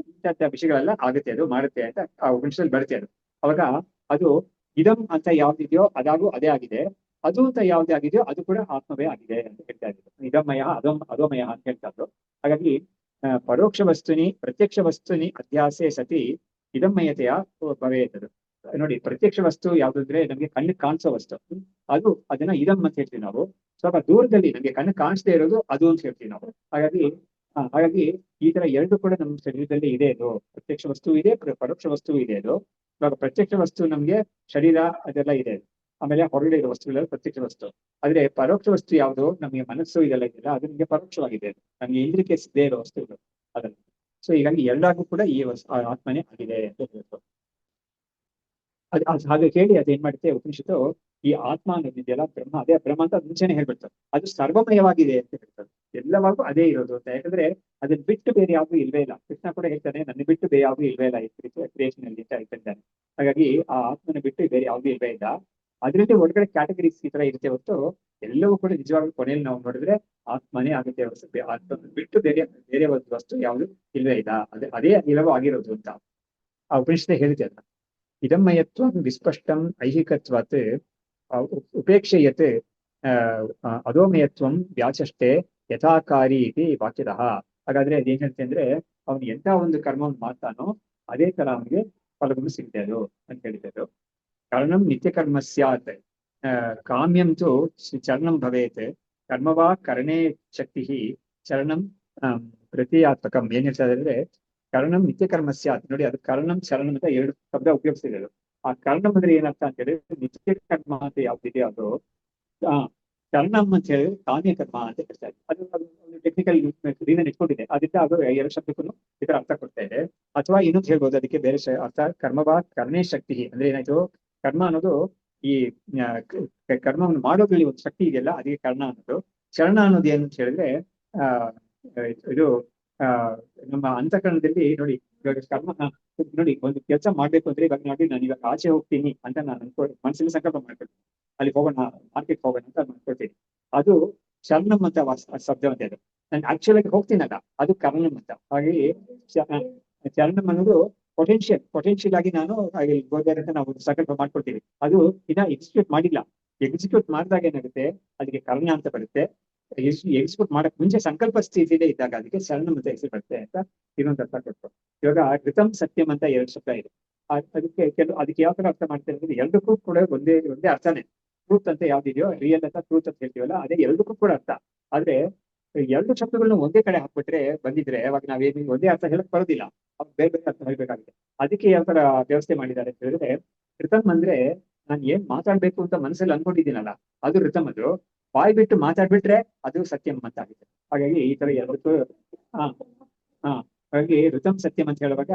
ಇಂಥ ವಿಷಯಗಳೆಲ್ಲ ಆಗುತ್ತೆ, ಅದು ಮಾಡುತ್ತೆ ಅಂತ ಆ ಉಪನಿಷದಲ್ಲಿ ಬರುತ್ತೆ. ಅದು ಅವಾಗ ಅದು ಇದಂ ಅಂತ ಯಾವ್ದಿದೆಯೋ ಅದೇ ಆಗಿದೆ, ಅದು ಅಂತ ಯಾವ್ದೇ ಆಗಿದೆಯೋ ಅದು ಕೂಡ ಆತ್ಮವೇ ಆಗಿದೆ ಅಂತ ಹೇಳ್ತಾ ಇದ್ರು. ಇದಮಯ ಅಧೋಮಯ ಅಂತ ಹೇಳ್ತಾ ಇದ್ರು. ಹಾಗಾಗಿ ಪರೋಕ್ಷ ವಸ್ತುನಿ ಪ್ರತ್ಯಕ್ಷ ವಸ್ತುನಿ ಅಧ್ಯಾಸೆ ಸತಿ ಇದಮಯತೆಯ ಭವೇತದು. ನೋಡಿ, ಪ್ರತ್ಯಕ್ಷ ವಸ್ತು ಯಾವ್ದಂದ್ರೆ ನಮ್ಗೆ ಕಣ್ಣು ಕಾಣಿಸೋ ವಸ್ತು, ಅದನ್ನ ಇದಮ್ ಅಂತ ಹೇಳ್ತೀವಿ ನಾವು. ಸ್ವಲ್ಪ ದೂರದಲ್ಲಿ ನಮ್ಗೆ ಕಣ್ಣು ಕಾಣಿಸದೇ ಇರೋದು ಅದು ಅಂತ ಹೇಳ್ತೀವಿ ನಾವು. ಹಾಗಾಗಿ ಈ ತರ ಎರಡು ಕೂಡ ನಮ್ಮ ಶರೀರದಲ್ಲಿ ಇದೆ. ಅದು ಪ್ರತ್ಯಕ್ಷ ವಸ್ತು ಇದೆ, ಪರೋಕ್ಷ ವಸ್ತು ಇದೆ. ಅದು ಇವಾಗ ಪ್ರತ್ಯಕ್ಷ ವಸ್ತು ನಮ್ಗೆ ಶರೀರ ಅದೆಲ್ಲ ಇದೆ, ಆಮೇಲೆ ಹೊರಗಡೆ ಇರೋ ವಸ್ತುಗಳೆಲ್ಲ ಪ್ರತ್ಯಕ್ಷ ವಸ್ತು. ಆದ್ರೆ ಪರೋಕ್ಷ ವಸ್ತು ಯಾವುದು, ನಮಗೆ ಮನಸ್ಸು ಇದೆಲ್ಲ ಇದೆಯಲ್ಲ, ಅದು ನಿಮಗೆ ಪರೋಕ್ಷವಾಗಿದೆ, ನಮ್ಗೆ ಇಂದ್ರಿಯಕ್ಕೆ ಸಿಗದೇ ಇರೋ ವಸ್ತುಗಳು ಅದನ್ನ. ಸೊ ಹೀಗಾಗಿ ಎಲ್ಲರಿಗೂ ಕೂಡ ಈ ಆತ್ಮನೇ ಆಗಿದೆ ಅಂತ ಹೇಳ್ತಾರೆ. ಹಾಗೆ ಹೇಳಿ ಅದೇನ್ ಮಾಡುತ್ತೆ ಉಪನಿಷತ್ತು, ಈ ಆತ್ಮ ಅನ್ನೋದಿದೆಯಲ್ಲ ಬ್ರಹ್ಮ, ಅದೇ ಬ್ರಹ್ಮ ಅಂತ ಮುಂಚೆನೆ ಹೇಳ್ಬಿಡ್ತಾರೆ, ಅದು ಸರ್ವಮಯವಾಗಿದೆ ಅಂತ ಹೇಳ್ತಾರೆ. ಎಲ್ಲವಾಗೂ ಅದೇ ಇರೋದು ಅಂತ. ಯಾಕಂದ್ರೆ ಅದನ್ನ ಬಿಟ್ಟು ಬೇರೆ ಯಾವ್ದು ಇಲ್ವೇ ಇಲ್ಲ. ಕೃಷ್ಣ ಕೂಡ ಹೇಳ್ತಾನೆ, ನನ್ನ ಬಿಟ್ಟು ಬೇರೆ ಯಾವ್ದು ಇಲ್ವೇ ಇಲ್ಲ ಈ ಕ್ರಿಯೇಷನ್ ಅಲ್ಲಿ ಅಂತ ಹೇಳ್ತಾನೆ. ಹಾಗಾಗಿ ಆ ಆತ್ಮನ ಬಿಟ್ಟು ಬೇರೆ ಯಾವ್ದು ಇಲ್ವೇ ಇಲ್ಲ. ಅದರಲ್ಲಿ ಒಳಗಡೆ ಕ್ಯಾಟಗರೀಸ್ ಈ ತರ ಇರುತ್ತೆ ಹೊತ್ತು, ಎಲ್ಲವೂ ಕೂಡ ನಿಜವಾಗ್ಲೂ ಕೊನೆಯಲ್ಲಿ ನಾವು ನೋಡಿದ್ರೆ ಆತ್ಮನೇ ಆಗುತ್ತೆ. ಆತ್ಮ ಬಿಟ್ಟು ಬೇರೆ ಒಂದು ವಸ್ತು ಯಾವ್ದು ಇಲ್ವೇ ಇಲ್ಲ, ಅದೇ ಎಲ್ಲವೂ ಆಗಿರೋದು ಅಂತ ಆ ಉಪನಿಷತ್ತೆ ಹೇಳುತ್ತೆ. ಅದನ್ನ ಇದಮಯತ್ವ ವಿಸ್ಪಷ್ಟಂ ಐಹಿಕತ್ವಾತ್ ಉಪೇಕ್ಷೆಯತ್ ಅಧೋಮಯತ್ವಂ ವ್ಯಾಚಷ್ಟೇ ಯಥಾಕಾರಿ ಇತಿ ವಾಕ್ಯತಃ. ಹಾಗಾದ್ರೆ ಅದೇನ್ ಹೇಳ್ತೆ ಅಂದ್ರೆ, ಅವನು ಎಂತ ಒಂದು ಕರ್ಮವನ್ನು ಮಾಡ್ತಾನೋ ಅದೇ ತರ ಅವನಿಗೆ ಫಲಗಳು ಸಿಗ್ತದೆ ಅದು ಅಂತ ಹೇಳಿದ್ರು. ಕಾರಣಂ ನಿತ್ಯ ಕರ್ಮ ಸ್ಯಾತ್ ಕಾಮ್ಯಂತು ಚರಣಂ ಭವೇತ್ ಕರ್ಮವಾ ಕರಣೇ ಶಕ್ತಿ ಚರಣಂ ಪ್ರತಿಯಾತ್ಮಕಂ. ಏನ್ ಹೇಳ್ತಾ ಅಂದ್ರೆ, ಕರ್ಣಂ ನಿತ್ಯ ಕರ್ಮ ಸ್ಯಾತ್. ನೋಡಿ, ಅದು ಕರ್ಣಂ ಚರಣಂ ಅಂತ 2 ಶಬ್ದ ಉಪಯೋಗಿಸ್ತಿದ್ರು. ಆ ಕರ್ಣಂ ಅಂದ್ರೆ ಏನರ್ಥ ಅಂತ ಹೇಳಿದ್ರೆ, ನಿತ್ಯ ಕರ್ಮ ಅಂತ ಯಾವ್ದಿದೆ ಅದು, ಕರ್ಣಂ ಅಂತ ಹೇಳಿದ್ರೆ ಕಾಮ್ಯ ಕರ್ಮ ಅಂತ ಹೇಳ್ತಾ ಇದೆ. ಅದು ಒಂದು ಟೆಕ್ನಿಕಲ್ ರೀಸನ್ ಇಟ್ಕೊಂಡಿದೆ, ಅದರಿಂದ ಅದು 2 ಶಬ್ದಕ್ಕೂ ಈ ತರ ಅರ್ಥ ಕೊಡ್ತಾ ಇದೆ. ಅಥವಾ ಇನ್ನೊಂದು ಹೇಳ್ಬೋದು ಅದಕ್ಕೆ ಬೇರೆ ಅರ್ಥ, ಕರ್ಮವಾ ಕರ್ಣೇ ಶಕ್ತಿ ಅಂದ್ರೆ ಏನಾಯ್ತು, ಕರ್ಮ ಅನ್ನೋದು ಈ ಕರ್ಮವನ್ನು ಮಾಡೋದ್ರಲ್ಲಿ ಒಂದು ಶಕ್ತಿ ಇದೆಯಲ್ಲ, ಅದಕ್ಕೆ ಕರ್ಣ ಅನ್ನೋದು. ಚರಣ ಅನ್ನೋದು ಏನು ಅಂತ ಹೇಳಿದ್ರೆ ಇದು ನಮ್ಮ ಅಂತಃಕರಣದಲ್ಲಿ ನೋಡಿ, ಇವಾಗ ಕರ್ಮ ನೋಡಿ, ಒಂದು ಕೆಲಸ ಮಾಡ್ಬೇಕು ಅಂದ್ರೆ ಇವಾಗ ನೋಡಿ, ನಾನು ಇವಾಗ ಆಚೆ ಹೋಗ್ತೀನಿ ಅಂತ ನಾನು ಮನಸ್ಸಲ್ಲಿ ಸಂಕಲ್ಪ ಮಾಡ್ಕೊಳ್ತೀನಿ, ಅಲ್ಲಿ ಹೋಗೋಣ, ಮಾರ್ಕೆಟ್ ಹೋಗೋಣ ಅಂತ ಮಾಡ್ಕೊಳ್ತೀನಿ. ಅದು ಶರಣಂ ಅಂತ ಶಬ್ದ ಅಂತ. ಅದು ನಾನು ಆಕ್ಚುಲ್ ಆಗಿ ಹೋಗ್ತೀನಲ್ಲ, ಅದು ಕರ್ಣಂ ಅಂತ. ಹಾಗಾಗಿ ಚರಣಂ ಅನ್ನೋದು ಪೊಟೆನ್ಶಿಯಲ್ ಆಗಿ ನಾನು ಹೋದರೆ ಅಂತ ನಾವು ಸಂಕಲ್ಪ ಮಾಡ್ಕೊಳ್ತೀವಿ. ಅದು ಇನ್ನ ಎಕ್ಸಿಕ್ಯೂಟ್ ಮಾಡಿಲ್ಲ, ಎಕ್ಸಿಕ್ಯೂಟ್ ಮಾಡಿದಾಗ ಏನಾಗುತ್ತೆ, ಅದಕ್ಕೆ ಕರ್ಣ ಅಂತ ಬರುತ್ತೆ. ಎಕ್ಸಿಕ್ಯೂಟ್ ಮಾಡಕ್ ಮುಂಚೆ ಸಂಕಲ್ಪ ಸ್ಥಿತಿಲೇ ಇದ್ದಾಗ ಅದಕ್ಕೆ ಶರಣಂ ಅಂತ ಹೆಸರು ಬರುತ್ತೆ ಅಂತ ಇನ್ನೊಂದು ಅರ್ಥ ಕೊಟ್ಟು. ಇವಾಗ ಋತಂ ಸತ್ಯಂ ಅಂತ 2 ಶಬ್ದ ಇದೆ. ಅದಕ್ಕೆ ಯಾವ ತರ ಅರ್ಥ ಮಾಡ್ತಾರೆ ಅಂದ್ರೆ, ಎರಡಕ್ಕೂ ಕೂಡ ಒಂದೇ ಅರ್ಥನೇ. ಟ್ರೂತ್ ಅಂತ ಯಾವ್ದಿದೆಯೋ, ರಿಯಲ್ ಅಂತ ಟ್ರೂತ್ ಅಂತ ಹೇಳ್ತೀವಲ್ಲ, ಅದೇ ಎರಡಕ್ಕೂ ಕೂಡ ಅರ್ಥ. ಆದ್ರೆ 2 ಶಬ್ದಗಳನ್ನ ಒಂದೇ ಕಡೆ ಹಾಕ್ಬಿಟ್ರೆ ಬಂದಿದ್ರೆ ಅವಾಗ ನಾವೇನು ಒಂದೇ ಅರ್ಥ ಹೇಳಕ್ ಬರೋದಿಲ್ಲ, ಅವಾಗ ಬೇರೆ ಬೇರೆ ಅರ್ಥ ಹೇಳ್ಬೇಕಾಗಿದೆ. ಅದಕ್ಕೆ ಯಾವ ತರ ವ್ಯವಸ್ಥೆ ಮಾಡಿದ್ದಾರೆ ಅಂತ ಹೇಳಿದ್ರೆ, ಋತಂ ಅಂದ್ರೆ ನಾನು ಏನ್ ಮಾತಾಡ್ಬೇಕು ಅಂತ ಮನಸ್ಸಲ್ಲಿ ಅನ್ಕೊಂಡಿದ್ದೀನಲ್ಲ, ಅದು ಋತಂ. ಅದು ಬಾಯ್ ಬಿಟ್ಟು ಮಾತಾಡ್ಬಿಟ್ರೆ ಅದು ಸತ್ಯಂ ಅಂತ ಆಗುತ್ತೆ. ಹಾಗಾಗಿ ಈ ತರ 2 ಹಾಗಾಗಿ ಋತಂ ಸತ್ಯಂ ಅಂತ ಹೇಳುವಾಗ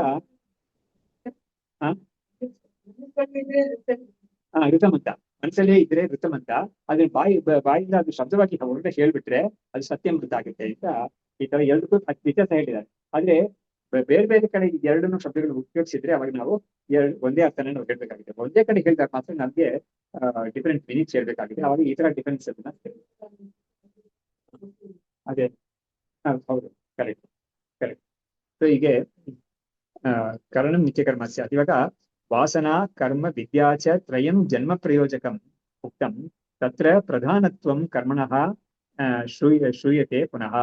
ಋತಂ ಅಂತ ಮನಸ್ಸಲ್ಲೇ ಇದ್ರೆ ಋತಂ ಅಂತ, ಅದ್ರ ಬಾಯಿಂದ ಅದು ಶಬ್ದವಾಗಿ ಹೊರಗಡೆ ಹೇಳ್ಬಿಟ್ರೆ ಅದು ಸತ್ಯಂ ಅಂತ ಆಗುತ್ತೆ ಅಂತ ಈ ತರ 2ಕ್ಕೂ ವ್ಯತ್ಯಾಸ ಹೇಳಿದ್ದಾರೆ. ಆದ್ರೆ ಬೇರೆ ಬೇರೆ ಕಡೆ 2 ಶಬ್ದಗಳನ್ನು ಉಪಯೋಗಿಸಿದ್ರೆ ಅವಾಗ ನಾವು ಒಂದೇ ಅರ್ಥನೇ ನಾವು ಹೇಳ್ಬೇಕಾಗಿದೆ. ಒಂದೇ ಕಡೆ ಹೇಳಿದಾಗ ಮಾತ್ರ ನಮ್ಗೆ ಡಿಫರೆಂಟ್ ಮೀನಿಂಗ್ಸ್ ಹೇಳ್ಬೇಕಾಗಿದೆ. ಅವಾಗ ಈ ತರ ಡಿಫರೆನ್ಸ್ ಅದನ್ನ ಅದೇ ಹೌದು, ಕರೆಕ್ಟ್. ಸೊ ಹೀಗೆ ಕರಣಂ ನಿತ್ಯ ಕರ್ಮ ಸ್ಯಾತ್. ಇವಾಗ ವಾಸನಾ ಕರ್ಮ ವಿದ್ಯಾಚ ತ್ರಯಂ ಜನ್ಮ ಪ್ರಯೋಜಕಂ ಉಕ್ತಂ ತತ್ರ ಪ್ರಧಾನತ್ವಂ ಕರ್ಮಣಃ ಶ್ರೂಯತೆ ಪುನಃ.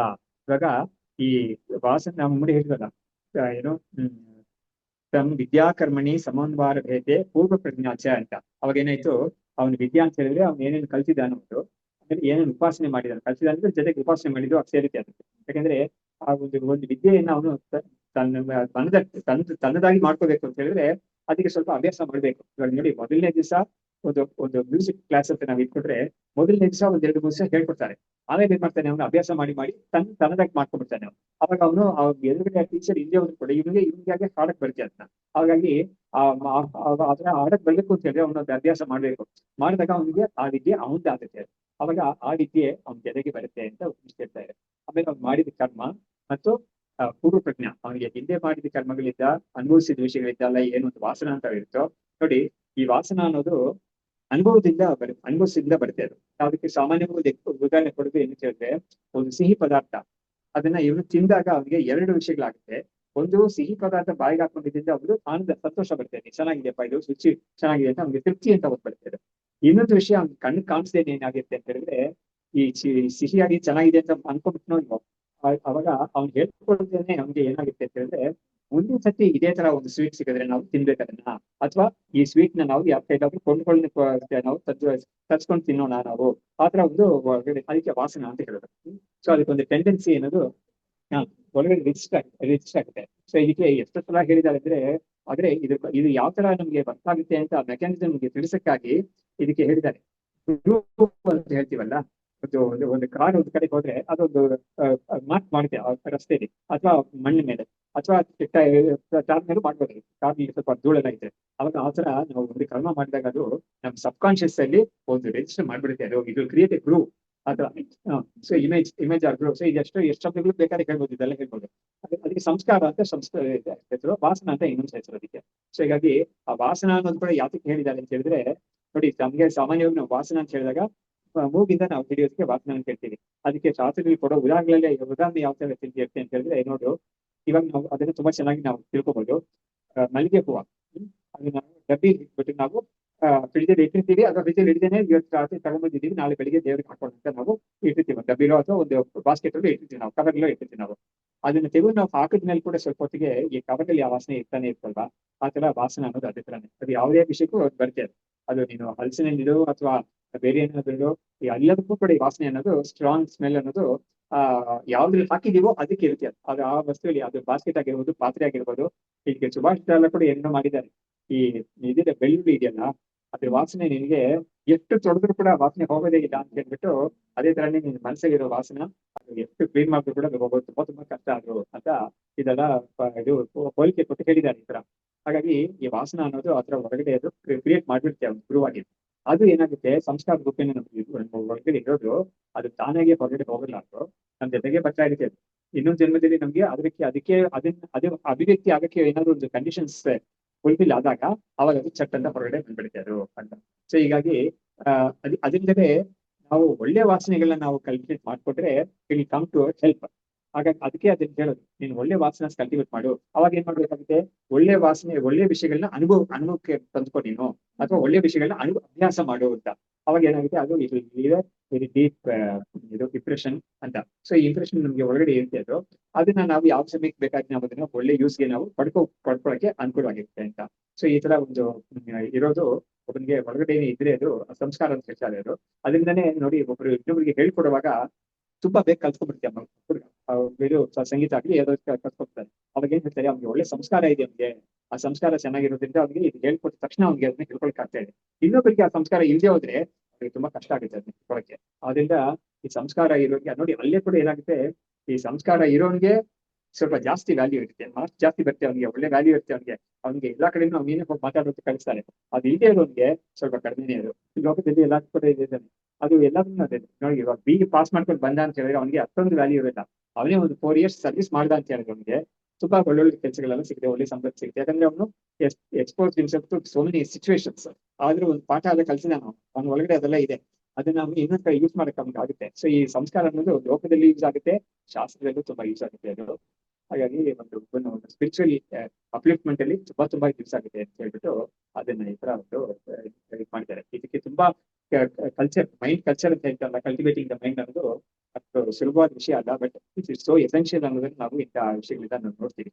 ಇವಾಗ ಈ ವಾಸನ ನಾವು ಮುಂದೆ ಹೇಳಿದ್ವಲ್ಲ, ಏನು ತಮ್ ವಿದ್ಯಾಕರ್ಮಣಿ ಸಮನ್ವಾರ ಭೇದೆ ಪೂರ್ವ ಪ್ರಜ್ಞಾಚ ಅಂತ. ಅವಾಗ ಏನಾಯ್ತು, ಅವನು ವಿದ್ಯಾ ಅಂತ ಹೇಳಿದ್ರೆ ಅವ್ನು ಏನೇನು ಕಲ್ತಿದ್ದಾನ ಒಂದು, ಆಮೇಲೆ ಏನೇನು ಉಪಾಸನೆ ಮಾಡಿದಾನೆ, ಕಲ್ತಿದ್ದಾನೆ ಜೊತೆಗೆ ಉಪಾಸನೆ ಮಾಡಿದ್ದು ಅದು ಸೇರುತ್ತೆ ಅದಕ್ಕೆ. ಯಾಕಂದ್ರೆ ಆ ಒಂದು ವಿದ್ಯೆಯನ್ನ ಅವನು ತನ್ನದಾಗಿ ಮಾಡ್ಕೋಬೇಕು ಅಂತ ಹೇಳಿದ್ರೆ ಅದಕ್ಕೆ ಸ್ವಲ್ಪ ಅಭ್ಯಾಸ ಮಾಡ್ಬೇಕು. ಇವಾಗ ನೋಡಿ, ಮೊದಲನೇ ದಿವಸ ಒಂದು ಮ್ಯೂಸಿಕ್ ಕ್ಲಾಸ್ ಅಂತ ನಾವು ಇಟ್ಕೊಂಡ್ರೆ ಮೊದಲನೇ ದಿವಸ ಒಂದ್ 2-3 ದಿವಸ ಹೇಳ್ಕೊಡ್ತಾರೆ. ಆಮೇಲೆ ಏನ್ ಮಾಡ್ತಾನೆ, ಅವನು ಅಭ್ಯಾಸ ಮಾಡಿ ತನ್ನದಾಗಿ ಮಾಡ್ಕೊಂಡ್ಬಿಡ್ತಾನೆ ಅವನು. ಅವಾಗ ಅವನು ಎದುರುಗಡೆ ಟೀಚರ್ ಹಿಂದೆ ಒಂದು ಕೂಡ ಇವನಿಗೆ ಹಾಡಕ್ ಬರುತ್ತೆ ಅದನ್ನ. ಹಾಗಾಗಿ ಅದನ್ನ ಹಾಡಕ್ ಬರ್ಬೇಕು ಅಂತ ಹೇಳಿದ್ರೆ ಅವನು ಅಭ್ಯಾಸ ಮಾಡ್ಬೇಕು. ಮಾಡಿದಾಗ ಅವನಿಗೆ ಆ ವಿದ್ಯೆ ಅವನದೇ ಆಗುತ್ತೆ. ಅವಾಗ ಆ ವಿದ್ಯೆ ಅವನ ಜೊತೆಗೆ ಬರುತ್ತೆ ಅಂತ ಹೇಳ್ತಾ ಇದೆ. ಆಮೇಲೆ ಅವ್ನು ಮಾಡಿದ ಕರ್ಮ ಮತ್ತು ಪೂರ್ವ ಪ್ರಜ್ಞಾ, ಅವನಿಗೆ ಹಿಂದೆ ಮಾಡಿದ ಕರ್ಮಗಳಿಂದ ಅನುಭವಿಸಿದ ವಿಷಯಗಳಿದ್ದಲ್ಲ, ಏನು ಒಂದು ವಾಸನ ಅಂತ ಇರುತ್ತೋ ನೋಡಿ. ಈ ವಾಸನ ಅನ್ನೋದು ಅನುಭವಿಸಿದಿಂದ ಬರುತ್ತೆ. ಅದು ಅದಕ್ಕೆ ಸಾಮಾನ್ಯವಾಗಿ ಉದಾಹರಣೆ ಕೊಡೋದು ಏನು ಹೇಳಿದ್ರೆ, ಒಂದು ಸಿಹಿ ಪದಾರ್ಥ ಅದನ್ನ ಇವನು ತಿಂದಾಗ ಅವನಿಗೆ 2 ವಿಷಯಗಳಾಗುತ್ತೆ. ಒಂದು, ಸಿಹಿ ಪದಾರ್ಥ ಬಾಯಿಗೆ ಹಾಕೊಂಡಿದ್ದಿಂದ ಅವ್ರಿಗೆ ಆನಂದ, ಸಂತೋಷ ಬರ್ತದೆ, ಚೆನ್ನಾಗಿದೆಯಪ್ಪ ಇದು ರುಚಿ ಚೆನ್ನಾಗಿದೆ ಅಂತ ಅವ್ನಿಗೆ ತೃಪ್ತಿ ಅಂತ ಬರ್ತದೆ. ಇನ್ನೊಂದು ವಿಷಯ ಅವ್ನ ಕಣ್ಣು ಕಾಣಿಸ್ದೇನೆ ಏನಾಗುತ್ತೆ ಅಂತ ಹೇಳಿದ್ರೆ, ಈ ಸಿಹಿಯಾಗಿ ಚೆನ್ನಾಗಿದೆ ಅಂತ ಅನ್ಕೊಂಡ್ಬಿಟ್ನೋ ಇಲ್ವೋ, ಅವಾಗ ಅವ್ನು ಹೇಳ್ಕೊಳ್ತೇನೆ ಅವ್ನಿಗೆ ಏನಾಗುತ್ತೆ ಅಂತ ಹೇಳಿದ್ರೆ, ಮುಂದಿನ ಸತಿ ಇದೇ ತರ ಒಂದು ಸ್ವೀಟ್ ಸಿಗಿದ್ರೆ ನಾವು ತಿನ್ಬೇಕದನ್ನ, ಅಥವಾ ಈ ಸ್ವೀಟ್ ನ ನಾವು ಯಾವ ಕೈಲಾದ್ರೂ ನಾವು ತರ್ಸ್ಕೊಂಡು ತಿನ್ನೋಣ ನಾವು, ಆತರ ಒಂದು ಅದಕ್ಕೆ ವಾಸನ ಅಂತ ಹೇಳೋದು. ಸೊ ಅದಕ್ಕೊಂದು ಟೆಂಡೆನ್ಸಿ ಅನ್ನೋದು ಒಳಗಡೆ ರಿಜಿಸ್ಟರ್ ಆಗುತ್ತೆ. ಸೊ ಇದಕ್ಕೆ ಎಷ್ಟು ಸಲ ಹೇಳಿದ್ದಾರೆ ಅಂದ್ರೆ ಇದು ಯಾವ ತರ ನಮ್ಗೆ ಗೊತ್ತಾಗುತ್ತೆ ಅಂತ ಮೆಕ್ಯಾನಿಸಮ್ ನಮ್ಗೆ ತಿಳಿಸಕ್ಕಾಗಿ ಇದಕ್ಕೆ ಹೇಳಿದ್ದಾರೆ. ಅಂತ ಹೇಳ್ತೀವಲ್ಲ, ಒಂದು ಕಾರ್ ಒಂದು ಕಡೆಗೆ ಹೋದ್ರೆ ಅದೊಂದು ಮಾರ್ಕ್ ಮಾಡುತ್ತೆ ರಸ್ತೆಯಲ್ಲಿ ಅಥವಾ ಮಣ್ಣಿನ ಮೇಲೆ ಅಥವಾ ಟಾರ್ ಮೇಲೆ ಮಾಡ್ಬೋದು. ಕಾರ್ನಲ್ಲಿ ಸ್ವಲ್ಪ ಧೂಳೆಲ್ಲ ಇದೆ, ಅವಾಗ ಆ ತರ ನಾವು ಒಂದು ಕರ್ಮ ಮಾಡಿದಾಗ ಅದು ನಮ್ ಸಬ್ ಕಾನ್ಶಿಯಸ್ ಅಲ್ಲಿ ಒಂದು ರಿಜಿಸ್ಟರ್ ಮಾಡ್ಬಿಡುತ್ತೆ. ಅದು ಇದು ಕ್ರಿಯೇಟ್ ಎ ಗ್ರೂವ್ ಅಥವಾ so image or groove. So ಎಷ್ಟು ಶಬ್ದಗಳು ಬೇಕಾದ್ರೆ ಹೇಳ್ಬೋದು, ಇದೆಲ್ಲ ಹೇಳ್ಬೋದು. ಅದಕ್ಕೆ ಸಂಸ್ಕಾರ ಅಂತ ಹೆಸರು, ವಾಸನ ಅಂತ ಇನ್ನೊಂದು ಹೆಸರು ಅದಕ್ಕೆ. ಸೊ ಹೀಗಾಗಿ ಆ ವಾಸನ ಅನ್ನೋದು ಕೂಡ ಯಾತಕ್ಕೆ ಹೇಳಿದ್ದಾರೆ ಅಂತ ಹೇಳಿದ್ರೆ, ನೋಡಿ ನಮ್ಗೆ ಸಾಮಾನ್ಯವಾಗಿ ನಾವು ವಾಸನ ಅಂತ ಹೇಳಿದಾಗ ಮೂಗಿಂದ ನಾವು ಹಿಡಿಯೋದಕ್ಕೆ ವಾಸನ ಅಂತ ಹೇಳ್ತೀವಿ. ಅದಕ್ಕೆ ಶಾಸ್ತ್ರದಲ್ಲಿ ಕೊಡೋ ಉದಾಹರಣೆ ಯಾವ ತರ ಇರುತ್ತೆ ಅಂತ ಹೇಳಿದ್ರೆ, ನೋಡು, ಇವಾಗ ನಾವು ಅದನ್ನ ತುಂಬಾ ಚೆನ್ನಾಗಿ ನಾವು ತಿಳ್ಕೊಬಹುದು. ಮಲ್ಲಿಗೆ ಹೂವ ಅದನ್ನ ಡಬ್ಬಿ ಇಟ್ಬಿಟ್ಟು ನಾವು ಫ್ರಿಡ್ಜಲ್ಲಿ ಇಟ್ಟಿರ್ತೀವಿ, ಅಥವಾ ಫ್ರಿಡ್ಜಲ್ಲಿ ಇಡದೇನೆ ಇವತ್ತು ರಾತ್ರಿ ತಗೊಂಡ್ಬಂದಿದ್ದೀವಿ, ನಾಳೆ ಬೆಳಿಗ್ಗೆ ದೇವ್ರಿಗೆ ಹಾಕೋಣ ನಾವು ಇಟ್ಟಿರ್ತೀವಿ. ಡಬ್ಬಿಲೋ ಅಥವಾ ಒಂದು ಬಾಸ್ಕೆಟ್ ಅಲ್ಲೂ ಇಟ್ಟಿರ್ತೀವಿ, ನಾವು ಕವರ್ಲೋ ಇಟ್ಟಿರ್ತೀವಿ ನಾವು. ಅದನ್ನ ತೆಗೆದು ನಾವು ಹಾಕಿದ್ಮೇಲೆ ಕೂಡ ಸ್ವಲ್ಪ ಹೊತ್ತಿಗೆ ಈ ಕವರಲ್ಲಿ ಆ ವಾಸನೆ ಇರ್ತಾನೆ ಇರ್ತಲ್ವಾ, ಆ ತರ ವಾಸನೆ ಅನ್ನೋದು ಅದೇ ತರನೇ. ಅದು ಯಾವುದೇ ವಿಷಯಕ್ಕೂ ಬರುತ್ತೆ. ಅದು ನೀನು ಹಲಸಿನಲ್ಲಿಡು ಅಥವಾ ಬೇರೆ ಏನಾದ್ರು ಎಲ್ಲದಕ್ಕೂ ಕೂಡ ಈ ವಾಸನೆ ಅನ್ನೋದು, ಸ್ಟ್ರಾಂಗ್ ಸ್ಮೆಲ್ ಅನ್ನೋದು ಯಾವ್ದ್ರಲ್ಲಿ ಹಾಕಿದೀವೋ ಅದಕ್ಕೆ ಇರುತ್ತೆ. ಅದು ಆ ವಸ್ತುವಲ್ಲಿ, ಅದು ಬಾಸ್ಕೆಟ್ ಆಗಿರ್ಬೋದು, ಪಾತ್ರೆ ಆಗಿರ್ಬೋದು. ಈಗ ಸುಭಾಷ್ ಎಲ್ಲ ಕೂಡ ಏನೋ ಮಾಡಿದ್ದಾರೆ, ಈ ಇದಿದೆ ಬೆಳ್ಳುಳ್ಳಿ ಇದೆಯಲ್ಲ, ಅದ್ರ ವಾಸನೆ ನಿನಗೆ ಎಷ್ಟು ತೊಳೆದ್ರು ಕೂಡ ವಾಸನೆ ಹೋಗೋದೇ ಇಲ್ಲ ಅಂತ ಹೇಳ್ಬಿಟ್ಟು, ಅದೇ ತರನೇ ನಿನ್ ಮನಸ್ಸಲ್ಲಿರೋ ವಾಸನ ಅದು ಎಷ್ಟು ಕ್ಲೀನ್ ಮಾಡಿದ್ರು ಕೂಡ ಅದು ಹೋಗೋದು ತುಂಬಾ ಕಷ್ಟ ಆದ್ರು ಅಂತ ಇದೆಲ್ಲ ಇದು ಹೋಲಿಕೆ ಕೊಟ್ಟು ಹೇಳಿದ್ದಾರೆ ಈ ತರ. ಹಾಗಾಗಿ ಈ ವಾಸನ ಅನ್ನೋದು ಆ ತರ ಹೊರಗಡೆ ಅದು ಕ್ರಿಯೇಟ್ ಮಾಡ್ಬಿಡುತ್ತೆ ಒಂದು ಗುರುವಾಗಿ. ಅದು ಏನಾಗುತ್ತೆ, ಸಂಸ್ಕಾರ ರೂಪೇಣ ನಮ್ಗೆ ಹೊರಗಡೆ ಇರೋದು, ಅದು ತಾನಾಗೆ ಹೊರಗಡೆ ಹೋಗಲ್ಲ, ಅದು ನಮ್ ಜೊತೆಗೆ ಬರ್ತಾ ಇರುತ್ತೆ. ಇನ್ನೊಂದು ಜನ್ಮದಲ್ಲಿ ನಮ್ಗೆ ಅದಕ್ಕೆ ಅದು ಅಭಿವ್ಯಕ್ತಿ ಆಗಕ್ಕೆ ಏನಾದ್ರು ಒಂದು ಕಂಡೀಷನ್ಸ್ ಫುಲ್ಫಿಲ್ ಆದಾಗ ಅವಾಗ ಅದು ಚಟ್ ಅಂತ ಹೊರಗಡೆ ಬಂದ್ಬಿಡುತ್ತೆ ಅದು ಅಂತ. ಸೊ ಹೀಗಾಗಿ ಅದರಿಂದಲೇ ನಾವು ಒಳ್ಳೆ ವಾಸನೆಗಳನ್ನ ನಾವು ಕಲ್ಟಿವೇಟ್ ಮಾಡ್ಕೊಟ್ರೆ ಇಟ್ ಕಮ್ ಟು ಹೆಲ್ಪ್. ಹಾಗಾಗಿ ಅದಕ್ಕೆ ಅದನ್ನ ಹೇಳೋದು, ನೀನು ಒಳ್ಳೆ ವಾಸನೆ ಕಲ್ಟಿವೇಟ್ ಮಾಡು. ಅವಾಗ ಏನ್ ಮಾಡ್ಬೇಕಾಗುತ್ತೆ, ಒಳ್ಳೆ ವಾಸನೆ ಒಳ್ಳೆ ವಿಷಯಗಳನ್ನ ಅನುಭವಕ್ಕೆ ತಂದ್ಕೊ ನೀನು, ಅಥವಾ ಒಳ್ಳೆ ವಿಷಯಗಳನ್ನ ಅಭ್ಯಾಸ ಮಾಡು ಅಂತ. ಅವಾಗ ಏನಾಗುತ್ತೆ, ಅದು ವೆರಿ ಡೀಪ್ ಇದು ಇಂಪ್ರೆಷನ್ ಅಂತ. ಸೊ ಈ ಇಂಪ್ರೆಷನ್ ನಮ್ಗೆ ಒಳಗಡೆ ಇರುತ್ತೆ. ಅದನ್ನ ನಾವು ಯಾವ ಸಮಯಕ್ಕೆ ಬೇಕಾದ್ರೆ ನಾವು ಅದನ್ನ ಒಳ್ಳೆ ಯೂಸ್ಗೆ ನಾವು ಪಡ್ಕೊಳಕ್ಕೆ ಅನುಕೂಲವಾಗಿರುತ್ತೆ ಅಂತ. ಸೊ ಈ ತರ ಒಂದು ಇರೋದು ಒಬ್ಬನಿಗೆ ಹೊರಗಡೆ ಇದ್ರೆ ಅದು ಸಂಸ್ಕಾರ ಅಂತ ಹೇಳ್ತಾರೆ. ಅದು ಅದರಿಂದನೇ ನೋಡಿ, ಒಬ್ರು ಇನ್ನೊಬ್ರಿಗೆ ಹೇಳ್ಕೊಡುವಾಗ ತುಂಬಾ ಬೇಗ ಕಲ್ತ್ಕೊಂಡ್ಬಿಡ್ತೀವಿ. ಹುಡುಗ ಬೇರೆ ಸಂಗೀತ ಆಗ್ಲಿ ಯಾವ್ದಾದ್ರು ಕಲ್ತ್ಕೊಡ್ತಾರೆ. ಅವಾಗ ಏನ್ ಹೇಳ್ತಾರೆ, ಅವ್ನಿಗೆ ಒಳ್ಳೆ ಸಂಸ್ಕಾರ ಇದೆ, ಅವ್ನಿಗೆ ಆ ಸಂಸ್ಕಾರ ಚೆನ್ನಾಗಿರೋದ್ರಿಂದ ಅವ್ನಿಗೆ ಇದು ಹೇಳ್ಕೊಟ್ಟ ತಕ್ಷಣ ಅವ್ನಿಗೆ ಅದನ್ನ ತಿಳ್ಕೊಳಕ್ ಆಗ್ತಾ ಇದೆ. ಇನ್ನೊಬ್ಬರಿಗೆ ಆ ಸಂಸ್ಕಾರ ಇಲ್ಲದೆ ಹೋದ್ರೆ ಅವ್ರಿಗೆ ತುಂಬಾ ಕಷ್ಟ ಆಗುತ್ತೆ ಅದನ್ನ ತಿಳ್ಕೊಳಕ್ಕೆ. ಆದ್ರಿಂದ ಈ ಸಂಸ್ಕಾರ ಇರೋರಿಗೆ ನೋಡಿ, ಅಲ್ಲೇ ಕೂಡ ಏನಾಗುತ್ತೆ, ಈ ಸಂಸ್ಕಾರ ಇರೋನ್ಗೆ ಸ್ವಲ್ಪ ಜಾಸ್ತಿ ವ್ಯಾಲ್ಯೂ ಇರುತ್ತೆ, ಮಾರ್ಕ್ಸ್ ಜಾಸ್ತಿ ಬರುತ್ತೆ, ಅವ್ನಿಗೆ ಒಳ್ಳೆ ವ್ಯಾಲ್ಯೂ ಇರುತ್ತೆ. ಅವ್ನಿಗೆ ಎಲ್ಲಾ ಕಡೆನೂ ಅವ್ನೇನೇ ಹೋಗಿ ಮಾತಾಡೋದು ಕಳಿಸ್ತಾರೆ. ಅದು ಇಲ್ಲದೆ ಇರೋನ್ಗೆ ಸ್ವಲ್ಪ ಕಡಿಮೆನೇ. ಅದು ಈ ಲೋಕದಲ್ಲಿ ಎಲ್ಲಾ ಕೂಡ ಇದೆ. ಅದು ಎಲ್ಲದನ್ನೂ ಅದೇ ನೋಡಿ, ಇವಾಗ BE ಪಾಸ್ ಮಾಡ್ಕೊಂಡು ಬಂದ ಅಂತ ಹೇಳಿದ್ರೆ ಅವ್ನಿಗೆ ಅಷ್ಟೊಂದು ವ್ಯಾಲ್ಯೂ ಇರಲ್ಲ. ಅವನೇ ಒಂದು 4 years ಸರ್ವಿಸ್ ಮಾಡ್ದ ಅಂತ ಹೇಳಿದ್ರೆ ಅವ್ನಿಗೆ ತುಂಬಾ ಒಳ್ಳೊಳ್ಳೆ ಕೆಲಸಗಳೆಲ್ಲ ಸಿಗುತ್ತೆ, ಒಳ್ಳೆ ಸಂಬಳ ಸಿಗುತ್ತೆ. ಯಾಕಂದ್ರೆ ಅವನು expose himself to so many situations. ಆದ್ರೂ ಒಂದು ಪಾಠ ಎಲ್ಲ ಕಲ್ಸಿದ ಅವ್ನ ಒಳಗಡೆ ಅದೆಲ್ಲ ಇದೆ, ಅದನ್ನ ನಾವು ಇನ್ನೊಂದ್ ಕಡೆ ಯೂಸ್ ಮಾಡಕ್ ನಮ್ಗೆ ಆಗುತ್ತೆ. ಸೊ ಈ ಸಂಸ್ಕಾರ ಅನ್ನೋದು ಲೋಕದಲ್ಲಿ ಯೂಸ್ ಆಗುತ್ತೆ, ಶಾಸ್ತ್ರದಲ್ಲೂ ತುಂಬಾ ಯೂಸ್ ಆಗುತ್ತೆ ಅದು. ಹಾಗಾಗಿ ಒಂದು ಸ್ಪಿರಿಚುವಲ್ ಅಪ್ಲಿಫ್ಟ್ಮೆಂಟ್ ಅಲ್ಲಿ ತುಂಬಾ ಯೂಸ್ ಆಗುತ್ತೆ ಅಂತ ಹೇಳ್ಬಿಟ್ಟು ಅದನ್ನ ಈ ತರ ಒಂದು ಮಾಡಿದ್ದಾರೆ. ಇದಕ್ಕೆ ತುಂಬಾ ಕಲ್ಚರ್, ಮೈಂಡ್ ಕಲ್ಚರ್ ಅಂತ ಹೇಳ್ತಾರಲ್ಲ, ಕಲ್ಟಿವೇಟಿಂಗ್ ದ ಮೈಂಡ್ ಅನ್ನೋದು ಅಷ್ಟು ಸುಲಭವಾದ ವಿಷಯ ಅಲ್ಲ, but it is so essential ಅನ್ನೋದನ್ನ ನಾವು ಇಂತಹ ವಿಷಯಗಳಿಂದ ನಾವು ನೋಡ್ತೀವಿ.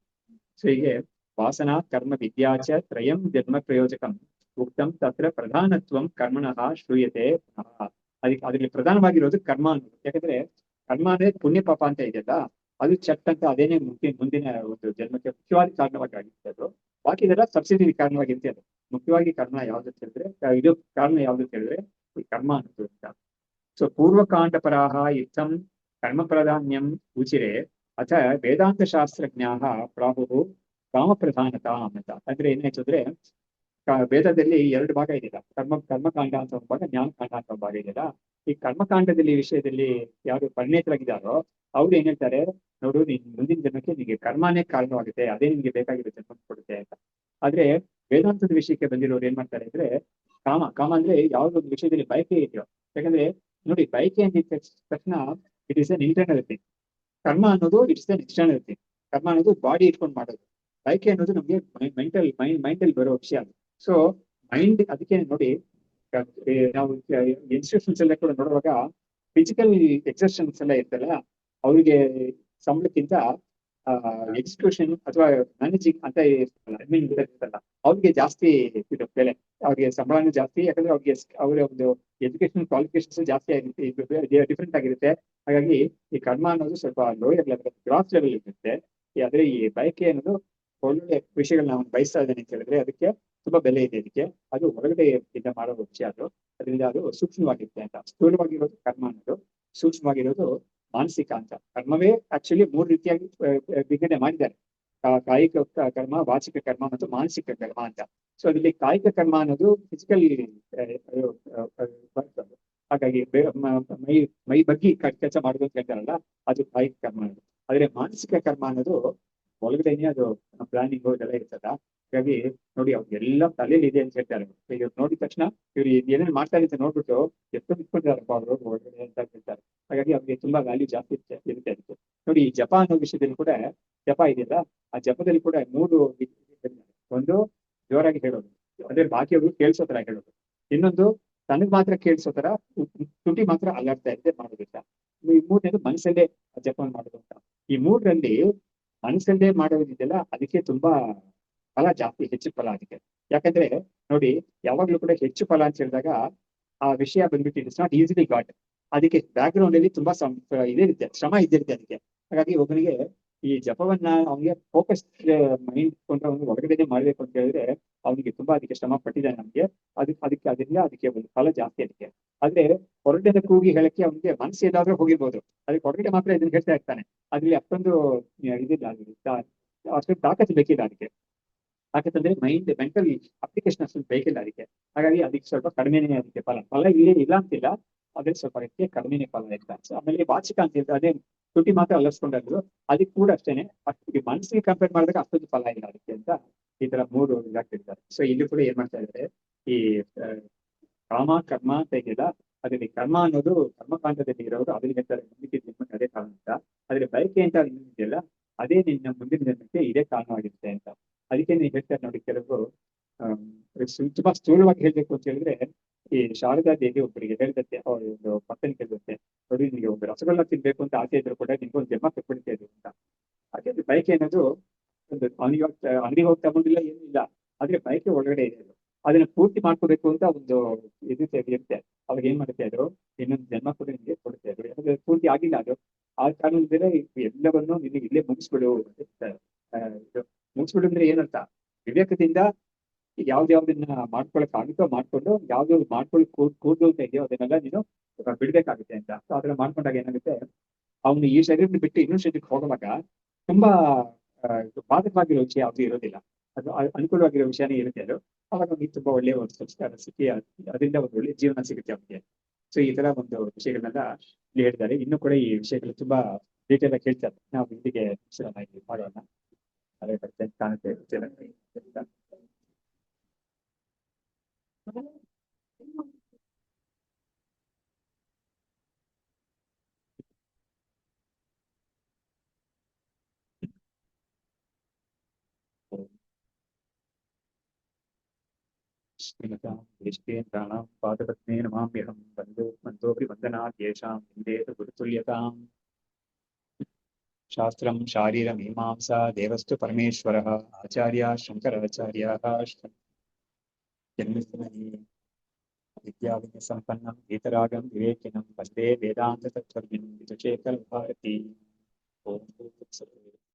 ಸೊ ಹೀಗೆ ವಾಸನಾ ಕರ್ಮ ವಿದ್ಯಾಚ ತ್ರಯಂ ಜನ್ಮ ಪ್ರಯೋಜಕಂ ಉಕ್ತಂ ತತ್ರ ಪ್ರಧಾನತ್ವಂ ಕರ್ಮಣಃ ಶ್ರೂಯತೆ ಪುನಃ. ಅದಕ್ಕೆ ಅದ್ರಲ್ಲಿ ಪ್ರಧಾನವಾಗಿರೋದು ಕರ್ಮ ಅನ್ನೋದು. ಯಾಕಂದ್ರೆ ಕರ್ಮ ಅಂದ್ರೆ ಪುಣ್ಯ ಪಾಪ ಅಂತ ಇದೆಯಲ್ಲ, ಅದು ಚಟ್ ಅಂತ ಅದೇನೆ ಮುಂದಿನ ಒಂದು ಜನ್ಮಕ್ಕೆ ಮುಖ್ಯವಾದ ಕಾರಣವಾಗಿ ಆಗಿರುತ್ತೆ ಅದು. ಬಾಕಿ ಇದೆಲ್ಲ ಸಬ್ಸಿಡಿ ಕಾರಣವಾಗಿರುತ್ತೆ. ಅದು ಮುಖ್ಯವಾಗಿ ಕರ್ಮ ಯಾವ್ದು ಅಂತ ಹೇಳಿದ್ರೆ, ಇದು ಕಾರಣ ಯಾವ್ದು ಅಂತ ಹೇಳಿದ್ರೆ ಈ ಕರ್ಮ ಅನ್ನೋದು ಅಂತ. ಸೊ ಪೂರ್ವಕಾಂಡ ಪರಾಹ ಇತ್ತಂ ಕರ್ಮ ಪ್ರಾಧಾನ್ಯಂ ಉಚಿರೆ ಅಥ ವೇದಾಂತ ಶಾಸ್ತ್ರಜ್ಞಾಹ ಪ್ರಾಹು ಕಾಮ ಪ್ರಧಾನತಾ ಅಂತ. ಅಂದ್ರೆ ಏನಾಯ್ತು ಅಂದ್ರೆ ವೇದದಲ್ಲಿ ಎರಡು ಭಾಗ ಇದೆಯಲ್ಲ, ಕರ್ಮಕಾಂಡ ಅಂತ ಒಂದು ಭಾಗ, ಜ್ಞಾನಕಾಂಡ ಅಂತ ಒಂದು ಭಾಗ ಇದೆಯಲ್ಲ. ಈ ಕರ್ಮಕಾಂಡದಲ್ಲಿ ವಿಷಯದಲ್ಲಿ ಯಾರು ಪರಿಣಿತರಾಗಿದ್ದಾರೋ ಅವ್ರು ಏನ್ ಹೇಳ್ತಾರೆ, ನೋಡು ನೀನ್ ಮುಂದಿನ ಜನ್ಮಕ್ಕೆ ನಿಮಗೆ ಕರ್ಮನೇ ಕಾರಣವಾಗುತ್ತೆ, ಅದೇ ನಿಮ್ಗೆ ಬೇಕಾಗಿರೋ ಜನ್ಮ ಕೊಡುತ್ತೆ ಅಂತ. ಆದ್ರೆ ವೇದಾಂತದ ವಿಷಯಕ್ಕೆ ಬಂದಿರೋರು ಏನ್ ಮಾಡ್ತಾರೆ ಅಂದ್ರೆ, ಕಾಮ ಅಂದ್ರೆ ಯಾವ್ದೊಂದು ವಿಷಯದಲ್ಲಿ ಬಯಕೆ ಇದೆಯೋ. ಯಾಕಂದ್ರೆ ನೋಡಿ, ಬಯಕೆ ಅಂದಿದ ತಕ್ಷಣ it is an internal thing. ಕರ್ಮ ಅನ್ನೋದು ಇಟ್ಸ್ ಅನ್ ಎಕ್ಸ್ಟರ್ನಲ್ ಥಿಂಗ್. ಕರ್ಮ ಅನ್ನೋದು ಬಾಡಿ ಇಟ್ಕೊಂಡು ಮಾಡೋದು. ಬಯಕೆ ಅನ್ನೋದು ನಮ್ಗೆ ಮೈಂಡ್ ಅಲ್ಲಿ ಬರೋ ವಿಷಯ ಅದು. ಸೊ ಮೈಂಡ್, ಅದಕ್ಕೆ ನೋಡಿ ನಾವು ಇನ್ಸ್ಟಿಟ್ಯೂಷನ್ಸ್ ಎಲ್ಲ ಕೂಡ ನೋಡುವಾಗ ಫಿಸಿಕಲ್ ಎಕ್ಸರ್ಷನ್ಸ್ ಎಲ್ಲ ಇರ್ತಲ್ಲ, ಅವ್ರಿಗೆ ಸಂಬಳಕ್ಕಿಂತ ಎಕ್ಸಿಕ್ಯೂಷನ್ ಅಥವಾ ಮ್ಯಾನೇಜಿಂಗ್ ಅಂತ ಇರ್ತಲ್ಲ, ಅವ್ರಿಗೆ ಜಾಸ್ತಿ ಇದು ಬೆಲೆ. ಅವ್ರಿಗೆ ಸಂಬಳನೂ ಜಾಸ್ತಿ, ಯಾಕಂದ್ರೆ ಅವ್ರಿಗೆ ಅವರ ಒಂದು ಎಜುಕೇಶನ್ ಕ್ವಾಲಿಫಿಕೇಶನ್ಸ್ ಜಾಸ್ತಿ ಆಗಿರುತ್ತೆ, ಡಿಫ್ರೆಂಟ್ ಆಗಿರುತ್ತೆ. ಹಾಗಾಗಿ ಈ ಕರ್ಮ ಅನ್ನೋದು ಸ್ವಲ್ಪ ಲೋಯರ್ ಲೆವೆಲ್, ಗ್ರಾಸ್ ಲೆವೆಲ್ ಇರುತ್ತೆ. ಆದ್ರೆ ಈ ಬಯಕೆ ಅನ್ನೋದು ಒಳ್ಳೆ ವಿಷಯಗಳನ್ನ ನಾವು ಬಯಸ್ತಾ ಇದ್ದೇನೆ ಅಂತ ಹೇಳಿದ್ರೆ ಅದಕ್ಕೆ ತುಂಬಾ ಬೆಲೆ ಇದೆ. ಅದಕ್ಕೆ ಅದು ಹೊರಗಡೆ ಇಂದ ಮಾಡೋ ವಿಷಯ ಅದು. ಅದರಿಂದ ಅದು ಸೂಕ್ಷ್ಮವಾಗಿರುತ್ತೆ ಅಂತ. ಸ್ಥೂಲವಾಗಿರೋದು ಕರ್ಮ ಅನ್ನೋದು, ಸೂಕ್ಷ್ಮವಾಗಿರೋದು ಮಾನಸಿಕ ಅಂತ. ಕರ್ಮವೇ ಆಕ್ಚುಲಿ ಮೂರು ರೀತಿಯಾಗಿ ವಿಂಗಡಣೆ ಮಾಡಿದ್ದಾರೆ: ಕಾಯಿಕ ಕರ್ಮ, ವಾಚಿಕ ಕರ್ಮ ಮತ್ತು ಮಾನಸಿಕ ಕರ್ಮ ಅಂತ. ಸೊ ಅದರಲ್ಲಿ ಕಾಯಿಕ ಕರ್ಮ ಅನ್ನೋದು ಫಿಸಿಕಲ್ ಬರ್ತದೆ. ಹಾಗಾಗಿ ಮೈ ಬಗ್ಗೆ ಕೆಲಸ ಮಾಡೋದು ಅಂತ ಹೇಳ್ತಾರಲ್ಲ, ಅದು ಕಾಯಿಕ ಕರ್ಮ ಅನ್ನೋದು. ಆದ್ರೆ ಮಾನಸಿಕ ಕರ್ಮ ಅನ್ನೋದು ಒಳಗಡೆನೆ ಅದು ಪ್ಲಾನಿಂಗ್ ಇದೆಲ್ಲ ಇರ್ತದ. ಹಾಗಾಗಿ ನೋಡಿ, ಅವ್ರಿಗೆಲ್ಲ ತಲೆಯಲ್ಲಿ ಇದೆ ಅಂತ ಹೇಳ್ತಾರೆ. ಇವ್ರು ನೋಡಿದ ತಕ್ಷಣ ಇವ್ರು ಏನೇನು ಮಾಡ್ತಾರೆ ಅಂತ ನೋಡ್ಬಿಟ್ಟು ಎಷ್ಟು ಇಟ್ಕೊಂಡಿದಾರಪ್ಪ ಅವರು ಒಳಗಡೆ ಅಂತ ಹೇಳ್ತಾರೆ. ಹಾಗಾಗಿ ಅವ್ರಿಗೆ ತುಂಬಾ ವ್ಯಾಲ್ಯೂ ಜಾಸ್ತಿ ಇರುತ್ತೆ ಅದಕ್ಕೆ. ನೋಡಿ, ಈ ಜಪ ಅನ್ನೋ ವಿಷಯದಲ್ಲಿ ಕೂಡ, ಜಪ ಇದೆಯಲ್ಲ, ಆ ಜಪದಲ್ಲಿ ಕೂಡ ಮೂರು ಒಂದು ಜೋರಾಗಿ ಹೇಳೋದು, ಅದೇ ಬಾಕಿಯವರು ಕೇಳಿಸೋ ತರ ಹೇಳೋದು. ಇನ್ನೊಂದು ತನಗ್ ಮಾತ್ರ ಕೇಳಿಸೋ ತರ, ತುಟಿ ಮಾತ್ರ ಅಲ್ಲಾಡ್ತಾ ಇದ್ದೆ ಮಾಡೋದಿಲ್ಲ. ಈ ಮೂರನೇದು ಮನಸ್ಸಲ್ಲೇ ಜಪ ಮಾಡೋದು ಅಂತ. ಈ ಮೂರರಲ್ಲಿ ಮನಸ್ಸಲ್ಲೇ ಮಾಡೋದಿದೆಯಲ್ಲ, ಅದಕ್ಕೆ ತುಂಬಾ ಫಲ ಜಾಸ್ತಿ, ಹೆಚ್ಚು ಫಲ ಅದಕ್ಕೆ. ಯಾಕಂದ್ರೆ ನೋಡಿ, ಯಾವಾಗ್ಲೂ ಕೂಡ ಹೆಚ್ಚು ಫಲ ಅಂತ ಹೇಳಿದಾಗ ಆ ವಿಷಯ ಬಂದ್ಬಿಟ್ಟು ಇಟ್ಸ್ ನಾಟ್ ಈಸಿಲಿ ಗಾಟ್. ಅದಕ್ಕೆ ಬ್ಯಾಕ್ ಗ್ರೌಂಡ್ ಅಲ್ಲಿ ತುಂಬಾ ಇದಿರುತ್ತೆ, ಶ್ರಮ ಇದ್ದಿರುತ್ತೆ ಅದಕ್ಕೆ. ಹಾಗಾಗಿ ಒಬ್ಬನಿಗೆ ಈ ಜಪವನ್ನ ಅವನಿಗೆ ಫೋಕಸ್ ಮೈಂಡ್ ಕೊಂಡು ಅವನು ಹೊರಗಡೆನೆ ಮಾಡ್ಬೇಕು ಅಂತ ಹೇಳಿದ್ರೆ ಅವನಿಗೆ ತುಂಬಾ ಅದಕ್ಕೆ ಶ್ರಮ ಪಟ್ಟಿದ್ದಾನೆ ನಮ್ಗೆ. ಅದರಿಂದ ಅದಕ್ಕೆ ಒಂದು ಫಲ ಜಾಸ್ತಿ ಅದಕ್ಕೆ. ಆದ್ರೆ ಹೊರಗಡೆ ಕೂಗಿ ಹೇಳಕ್ಕೆ ಅವನಿಗೆ ಮನಸ್ಸು ಏನಾದ್ರೂ ಹೋಗಿರ್ಬೋದು, ಅದಕ್ಕೆ ಹೊರಗಡೆ ಮಾತ್ರ ಇದನ್ನ ಹೇಳ್ತಾ ಇರ್ತಾನೆ. ಅದ್ರಲ್ಲಿ ಅಷ್ಟೊಂದು ಇದಿಲ್ಲ, ಅಷ್ಟೊಂದು ತಾಕತ್ತು ಬೇಕಿಲ್ಲ ಅದಕ್ಕೆ. ತಾಕತ್ತಂದ್ರೆ ಮೆಂಟಲ್ ಅಪ್ಲಿಕೇಶನ್ ಅಷ್ಟೊಂದು ಬೇಕಿಲ್ಲ ಅದಕ್ಕೆ. ಹಾಗಾಗಿ ಅದಕ್ಕೆ ಸ್ವಲ್ಪ ಕಡಿಮೆನೇ ಅದಕ್ಕೆ ಫಲ ಇಲ್ಲೇ ಇಲ್ಲ ಅಂತಿಲ್ಲ, ಅದೇ ಸ್ವಲ್ಪ ಅದಕ್ಕೆ ಕಡಿಮೆನೇ ಫಲ ಇಲ್ಲ. ಆಮೇಲೆ ವಾಚಿಕ ಅಂತ ಹೇಳಿದ್ರೆ ಅದೇ ತುಟಿ ಮಾತ್ರ ಅಲ್ಲರ್ಸ್ಕೊಂಡಾದ್ರು, ಅದಕ್ಕೆ ಕೂಡ ಅಷ್ಟೇನೆ, ಅಷ್ಟು ಮನಸ್ಸಿಗೆ ಕಂಪೇರ್ ಮಾಡಿದಾಗ ಅಷ್ಟೊಂದು ಫಲ ಇಲ್ಲ ಅದಕ್ಕೆ ಅಂತ ಈ ತರ ಮೂರು ಇದಾಗ್ತಿರ್ತಾರೆ. ಸೊ ಇಲ್ಲಿ ಕೂಡ ಏನ್ ಮಾಡ್ತಾ ಇದ್ದಾರೆ, ಈ ಕಾಮ ಕರ್ಮ ಅಂತ ಇದೆಯಲ್ಲ, ಅದರಲ್ಲಿ ಕರ್ಮ ಅನ್ನೋದು ಕರ್ಮಕಾಂಡದಲ್ಲಿ ಇರೋರು ಅದನ್ನ ಹೇಳ್ತಾರೆ ಮುಂದಿನ ಜನ್ಮಕ್ಕೆ ಅದೇ ಕಾರಣ ಅಂತ. ಆದ್ರೆ ಬಯಕೆ ಅಂತ ಇದೆಯಲ್ಲ, ಅದೇ ನಿನ್ನ ಮುಂದಿನ ಜನ್ಮಕ್ಕೆ ಇದೇ ಕಾರಣವಾಗಿರುತ್ತೆ ಅಂತ. ಅದಕ್ಕೆ ನೀವು ಹೇಳ್ತಾರೆ ನೋಡಿ, ಕೆಲವರು ತುಂಬಾ ಸ್ಥೂಲವಾಗಿ ಹೇಳ್ಬೇಕು ಅಂತ ಹೇಳಿದ್ರೆ, ಈ ಶಾರದಾ ದೇವಿ ಒಬ್ಬರಿಗೆ ಹೇಳ್ತತ್ತೆ, ಅವ್ರ ಒಂದು ಪಕ್ಕನ ಕೇಳುತ್ತೆ, ನೋಡಿ ನಿಮಗೆ ಒಂದು ರಸಗುಲ್ಲ ತಿನ್ಬೇಕು ಅಂತ ಆಸೆ ಇದ್ರು ಕೂಡ ನಿಮ್ಗೊಂದು ಜನ್ಮ ಕೊಟ್ಬಿಡ್ತಾ ಇದ್ರು ಅಂತ. ಹಾಗೆ ಬಯಕೆ ಅನ್ನೋದು ಒಂದು ಅಂಗಡಿ ಹೋಗಿ ತಗೊಂಡಿಲ್ಲ, ಏನಿಲ್ಲ, ಆದ್ರೆ ಬಯಕೆ ಒಳಗಡೆ ಇದೆ. ಅದನ್ನ ಪೂರ್ತಿ ಮಾಡ್ಕೋಬೇಕು ಅಂತ ಒಂದು ಇರುತ್ತೆ. ಅವಾಗ ಏನ್ ಮಾಡುತ್ತೆ, ಅದು ಇನ್ನೊಂದು ಜನ್ಮ ಕೂಡ ನಿಮಗೆ ಕೊಡುತ್ತೆ. ಅದು ಯಾಕಂದ್ರೆ ಪೂರ್ತಿ ಆಗಿಲ್ಲ ಅದು. ಆ ಕಾರಣದಿಂದ ಎಲ್ಲವನ್ನೂ ನಿನಗೆ ಇಲ್ಲೇ ಮುಗಿಸ್ಬಿಡು. ಮುಗಿಸ್ಬಿಡು ಅಂದ್ರೆ ಏನಂತ, ವಿವೇಕದಿಂದ ಯಾವ್ದನ್ನ ಮಾಡ್ಕೊಳಕ್ ಆಗುತ್ತೋ ಮಾಡ್ಕೊಂಡು, ಯಾವ್ದು ಮಾಡ್ಕೊಳಕ್ ಕೂಡ್ದು ಅಂತ ಇದೆಯೋ ಅದನ್ನೆಲ್ಲ ನೀನು ಬಿಡ್ಬೇಕಾಗುತ್ತೆ ಅಂತ. ಅದನ್ನ ಮಾಡ್ಕೊಂಡಾಗ ಏನಾಗುತ್ತೆ, ಅವನು ಈ ಶರೀರನ ಬಿಟ್ಟು ಇನ್ನೊಂದು ಶರೀರಕ್ಕೆ ಹೋಗುವಾಗ ತುಂಬಾ ಬಾಧಕವಾಗಿರೋ ವಿಷಯ ಯಾವ್ದು ಇರೋದಿಲ್ಲ, ಅದು ಅನುಕೂಲವಾಗಿರೋ ವಿಷಯನೇ ಇರುತ್ತೆ ಅದು. ಅವಾಗ ಅವ್ನಿಗೆ ತುಂಬಾ ಒಳ್ಳೆಯ ಒಂದು ಸಂಸ್ಕಾರ ಸಿಕ್ಕಿ ಅದರಿಂದ ಒಂದು ಒಳ್ಳೆ ಜೀವನ ಸಿಗುತ್ತೆ ಅವನಿಗೆ. ಸೊ ಈ ತರ ಒಂದು ವಿಷಯಗಳನ್ನೆಲ್ಲ ಇಲ್ಲಿ ಹೇಳ್ತಾರೆ. ಇನ್ನು ಕೂಡ ಈ ವಿಷಯಗಳು ತುಂಬಾ ಡೀಟೇಲ್ ಆಗಿ ಹೇಳ್ತಾರೆ. ನಾವು ಇಲ್ಲಿಗೆ ಮಾಡೋಣ. ಅದೇ ಕಾಣುತ್ತೆ. श्रीमतां देशिकेन्द्राणां पादपद्मे नमाम्यहं बन्धोऽपि वन्दनात् येषां विन्देतु गुरुतुल्यताम् शास्त्रं शारीरमीमांसा देवस्तु परमेश्वरः आचार्याः शङ्कराचार्याः जन्मस्थाने विद्याविनयसम्पन्नं वीतरागं विवेकिनं वन्दे वेदान्ततत्त्वज्ञं विदुषेखरभारती ओम तत्सत्।